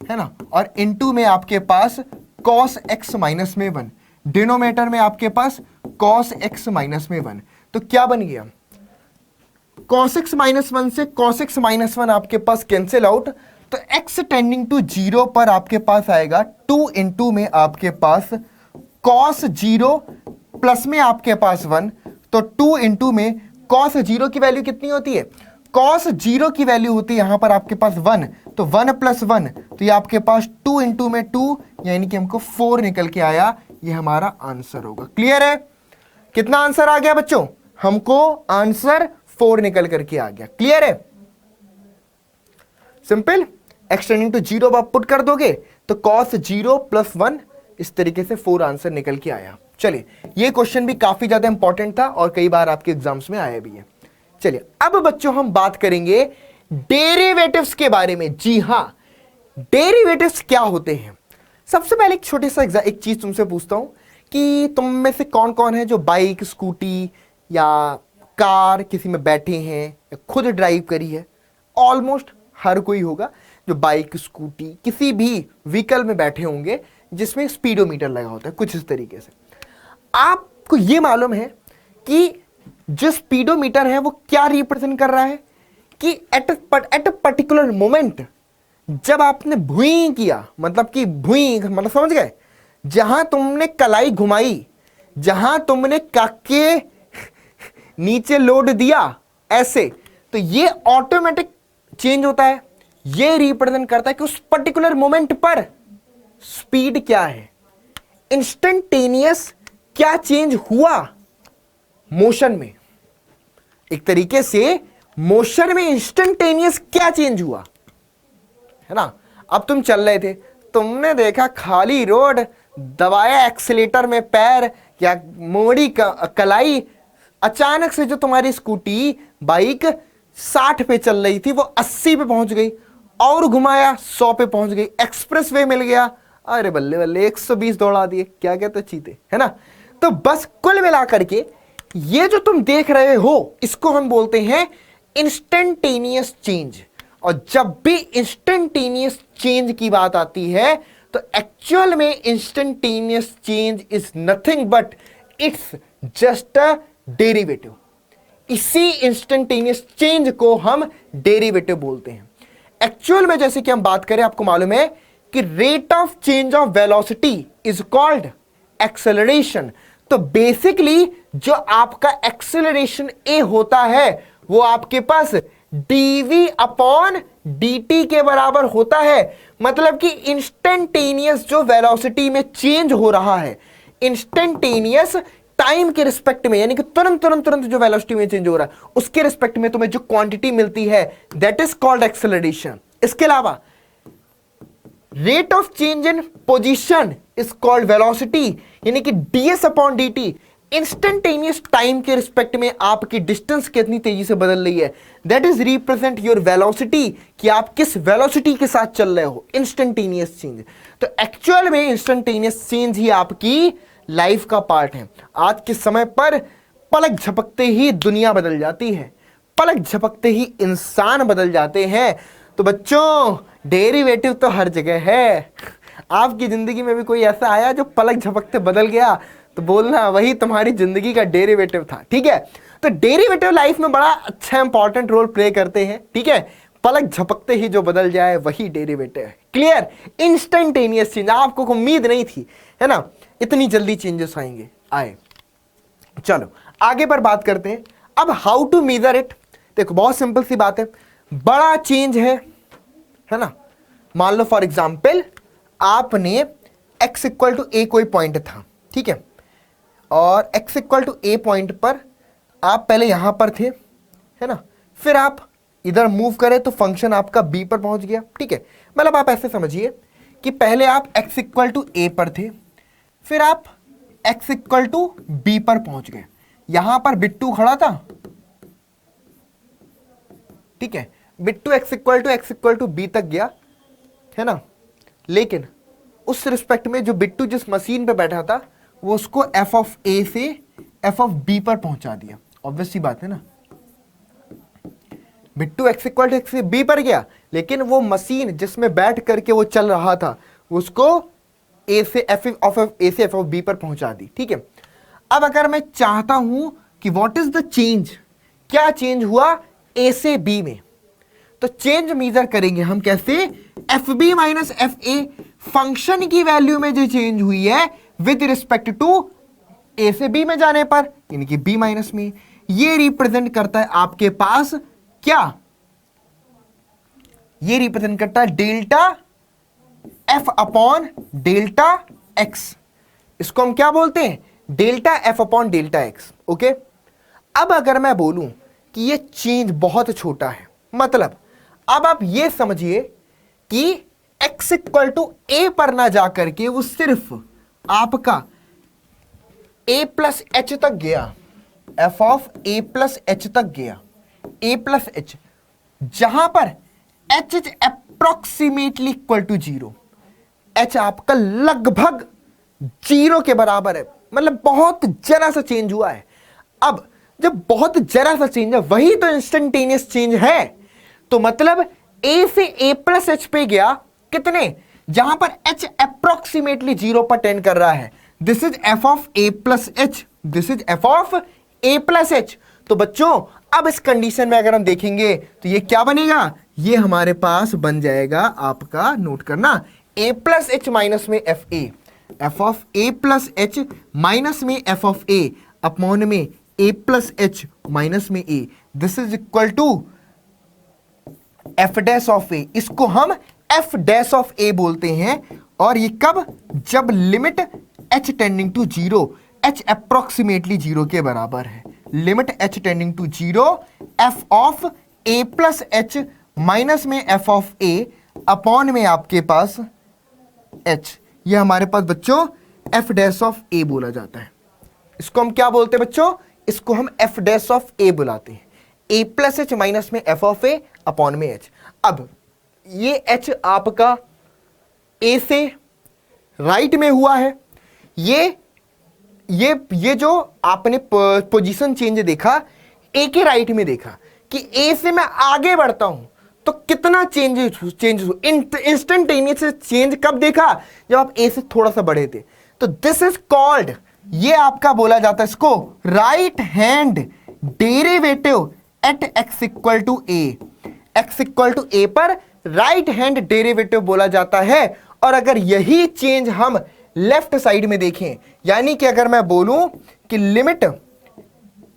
है ना, और इनटू में आपके पास cos x माइनस में 1, डिनोमिनेटर में आपके पास cos x माइनस में 1। तो क्या बन गया? cos x माइनस 1 से cos x माइनस 1 आपके पास कैंसिल आउट, तो x टेंडिंग टू 0 पर आपके पास आएगा 2 इंटू में आपके पास cos 0 प्लस में आपके पास 1, तो 2 इंटू में cos 0 की वैल्यू कितनी होती है? cos 0 की वैल्यू होती है यहां पर आपके पास 1, तो 1 प्लस 1, तो ये आपके पास 2 इंटू में 2, यानी कि हमको 4 निकल के आया। ये हमारा आंसर होगा। क्लियर है? कितना आंसर आ गया बच्चों? हमको आंसर 4 निकल करके आ गया। क्लियर है? सिंपल, एक्सटेंडिंग टू 0 आप पुट कर दोगे तो cos 0 प्लस 1, इस तरीके से 4 आंसर निकल के आया। चलिए, ये क्वेश्चन भी काफी ज्यादा इंपॉर्टेंट था और कई बार आपके एग्जाम्स में आया भी है। चलिए अब बच्चों हम बात करेंगे डेरिवेटिव्स के बारे में। जी हां, डेरिवेटिव्स क्या होते हैं? सबसे पहले एक छोटे सा एक चीज तुमसे पूछता हूं कि तुम में से कौन कौन है जो बाइक, स्कूटी या कार किसी में बैठे हैं या खुद ड्राइव करी है? ऑलमोस्ट हर कोई होगा जो बाइक, स्कूटी किसी भी व्हीकल में बैठे होंगे जिसमें स्पीडोमीटर लगा होता है कुछ इस तरीके से। आपको यह मालूम है कि जो स्पीडोमीटर है वो क्या रिप्रेजेंट कर रहा है कि एट अ पर्टिकुलर मोमेंट जब आपने भुई किया, मतलब कि भुई मतलब समझ गए, जहां तुमने कलाई घुमाई, जहां तुमने काके नीचे लोड दिया ऐसे, तो ये ऑटोमेटिक चेंज होता है। ये रिप्रेजेंट करता है कि उस पर्टिकुलर मोमेंट पर स्पीड क्या है, इंस्टेंटेनियस क्या चेंज हुआ मोशन में। एक तरीके से मोशन में इंस्टेंटेनियस क्या चेंज हुआ है ना। अब तुम चल रहे थे, तुमने देखा खाली रोड, दबाया एक्सीलेटर में पैर या मोड़ी कलाई, अचानक से जो तुम्हारी स्कूटी बाइक 60 पे चल रही थी वो 80 पे पहुंच गई, और घुमाया 100 पे पहुंच गई, एक्सप्रेस वे मिल गया, अरे बल्ले बल्ले 120 दौड़ा दिए, क्या कहते चीते, है ना। तो बस कुल मिलाकर के ये जो तुम देख रहे हो इसको हम बोलते हैं इंस्टेंटेनियस चेंज। और जब भी इंस्टेंटेनियस चेंज की बात आती है तो एक्चुअल में instantaneous change is nothing but it's just a derivative. इसी इंस्टेंटेनियस चेंज को हम डेरिवेटिव बोलते हैं। एक्चुअल में जैसे कि हम बात करें, आपको मालूम है कि rate of change of velocity is called acceleration. तो बेसिकली जो आपका एक्सेलरेशन ए होता है वो आपके पास dv अपॉन dt के बराबर होता है। मतलब कि इंस्टेंटेनियस जो वेलोसिटी में चेंज हो रहा है, इंस्टेंटेनियस टाइम के रिस्पेक्ट में, यानी कि तुरंत जो वेलोसिटी में चेंज हो रहा है उसके रिस्पेक्ट में तुम्हें जो क्वांटिटी मिलती है दैट इज कॉल्ड एक्सेलरेशन। इसके अलावा rate of change in position is called velocity, यानी कि ds upon dt instantaneous time के रिस्पेक्ट में आपकी डिस्टेंस कितनी तेजी से बदल रही है, that is represent your velocity, कि आप किस वेलोसिटी के साथ चल रहे हो, इंस्टेंटेनियस चेंज। तो एक्चुअल में इंस्टेंटेनियस चेंज ही आपकी लाइफ का पार्ट है। आज के समय पर पलक झपकते ही दुनिया बदल जाती है, पलक झपकते ही इंसान बदल जाते हैं। तो बच्चों डेरिवेटिव तो हर जगह है। आपकी जिंदगी में भी कोई ऐसा आया जो पलक झपकते बदल गया, तो बोलना वही तुम्हारी जिंदगी का डेरिवेटिव था, ठीक है। तो डेरिवेटिव लाइफ में बड़ा अच्छा इंपॉर्टेंट रोल प्ले करते हैं, ठीक है। पलक झपकते ही जो बदल जाए वही डेरिवेटिव है। क्लियर? इंस्टेंटेनियस चेंज, आपको उम्मीद नहीं थी, है ना, इतनी जल्दी चेंजेस आएंगे, आए। चलो आगे पर बात करते हैं। अब हाउ टू मेजर इट, देखो बहुत सिंपल सी बात है। बड़ा चेंज है ना, मान लो फॉर एग्जाम्पल आपने x इक्वल टू ए कोई पॉइंट था, ठीक है, और x equal to a point पर आप पहले यहां पर थे, है ना, फिर आप इधर मूव करें तो फंक्शन आपका b पर पहुंच गया, ठीक है। मतलब आप ऐसे समझिए कि पहले आप x इक्वल टू ए पर थे, फिर आप x इक्वल टू बी पर पहुंच गए। यहां पर बिट्टू खड़ा था, ठीक है, Bittu x equal to b तक गया, है ना, लेकिन उस रिस्पेक्ट में जो बिट्टू जिस मशीन पे बैठा था वो उसको f ऑफ ए से f ऑफ बी पर पहुंचा दिया। ऑब्वियस सी बात है ना, Bittu x equal to x से बी पर गया, लेकिन वो मशीन जिसमें बैठ करके वो चल रहा था उसको ए से f ऑफ बी पर पहुंचा दी, ठीक है। अब अगर मैं चाहता हूं कि व्हाट इज द चेंज, क्या चेंज हुआ ए से बी में, तो चेंज मेजर करेंगे हम कैसे, f b minus f a, function की वैल्यू में जो चेंज हुई है विद रिस्पेक्ट टू ए से बी में जाने पर, यानी कि बी माइनस में। ये रिप्रेजेंट करता है आपके पास क्या, ये रिप्रेजेंट करता है delta F upon delta x. इसको हम क्या बोलते हैं, delta F upon delta x, okay. अब अगर मैं बोलूं कि ये चेंज बहुत छोटा है, मतलब अब आप ये समझिए कि x इक्वल टू ए पर ना जाकर के वो सिर्फ आपका a प्लस एच तक गया, f of a plus h तक गया, a प्लस एच, जहां पर h is approximately equal to 0, h आपका लगभग 0 के बराबर है, मतलब बहुत जरा सा चेंज हुआ है। अब जब बहुत जरा सा चेंज है वही तो इंस्टेंटेनियस चेंज है। तो मतलब a से a प्लस एच पे गया, कितने, जहां पर h अप्रोक्सीमेटली 0 पर टेंड कर रहा है। This is f of a plus H, this is f of a plus H. तो बच्चों अब इस कंडीशन में अगर हम देखेंगे तो ये क्या बनेगा, ये हमारे पास बन जाएगा आपका, नोट करना, a प्लस एच माइनस में f a, f of a plus h minus में एफ ऑफ a अपॉन में a प्लस एच माइनस में a, this is equal to f dash of a. इसको हम एफ डैश ऑफ ए बोलते हैं। और ये कब, जब limit h tending to 0, h approximately 0 के बराबर है, limit h tending to 0, f of a plus h minus में f ऑफ a अपॉन में आपके पास h, ये हमारे पास बच्चों f डैश ऑफ a बोला जाता है। इसको हम क्या बोलते हैं बच्चों, इसको हम f डैश ऑफ a बुलाते हैं, a प्लस एच माइनस में f ऑफ a अपॉन में h। अब ये h आपका a से राइट में हुआ है, ये जो आपने पोजीशन चेंज देखा a के राइट में देखा कि a से मैं आगे बढ़ता हूं तो कितना चेंज इंस्टेंटेनियस चेंज कब देखा, जब आप a से थोड़ा सा बढ़े थे। तो दिस इज कॉल्ड, ये आपका बोला जाता है इसको right hand derivative at x equal to a. x equal to a पर राइट हैंड डेरिवेटिव बोला जाता है। और अगर यही चेंज हम लेफ्ट साइड में देखें, यानी कि अगर मैं बोलूं कि limit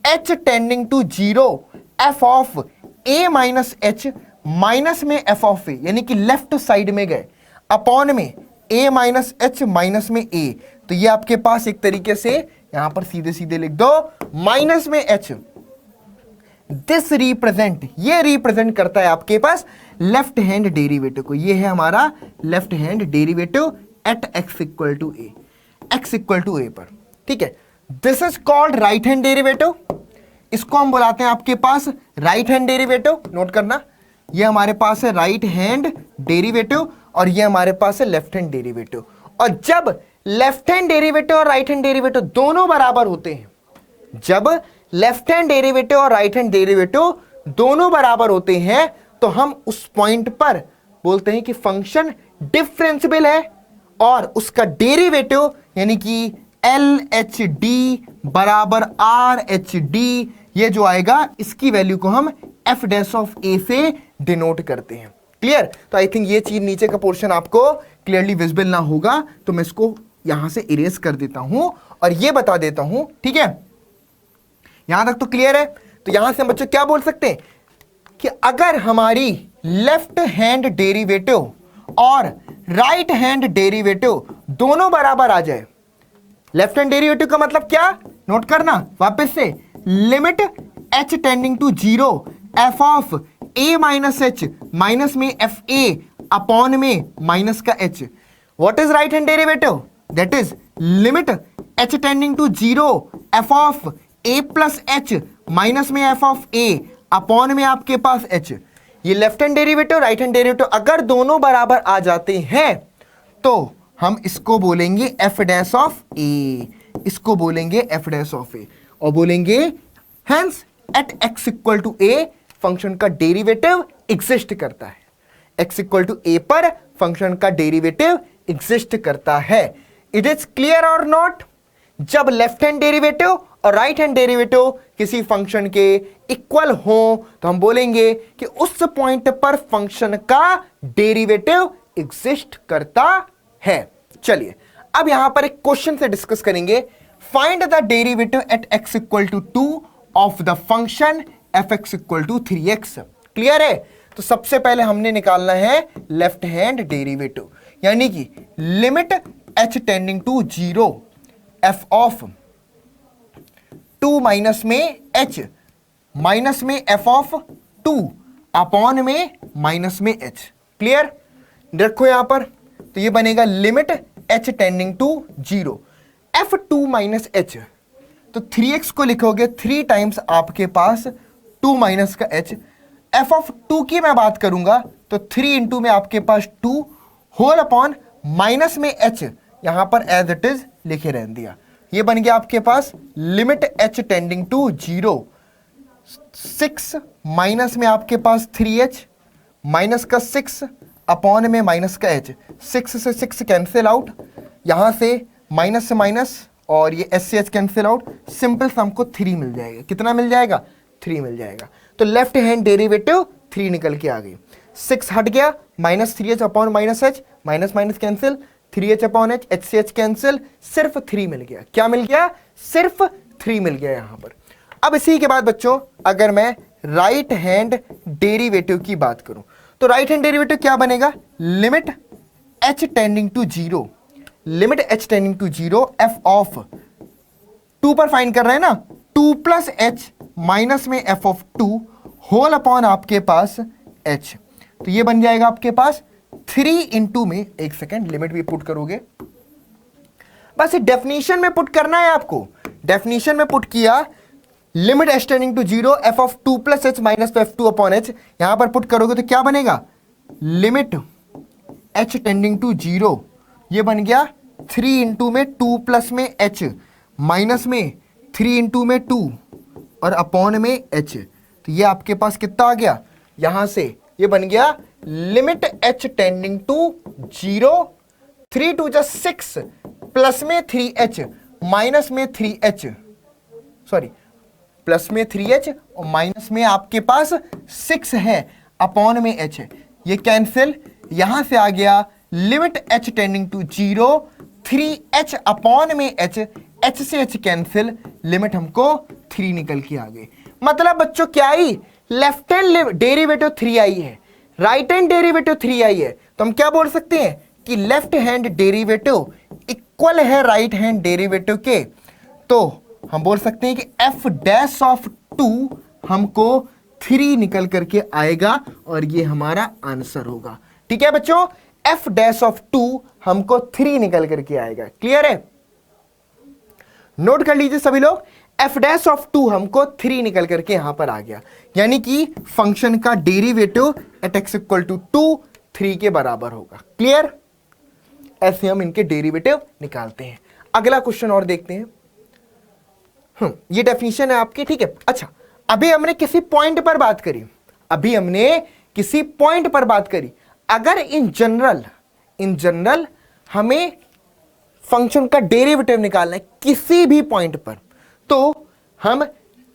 h tending to 0 f of a minus h minus में f ऑफ a, यानी कि लेफ्ट साइड में गए, अपॉन में a माइनस एच माइनस में a, तो ये आपके पास एक तरीके से यहां पर सीधे सीधे लिख दो माइनस में h दिस रिप्रेजेंट, ये रिप्रेजेंट करता है आपके पास लेफ्ट हैंड डेरिवेटिव को। ये है हमारा left hand derivative at x equal to a, x equal to a पर, ठीक है। This is called right hand derivative, इसको हम बुलाते हैं आपके पास राइट हैंड डेरिवेटिव। नोट करना, ये हमारे पास है राइट हैंड डेरिवेटिव और ये हमारे पास है लेफ्ट हैंड डेरिवेटिव। और जब लेफ्ट हैंड डेरिवेटिव और राइट हैंड डेरिवेटिव दोनों बराबर होते हैं, जब लेफ्ट हैंड डेरिवेटिव और राइट हैंड डेरिवेटिव दोनों बराबर होते हैं, तो हम उस पॉइंट पर बोलते हैं कि फंक्शन डिफरेंशियल है और उसका डेरिवेटिव यानी कि LHD बराबर RHD, ये जो आएगा इसकी वैल्यू को हम f डैश ऑफ a से डिनोट करते हैं। क्लियर? तो आई थिंक ये चीज नीचे का पोर्शन आपको क्लियरली विजिबल ना होगा, तो मैं इसको यहां से इरेज कर देता हूं और ये बता देता हूं, ठीक है। यहां तक तो क्लियर है। तो यहां से हम बच्चों क्या बोल सकते हैं कि अगर हमारी लेफ्ट हैंड डेरिवेटिव और राइट हैंड डेरिवेटिव दोनों बराबर आ जाए, लेफ्ट हैंड डेरिवेटिव का मतलब क्या, नोट करना वापस से, limit h tending to 0 f of a minus h minus में एफ ए अपॉन में माइनस का h। What is right hand derivative? That is limit h tending to 0 f of a plus h minus में f ऑफ a अपॉन में आपके पास h। ये left hand derivative right hand derivative अगर दोनों बराबर आ जाते हैं तो हम इसको बोलेंगे f डैश ऑफ a, इसको बोलेंगे f डैश ऑफ a और बोलेंगे hence at x equal to a function का डेरिवेटिव एग्जिस्ट करता है। x इक्वल टू a पर फंक्शन का डेरिवेटिव एग्जिस्ट करता है। इट इज क्लियर और नॉट? जब लेफ्ट हैंड डेरिवेटिव और राइट हैंड डेरिवेटिव किसी फंक्शन के इक्वल हो तो हम बोलेंगे कि उस पॉइंट पर फंक्शन का डेरिवेटिव एग्जिस्ट करता है। चलिए अब यहां पर एक क्वेश्चन से डिस्कस करेंगे। Find the derivative at x equal to 2 of the function fx equal to 3x। Clear है? तो सबसे पहले हमने निकालना है लेफ्ट हैंड डेरिवेटिव, यानी कि limit h tending to 0 f of 2 minus में h माइनस में f ऑफ 2 अपॉन में माइनस में h। क्लियर? रखो यहां पर, तो ये बनेगा limit h tending to 0 f2 minus h। तो 3x को लिखोगे 3 टाइम्स आपके पास 2 माइनस का h। f ऑफ 2 की मैं बात करूंगा तो 3 इंटू में आपके पास 2 होल अपॉन माइनस में h, यहां पर एज इट इज लिखे रहने दिया। ये बन गया आपके पास limit h tending to 0 6 minus में आपके पास 3h माइनस का 6 अपॉन में माइनस का h। 6 से 6 कैंसिल आउट, यहां से माइनस से माइनस और ये एस से एच कैंसिल आउट, सिंपल सा हमको 3 मिल जाएगा। कितना मिल जाएगा? 3 मिल जाएगा। तो लेफ्ट हैंड डेरिवेटिव 3 निकल के आ गई। 6 हट गया, minus 3h upon minus h, minus minus cancel, 3h upon h, h से h कैंसिल, सिर्फ 3 मिल गया। क्या मिल गया? सिर्फ 3 मिल गया यहां पर। अब इसी के बाद बच्चों अगर मैं राइट हैंड डेरिवेटिव की बात करूं तो राइट हैंड डेरिवेटिव क्या बनेगा? Limit h tending to 0, limit h tending to 0 f of 2 पर फाइंड कर रहे हैं ना, 2 प्लस h माइनस में f ऑफ 2 होल अपॉन आपके पास h। तो ये बन जाएगा आपके पास 3 इंटू में, एक सेकेंड लिमिट भी पुट करोगे, बस डेफिनेशन में पुट करना है आपको। डेफिनेशन में पुट किया limit h tending to 0 f of 2 plus h minus f2 upon h, यहां पर पुट करोगे तो क्या बनेगा? लिमिट h टेंडिंग टू 0, ये बन गया 3 इंटू में 2 प्लस में h माइनस में 3 इंटू में 2 और अपॉन में h। तो ये आपके पास कितना आ गया? यहां से ये बन गया limit h tending to 0, 3 to 6 plus में 3h माइनस में 3h, सॉरी प्लस में 3h और माइनस में आपके पास 6 है अपॉन में h। ये कैंसिल, यहां से आ गया limit h tending to 0, 3h upon में h, h से h कैंसिल, लिमिट हमको 3 निकल के आ गई। मतलब बच्चों क्या आई? लेफ्ट हैंड डेरिवेटिव 3 आई है, राइट हैंड डेरिवेटिव 3 आई है। तो हम क्या बोल सकते हैं कि लेफ्ट हैंड डेरिवेटिव इक्वल है राइट हैंड डेरिवेटिव के। तो हम बोल सकते हैं कि f डैश ऑफ 2 हमको 3 निकल करके आएगा और ये हमारा आंसर होगा। ठीक है बच्चों, f डैश ऑफ 2 हमको 3 निकल करके आएगा। क्लियर है? नोट कर लीजिए सभी लोग, f डैश ऑफ 2 हमको 3 निकल करके यहां पर आ गया, यानी कि फंक्शन का derivative at x equal to 2 3 के बराबर होगा। क्लियर? ऐसे हम इनके डेरिवेटिव निकालते हैं। अगला क्वेश्चन और देखते हैं। ये डेफिनेशन है आपकी। ठीक है, अच्छा अभी हमने किसी पॉइंट पर बात करी, अगर इन जनरल हमें फंक्शन का डेरिवेटिव निकालना है किसी भी पॉइंट पर, तो हम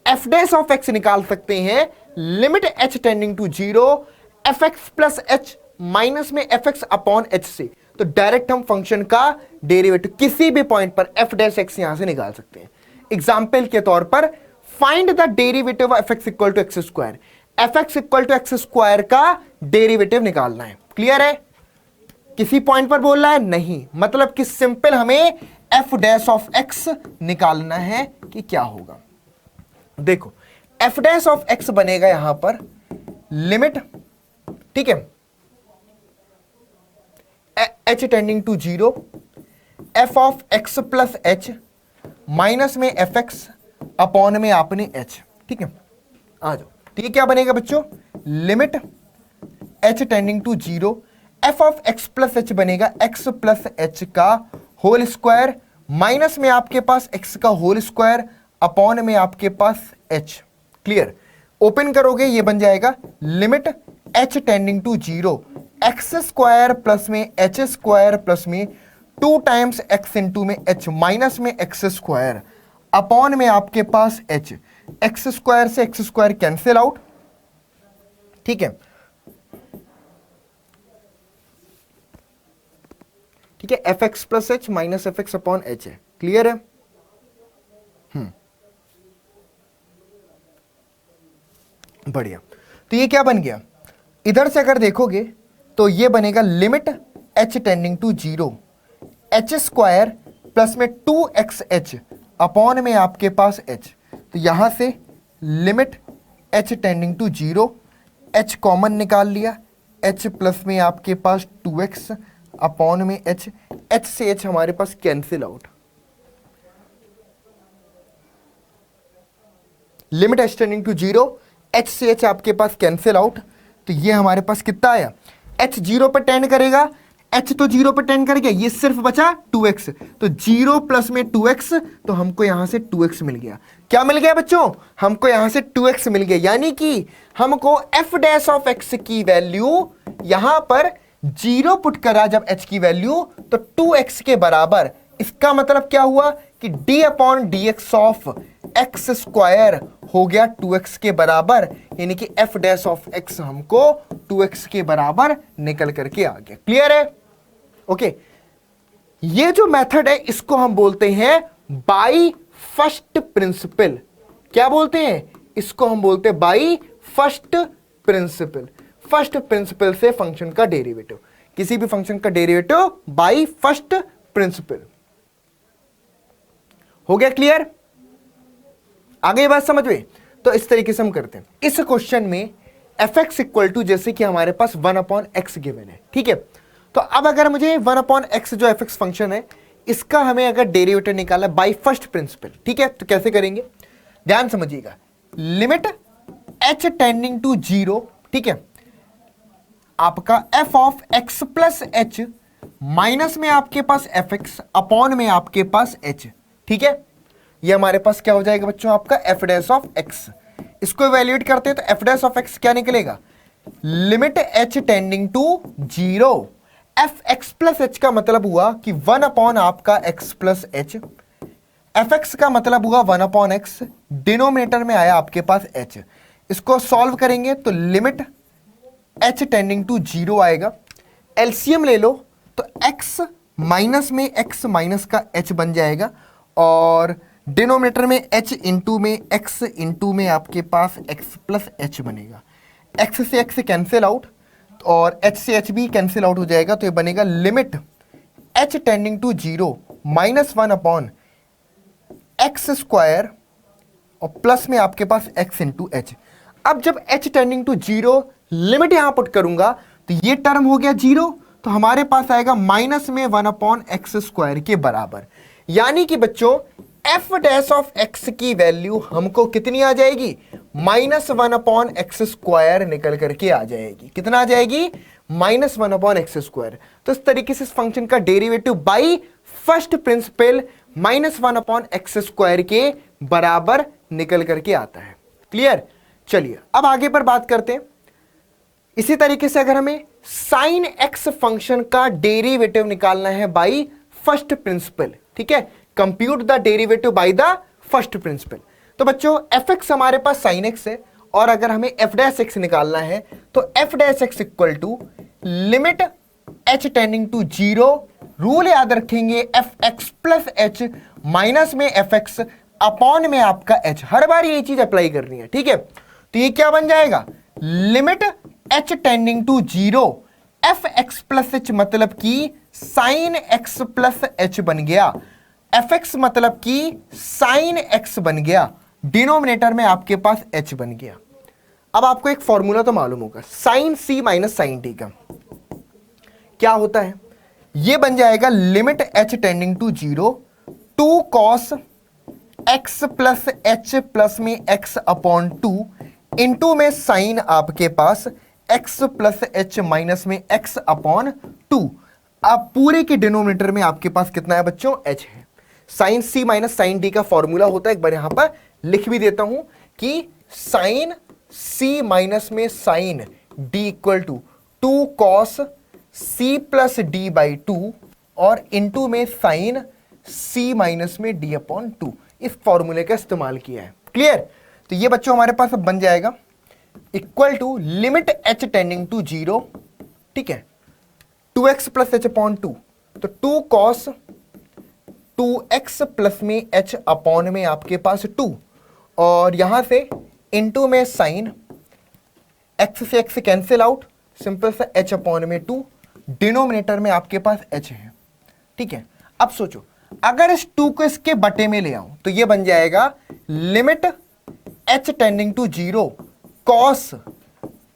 f डैश ऑफ x निकाल सकते हैं limit h tending to 0 fx plus h minus में fx अपॉन h से। तो डायरेक्ट हम फंक्शन का डेरिवेटिव किसी भी पॉइंट पर f डैश x यहां से निकाल सकते हैं। एग्जाम्पल के तौर पर find the derivative of fx equal to x square, fx equal to x square का डेरिवेटिव निकालना है। क्लियर है? किसी पॉइंट पर बोल रहा है नहीं, मतलब कि सिंपल हमें f डैश ऑफ x निकालना है कि क्या होगा। देखो f डैश ऑफ x बनेगा यहां पर लिमिट, ठीक है, h tending to 0 f of x plus h minus में fx अपॉन में आपने h। ठीक है, आ जाओ। ठीक है, क्या बनेगा बच्चों? Limit h tending to 0 f of x plus h बनेगा x प्लस h का होल स्क्वायर माइनस में आपके पास x का होल स्क्वायर अपॉन में आपके पास h। क्लियर? ओपन करोगे ये बन जाएगा limit h tending to 0 x square plus में h स्क्वायर प्लस में 2 टाइम्स x इंटू में h माइनस में x स्क्वायर अपॉन में आपके पास h। x स्क्वायर से x स्क्वायर कैंसिल आउट। ठीक है, ठीक है, f x plus h minus f x upon h है। क्लियर है? बढ़िया। तो ये क्या बन गया? इधर से अगर देखोगे तो ये बनेगा limit h tending to 0 h square plus में 2xh अपॉन में आपके पास h। तो यहां से limit h tending to 0 h common निकाल लिया, h प्लस में आपके पास 2x अपॉन में h से h हमारे पास cancel out. Limit h tending to 0 h से h आपके पास कैंसिल आउट। तो ये हमारे पास कितना आया? h 0 पर टेंड करेगा, h तो 0 पर टेंड कर गया, ये सिर्फ बचा 2x। तो 0 प्लस में 2x, तो हमको यहां से 2x मिल गया। क्या मिल गया बच्चों? हमको यहां से 2x मिल गया, यानी कि हमको f डैश ऑफ x की वैल्यू यहां पर 0 पुट करा जब h की वैल्यू, तो 2x के बराबर। इसका मतलब क्या हुआ कि d upon d x of x square हो गया 2x के बराबर, यानी कि f डैश ऑफ x हमको 2x के बराबर निकल करके आ गया। क्लियर है? ओके, ये जो मेथड है इसको हम बोलते हैं बाई फर्स्ट प्रिंसिपल। क्या बोलते हैं इसको? हम बोलते हैं by first principle. First principle से फंक्शन का डेरिवेटिव, किसी भी फंक्शन का डेरिवेटिव बाई फर्स्ट प्रिंसिपल। हो गया क्लियर? आगे बात समझ में? तो इस तरीके से हम करते हैं। इस क्वेश्चन में एफ एक्स इक्वल टू, जैसे कि हमारे पास 1 अपॉन एक्स गिवन है, ठीक है। तो अब अगर मुझे 1 अपॉन एक्स जो एफ एक्स फंक्शन है, इसका हमें अगर डेरिवेटिव निकाला बाई फर्स्ट प्रिंसिपल, ठीक है, तो कैसे करेंगे? ध्यान समझिएगा। लिमिट एच टेंडिंग टू 0, ठीक है, आपका F of x plus h minus में आपके पास एफ एक्स अपॉन में आपके पास एच, ठीक है। ये हमारे पास क्या हो जाएगा बच्चों? आपका एफ डैश ऑफ एक्स। इसको इवैल्यूएट करते हैं तो एफ डैश ऑफ एक्स क्या निकलेगा? Limit H tending to 0 f x plus h का मतलब हुआ कि 1 अपॉन आपका x plus h, f x का मतलब हुआ 1 अपॉन एक्स, डिनोमिनेटर में आया आपके पास एच। इसको सॉल्व करेंगे तो लिमिट एच टेंडिंग टू 0 आएगा। एलसीएम ले लो तो एक्स माइनस में एक्स माइनस का एच बन जाएगा, और डिनोमिनेटर में h इंटू में x इंटू में आपके पास x प्लस एच बनेगा। x से x कैंसिल आउट और h से h भी कैंसिल आउट हो जाएगा, तो ये बनेगा limit h tending to 0 minus 1 upon x square और प्लस में आपके पास x इंटू एच। अब जब h टेंडिंग टू 0 लिमिट यहां पुट करूंगा तो ये टर्म हो गया 0, तो हमारे पास आएगा माइनस में 1/x² के बराबर। यानी कि बच्चों f डैश ऑफ x की वैल्यू हमको कितनी आ जाएगी, -1/x² निकल करके आ जाएगी। कितना आ जाएगी, -1/x²। तो इस तरीके से इस फंक्शन का derivative by first principle -1/x² के बराबर निकल करके आता है। क्लियर। चलिए अब आगे पर बात करते हैं। इसी तरीके से अगर हमें साइन x फंक्शन का डेरिवेटिव निकालना है बाई फर्स्ट प्रिंसिपल, ठीक है, compute the derivative by the first principle. तो बच्चों fx हमारे पास sin x है, और अगर हमें f डैश x निकालना है तो f dash x equal to limit h tending to 0, rule याद रखेंगे fx प्लस h माइनस में fx अपॉन में आपका h। हर बार ये चीज अप्लाई करनी है, ठीक है। तो ये क्या बन जाएगा, limit h tending to 0 fx plus h मतलब कि साइन x प्लस h बन गया, fx मतलब कि साइन x बन गया, डिनोमिनेटर में आपके पास h बन गया। अब आपको एक फॉर्मूला तो मालूम होगा, sine c minus sine t का क्या होता है, ये बन जाएगा limit h tending to 0 2 cos x plus h plus में x अपॉन 2 इंटू में साइन आपके पास x प्लस h माइनस में x अपॉन 2। अब पूरे के डिनोमिनेटर में आपके पास कितना है बच्चों, h है। Sine c minus sine d का फॉर्मूला होता है, एक बार यहां पर लिख भी देता हूं कि साइन c माइनस में sine d equal to 2 cos c plus d by 2 और इंटू में साइन c माइनस में d अपॉन 2। इस फॉर्मूले का इस्तेमाल किया है। क्लियर। तो ये बच्चों हमारे पास अब बन जाएगा equal to limit h tending to 0, ठीक है, 2x प्लस h अपॉन 2, तो 2 cos 2x प्लस में h अपॉन में आपके पास 2, और यहां से इंटू में साइन x से x कैंसिल आउट, सिंपल सा h अपॉन में 2, डिनोमिनेटर में आपके पास h है, ठीक है। अब सोचो अगर इस 2 को इसके बटे में ले आऊं तो ये बन जाएगा limit h tending to 0 cos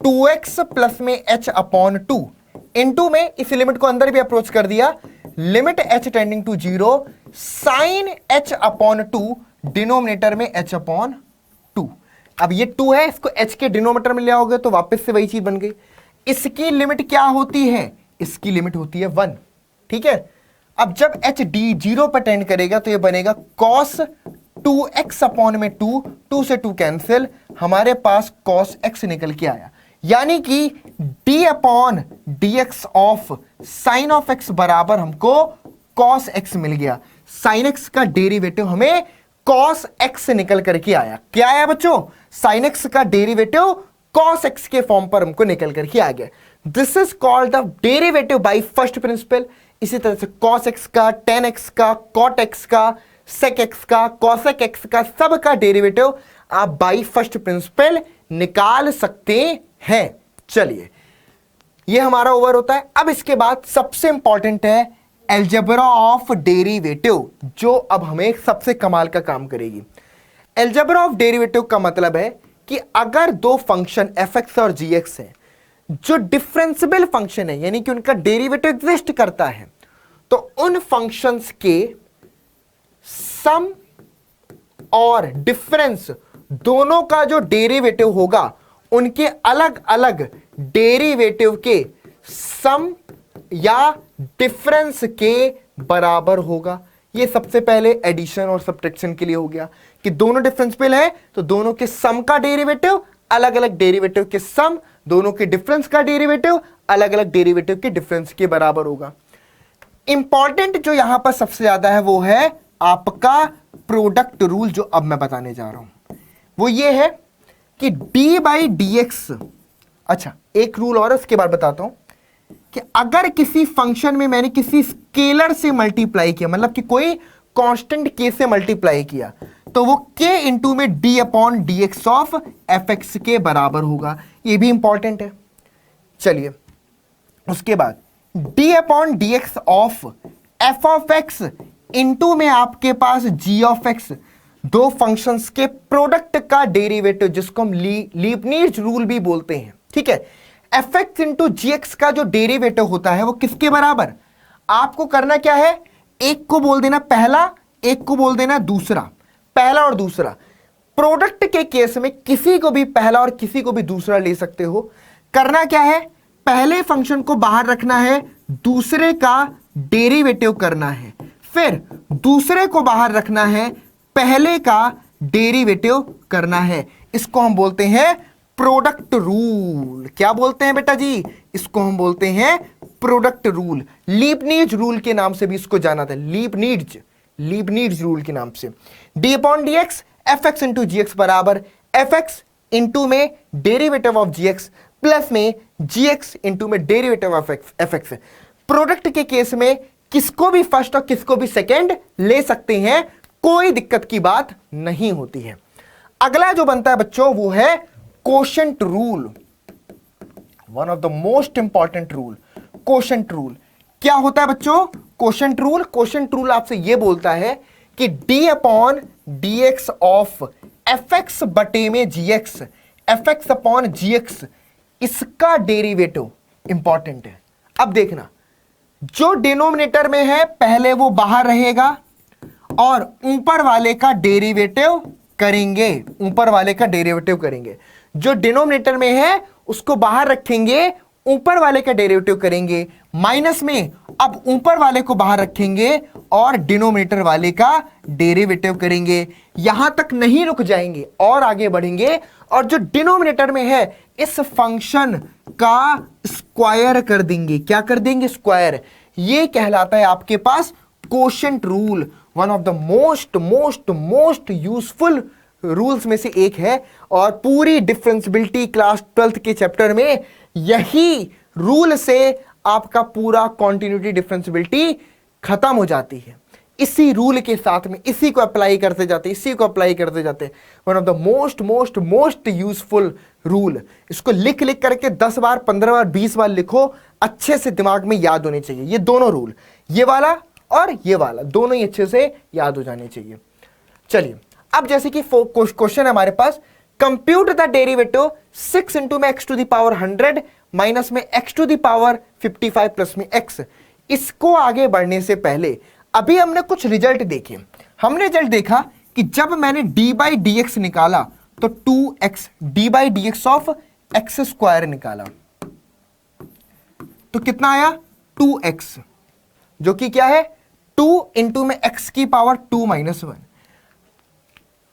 2x plus में h अपॉन 2 इंटू में इस लिमिट को अंदर भी अप्रोच कर दिया, limit h tending to 0 sine h upon 2 denominator में h अपॉन 2। अब ये 2 है, इसको h के डिनोमिनेटर में ले आओगे तो वापस से वही चीज बन गई। इसकी लिमिट क्या होती है, इसकी लिमिट होती है 1, ठीक है। अब जब h d 0 पर टेंड करेगा तो ये बनेगा cos 2x अपॉन में 2, 2 से 2 कैंसिल, हमारे पास cos x निकल के आया। यानी कि d upon dx of sine of x बराबर हमको cos x मिल गया। साइन x का डेरिवेटिव हमें cos x निकल करके आया। क्या आया बच्चों, साइन x का डेरिवेटिव cos x के फॉर्म पर हमको निकल करके आ गया। This is called the derivative by first principle. इसी तरह से cos x का, tan x का, cot x का, sec x का, cosec x का, सब का डेरिवेटिव आप बाय फर्स्ट प्रिंसिपल निकाल सकते हैं। चलिए ये हमारा ओवर होता है। अब इसके बाद सबसे इंपॉर्टेंट है अलजेब्रा ऑफ डेरिवेटिव, जो अब हमें सबसे कमाल का काम करेगी। अलजेब्रा ऑफ डेरिवेटिव का मतलब है कि अगर दो फंक्शन fx और gx है जो डिफरेंशिएबल फंक्शन है, यानी कि उनका डेरिवेटिव एग्जिस्ट करता है, तो उन फंक्शंस के सम और डिफरेंस दोनों का जो डेरिवेटिव होगा उनके अलग अलग डेरिवेटिव के सम या डिफरेंस के बराबर होगा। ये सबसे पहले एडिशन और सब्ट्रैक्शन के लिए हो गया कि दोनों डिफरेंशिएबल है तो दोनों के सम का डेरिवेटिव अलग अलग डेरिवेटिव के सम, दोनों के डिफरेंस का डेरिवेटिव अलग अलग डेरिवेटिव के डिफरेंस के बराबर होगा। इंपॉर्टेंट जो यहां पर सबसे ज्यादा है वो है आपका प्रोडक्ट रूल, जो अब मैं बताने जा रहा हूं वो ये है कि d बाई डी एक्स। अच्छा एक रूल और उसके बाद बताता हूं कि अगर किसी फंक्शन में मैंने किसी स्केलर से मल्टीप्लाई किया, मतलब कि कोई कांस्टेंट k से मल्टीप्लाई किया, तो वो k इंटू में d upon d x of f x के बराबर होगा। ये भी इंपॉर्टेंट है। चलिए उसके बाद d upon d x of F of x into में आपके पास g ऑफ एक्स, दो फंक्शंस के प्रोडक्ट का डेरिवेटिव, जिसको हम लीबनिट्ज रूल भी बोलते हैं, ठीक है। F x into g x का जो डेरिवेटिव होता है वो किसके बराबर, आपको करना क्या है, एक को बोल देना पहला, एक को बोल देना दूसरा, पहला और दूसरा। प्रोडक्ट के केस में किसी को भी पहला और किसी को भी दूसरा ले सकते हो। करना क्या है, पहले फंक्शन को बाहर रखना है, दूसरे का डेरिवेटिव करना है, फिर दूसरे को बाहर रखना है, पहले का डेरिवेटिव करना है। इसको हम बोलते हैं प्रोडक्ट रूल। क्या बोलते हैं बेटा जी, इसको हम बोलते हैं प्रोडक्ट रूल। लीबनिट्ज रूल के नाम से भी इसको जाना था, लीबनिट्ज रूल के नाम से। D upon d x f x into g x बराबर एफ एक्स इंटू में derivative of g x plus में जी एक्स इंटू में derivative of f x. Product के केस में किसको भी फर्स्ट और किसको भी सेकेंड ले सकते हैं, कोई दिक्कत की बात नहीं होती है। अगला जो बनता है बच्चों वो है quotient rule, one of the most important rule, quotient rule. क्या होता है बच्चों कोशेंट रूल? कोशेंट रूल आपसे यह बोलता है कि D upon d x of f x बटे में g x, f x upon जी एक्स, इसका डेरिवेटिव इंपॉर्टेंट है। अब देखना, जो डिनोमिनेटर में है पहले वो बाहर रहेगा और ऊपर वाले का डेरिवेटिव करेंगे, ऊपर वाले का डेरिवेटिव करेंगे। जो डिनोमिनेटर में है उसको बाहर रखेंगे, ऊपर वाले का डेरिवेटिव करेंगे, माइनस में अब ऊपर वाले को बाहर रखेंगे और डिनोमिनेटर वाले का डेरिवेटिव करेंगे। यहां तक नहीं रुक जाएंगे और आगे बढ़ेंगे और जो डिनोमिनेटर में है इस फंक्शन का स्क्वायर कर देंगे। क्या कर देंगे? स्क्वायर। ये कहलाता है आपके पास quotient rule, one of the most most most useful rules में से एक है। और पूरी डिफरेंशियबिलिटी क्लास 12th के चैप्टर में यही रूल से आपका पूरा कॉन्टिन्यूटी डिफरेंशियबिलिटी खत्म हो जाती है। इसी रूल के साथ में इसी को अप्लाई करते जाते, इसी को अप्लाई करते जाते। One of the most most most useful rule. इसको लिख लिख करके 10 बार 15 बार 20 बार लिखो, अच्छे से दिमाग में याद होने चाहिए। ये दोनों रूल, ये वाला और ये वाला, दोनों ही अच्छे से याद हो जाने चाहिए। चलिए अब जैसे कि क्वेश्चन है हमारे पास, कंप्यूट द डेरिवेटिव 6 इंटू में x to the power 100 minus में x to the power 55 plus में एक्स। इसको आगे बढ़ने से पहले अभी हमने कुछ रिजल्ट देखे। हमने रिजल्ट देखा कि जब मैंने डी बाई डी एक्स निकाला तो 2x, D by d x of x square निकाला तो कितना आया? 2x, जो कि क्या है 2 इंटू में x की पावर 2 माइनस 1।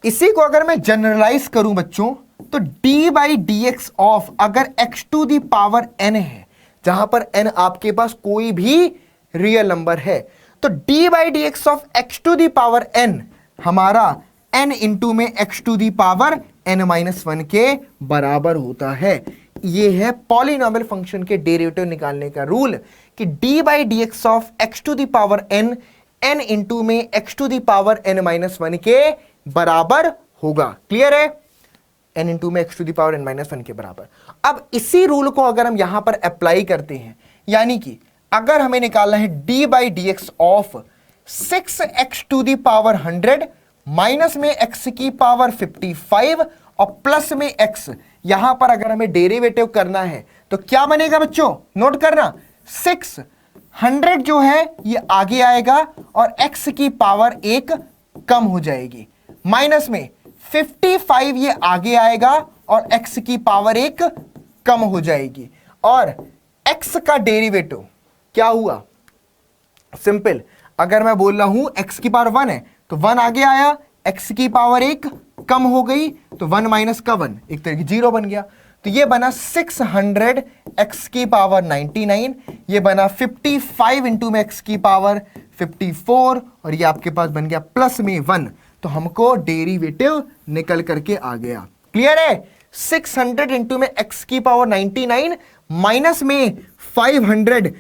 इसी को अगर मैं जनरलाइज करूं बच्चों तो d by d x of, अगर x to the power n है, जहां पर n आपके पास कोई भी रियल नंबर है, तो d by d x of x to the power n हमारा n इंटू में x to the power n minus 1 के बराबर होता है। यह है पॉलिनॉमियल फंक्शन के डेरिवेटिव निकालने का रूल कि d by d x of x to the power n n into में x to the power n minus 1 के बराबर होगा। क्लियर है? n इंटू में x to the power n minus 1 के बराबर। अब इसी रूल को अगर हम यहां पर अप्लाई करते हैं, यानी कि अगर हमें निकालना है d by d x of 6x to the power 100 minus में x की पावर 55 और प्लस में x, यहां पर अगर हमें डेरिवेटिव करना है तो क्या बनेगा बच्चों? नोट करना, 600 जो है ये आगे आएगा और x की पावर 1 कम हो जाएगी, माइनस में 55 ये आगे आएगा और x की पावर 1 कम हो जाएगी। और x का डेरिवेटिव क्या हुआ? सिंपल, अगर मैं बोल रहा हूं x की पावर 1 है तो 1 आगे आया, x की पावर 1 कम हो गई तो 1 माइनस का 1 एक तरह की 0 बन गया। तो ये बना 600 x की पावर 99, ये बना 55 इंटू में x की पावर 54 और ये आपके पास बन गया प्लस में 1। तो हमको डेरिवेटिव निकल करके आ गया। क्लियर है? 600 इंटू में x की पावर 99 माइनस में 500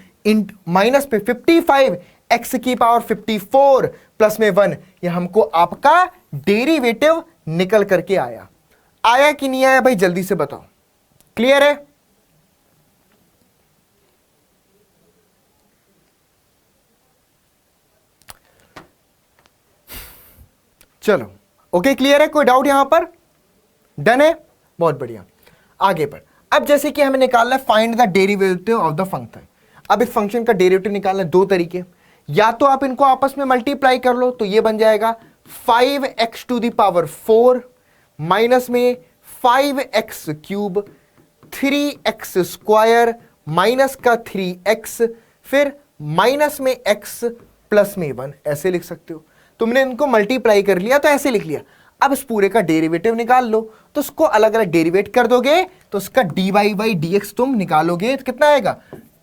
माइनस पे 55 x की पावर 54 प्लस में 1, ये हमको आपका डेरिवेटिव निकल करके आया। आया कि नहीं आया भाई? जल्दी से बताओ। क्लियर है? चलो ओके, क्लियर है? कोई डाउट यहां पर? डन है, बहुत बढ़िया। आगे बढ़। अब जैसे कि हमें निकालना है find the derivative of the function. अब इस फंक्शन का डेरिवेटिव निकालना है दो तरीके, या तो आप इनको आपस में मल्टीप्लाई कर लो तो ये बन जाएगा 5x to the power 4 minus में 5x cube 3x square minus का 3x फिर माइनस में x प्लस में 1, ऐसे लिख सकते हो। तुमने इनको मल्टीप्लाई कर लिया तो ऐसे लिख लिया। अब इस पूरे का डेरिवेटिव निकाल लो, तो उसको अलग अलग डेरिवेट कर दोगे तो उसका dy बाई dx तुम निकालोगे तो कितना आएगा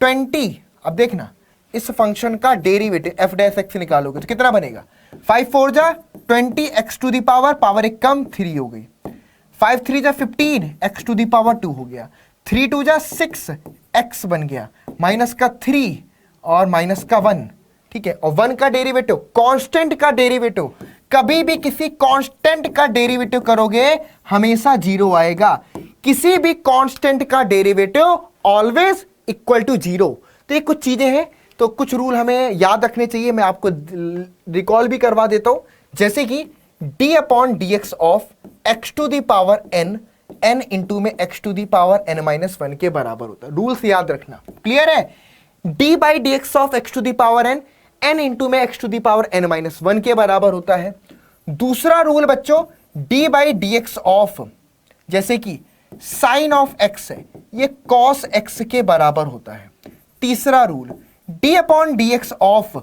20। अब देखना इस फंक्शन का डेरिवेटिव f डैश x निकालोगे तो कितना बनेगा 5 4 जा 20 x टू दी पावर एक कम 3 हो गई, 5 3 जा 15 x टू दी पावर 2 हो गया, 3 2 जा 6 x बन गया माइनस का 3 और माइनस का 1, ठीक है। और 1 का डेरिवेटिव कांस्टेंट का डेरिवेटिव, कभी भी किसी कांस्टेंट का डेरिवेटिव करोगे हमेशा 0 आएगा। किसी भी कांस्टेंट का डेरिवेटिव ऑलवेज इक्वल टू 0। तो ये कुछ चीजें हैं, तो कुछ रूल हमें याद रखने चाहिए, मैं आपको रिकॉल भी करवा देता हूं। जैसे कि d upon d x of x to the power n, n into में x to the power n minus 1 के बराबर होता है। रूल्स याद रखना, क्लियर है? d by d x of x to the power n, n into में x to the power n minus 1 के बराबर होता है। दूसरा रूल बच्चों d by d x of, जैसे कि साइन ऑफ x है, ये कॉस x के बराबर होता है। तीसरा rule d upon d x of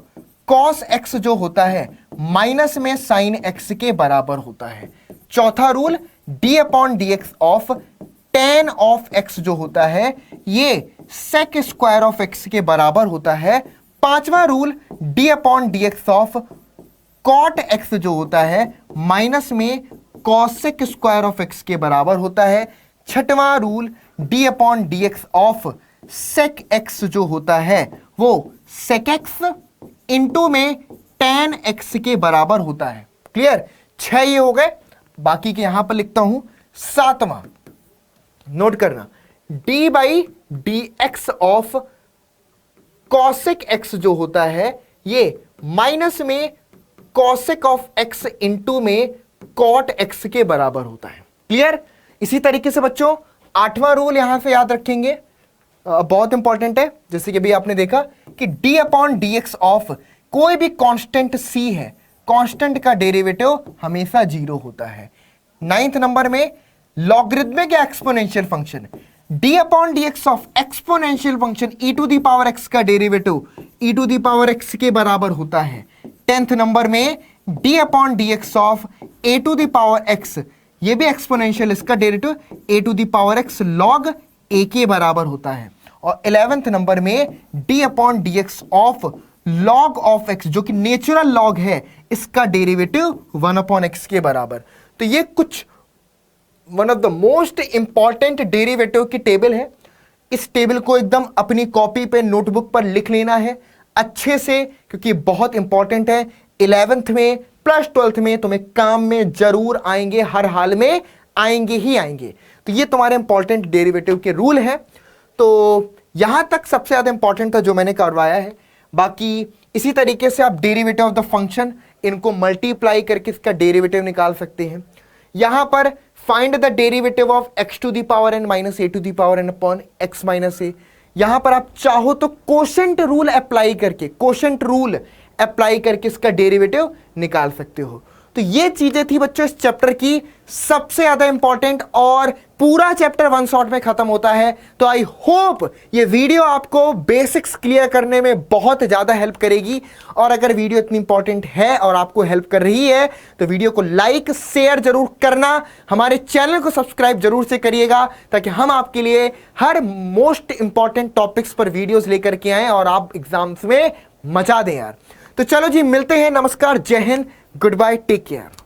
cos x जो होता है माइनस में साइन x के बराबर होता है। चौथा rule d upon d x of ten of x जो होता है ये सेक स्क्वायर ऑफ x के बराबर होता है। पांचवा rule d upon d x of cot x जो होता है माइनस में कॉसेक स्क्वायर ऑफ x के बराबर होता है। छठवां rule d upon d x of sec x जो होता है वो सेक x इंटू में टेन x के बराबर होता है। क्लियर? 6 ये हो गए, बाकी के यहां पर लिखता हूं। सातवां नोट करना, d by d x of cosec x जो होता है ये माइनस में कॉसेक ऑफ x इंटू में कॉट x के बराबर होता है। क्लियर? इसी तरीके से बच्चों आठवां रूल यहां से याद रखेंगे, बहुत इंपॉर्टेंट है। जैसे कि अभी आपने देखा कि d upon d x of कोई भी कांस्टेंट c है, कांस्टेंट का डेरिवेटिव हमेशा 0 होता है। 9th नंबर में लॉगरिथमिक या exponential function d upon d x of exponential function e to the power x का derivative e to the power x के बराबर होता है। 10th नंबर में d upon d x of a to the power x, ये भी एक्सपोनेंशियल, इसका derivative a to the power x log a के बराबर होता है। और 11th नंबर में d upon d x of log of x जो कि नेचुरल लॉग है, इसका डेरिवेटिव 1 अपॉन x के बराबर। तो ये कुछ one of the most important derivative की टेबल है। इस टेबल को एकदम अपनी कॉपी पे नोटबुक पर लिख लेना है अच्छे से, क्योंकि बहुत इंपॉर्टेंट है। 11th में प्लस 12th में तुम्हें काम में जरूर आएंगे, हर हाल में आएंगे ही आएंगे। तो ये तुम्हारे इंपॉर्टेंट डेरिवेटिव के रूल है। तो यहां तक सबसे ज्यादा इंपॉर्टेंट था जो मैंने करवाया है। बाकी इसी तरीके से आप डेरिवेटिव ऑफ द फंक्शन इनको मल्टीप्लाई करके इसका डेरिवेटिव निकाल सकते हैं। यहां पर find the derivative of x to the power n minus a to the power n upon x minus a। यहां पर आप चाहो तो कोशेंट रूल अप्लाई करके इसका डेरिवेटिव निकाल सकते हो। तो ये चीजें थी बच्चों इस चैप्टर की सबसे ज्यादा इंपॉर्टेंट, और पूरा चैप्टर 1 शॉट में खत्म होता है। तो आई होप ये वीडियो आपको बेसिक्स क्लियर करने में बहुत ज्यादा हेल्प करेगी। और अगर वीडियो इतनी इंपॉर्टेंट है और आपको हेल्प कर रही है तो वीडियो को लाइक शेयर जरूर करना, हमारे चैनल को सब्सक्राइब जरूर से करिएगा, ताकि हम आपके लिए हर मोस्ट इंपॉर्टेंट टॉपिक्स पर वीडियोस लेकर के आए और आप एग्जाम्स में मजा दें यार। तो चलो जी, मिलते हैं। नमस्कार, जय Hind, good bye, take care.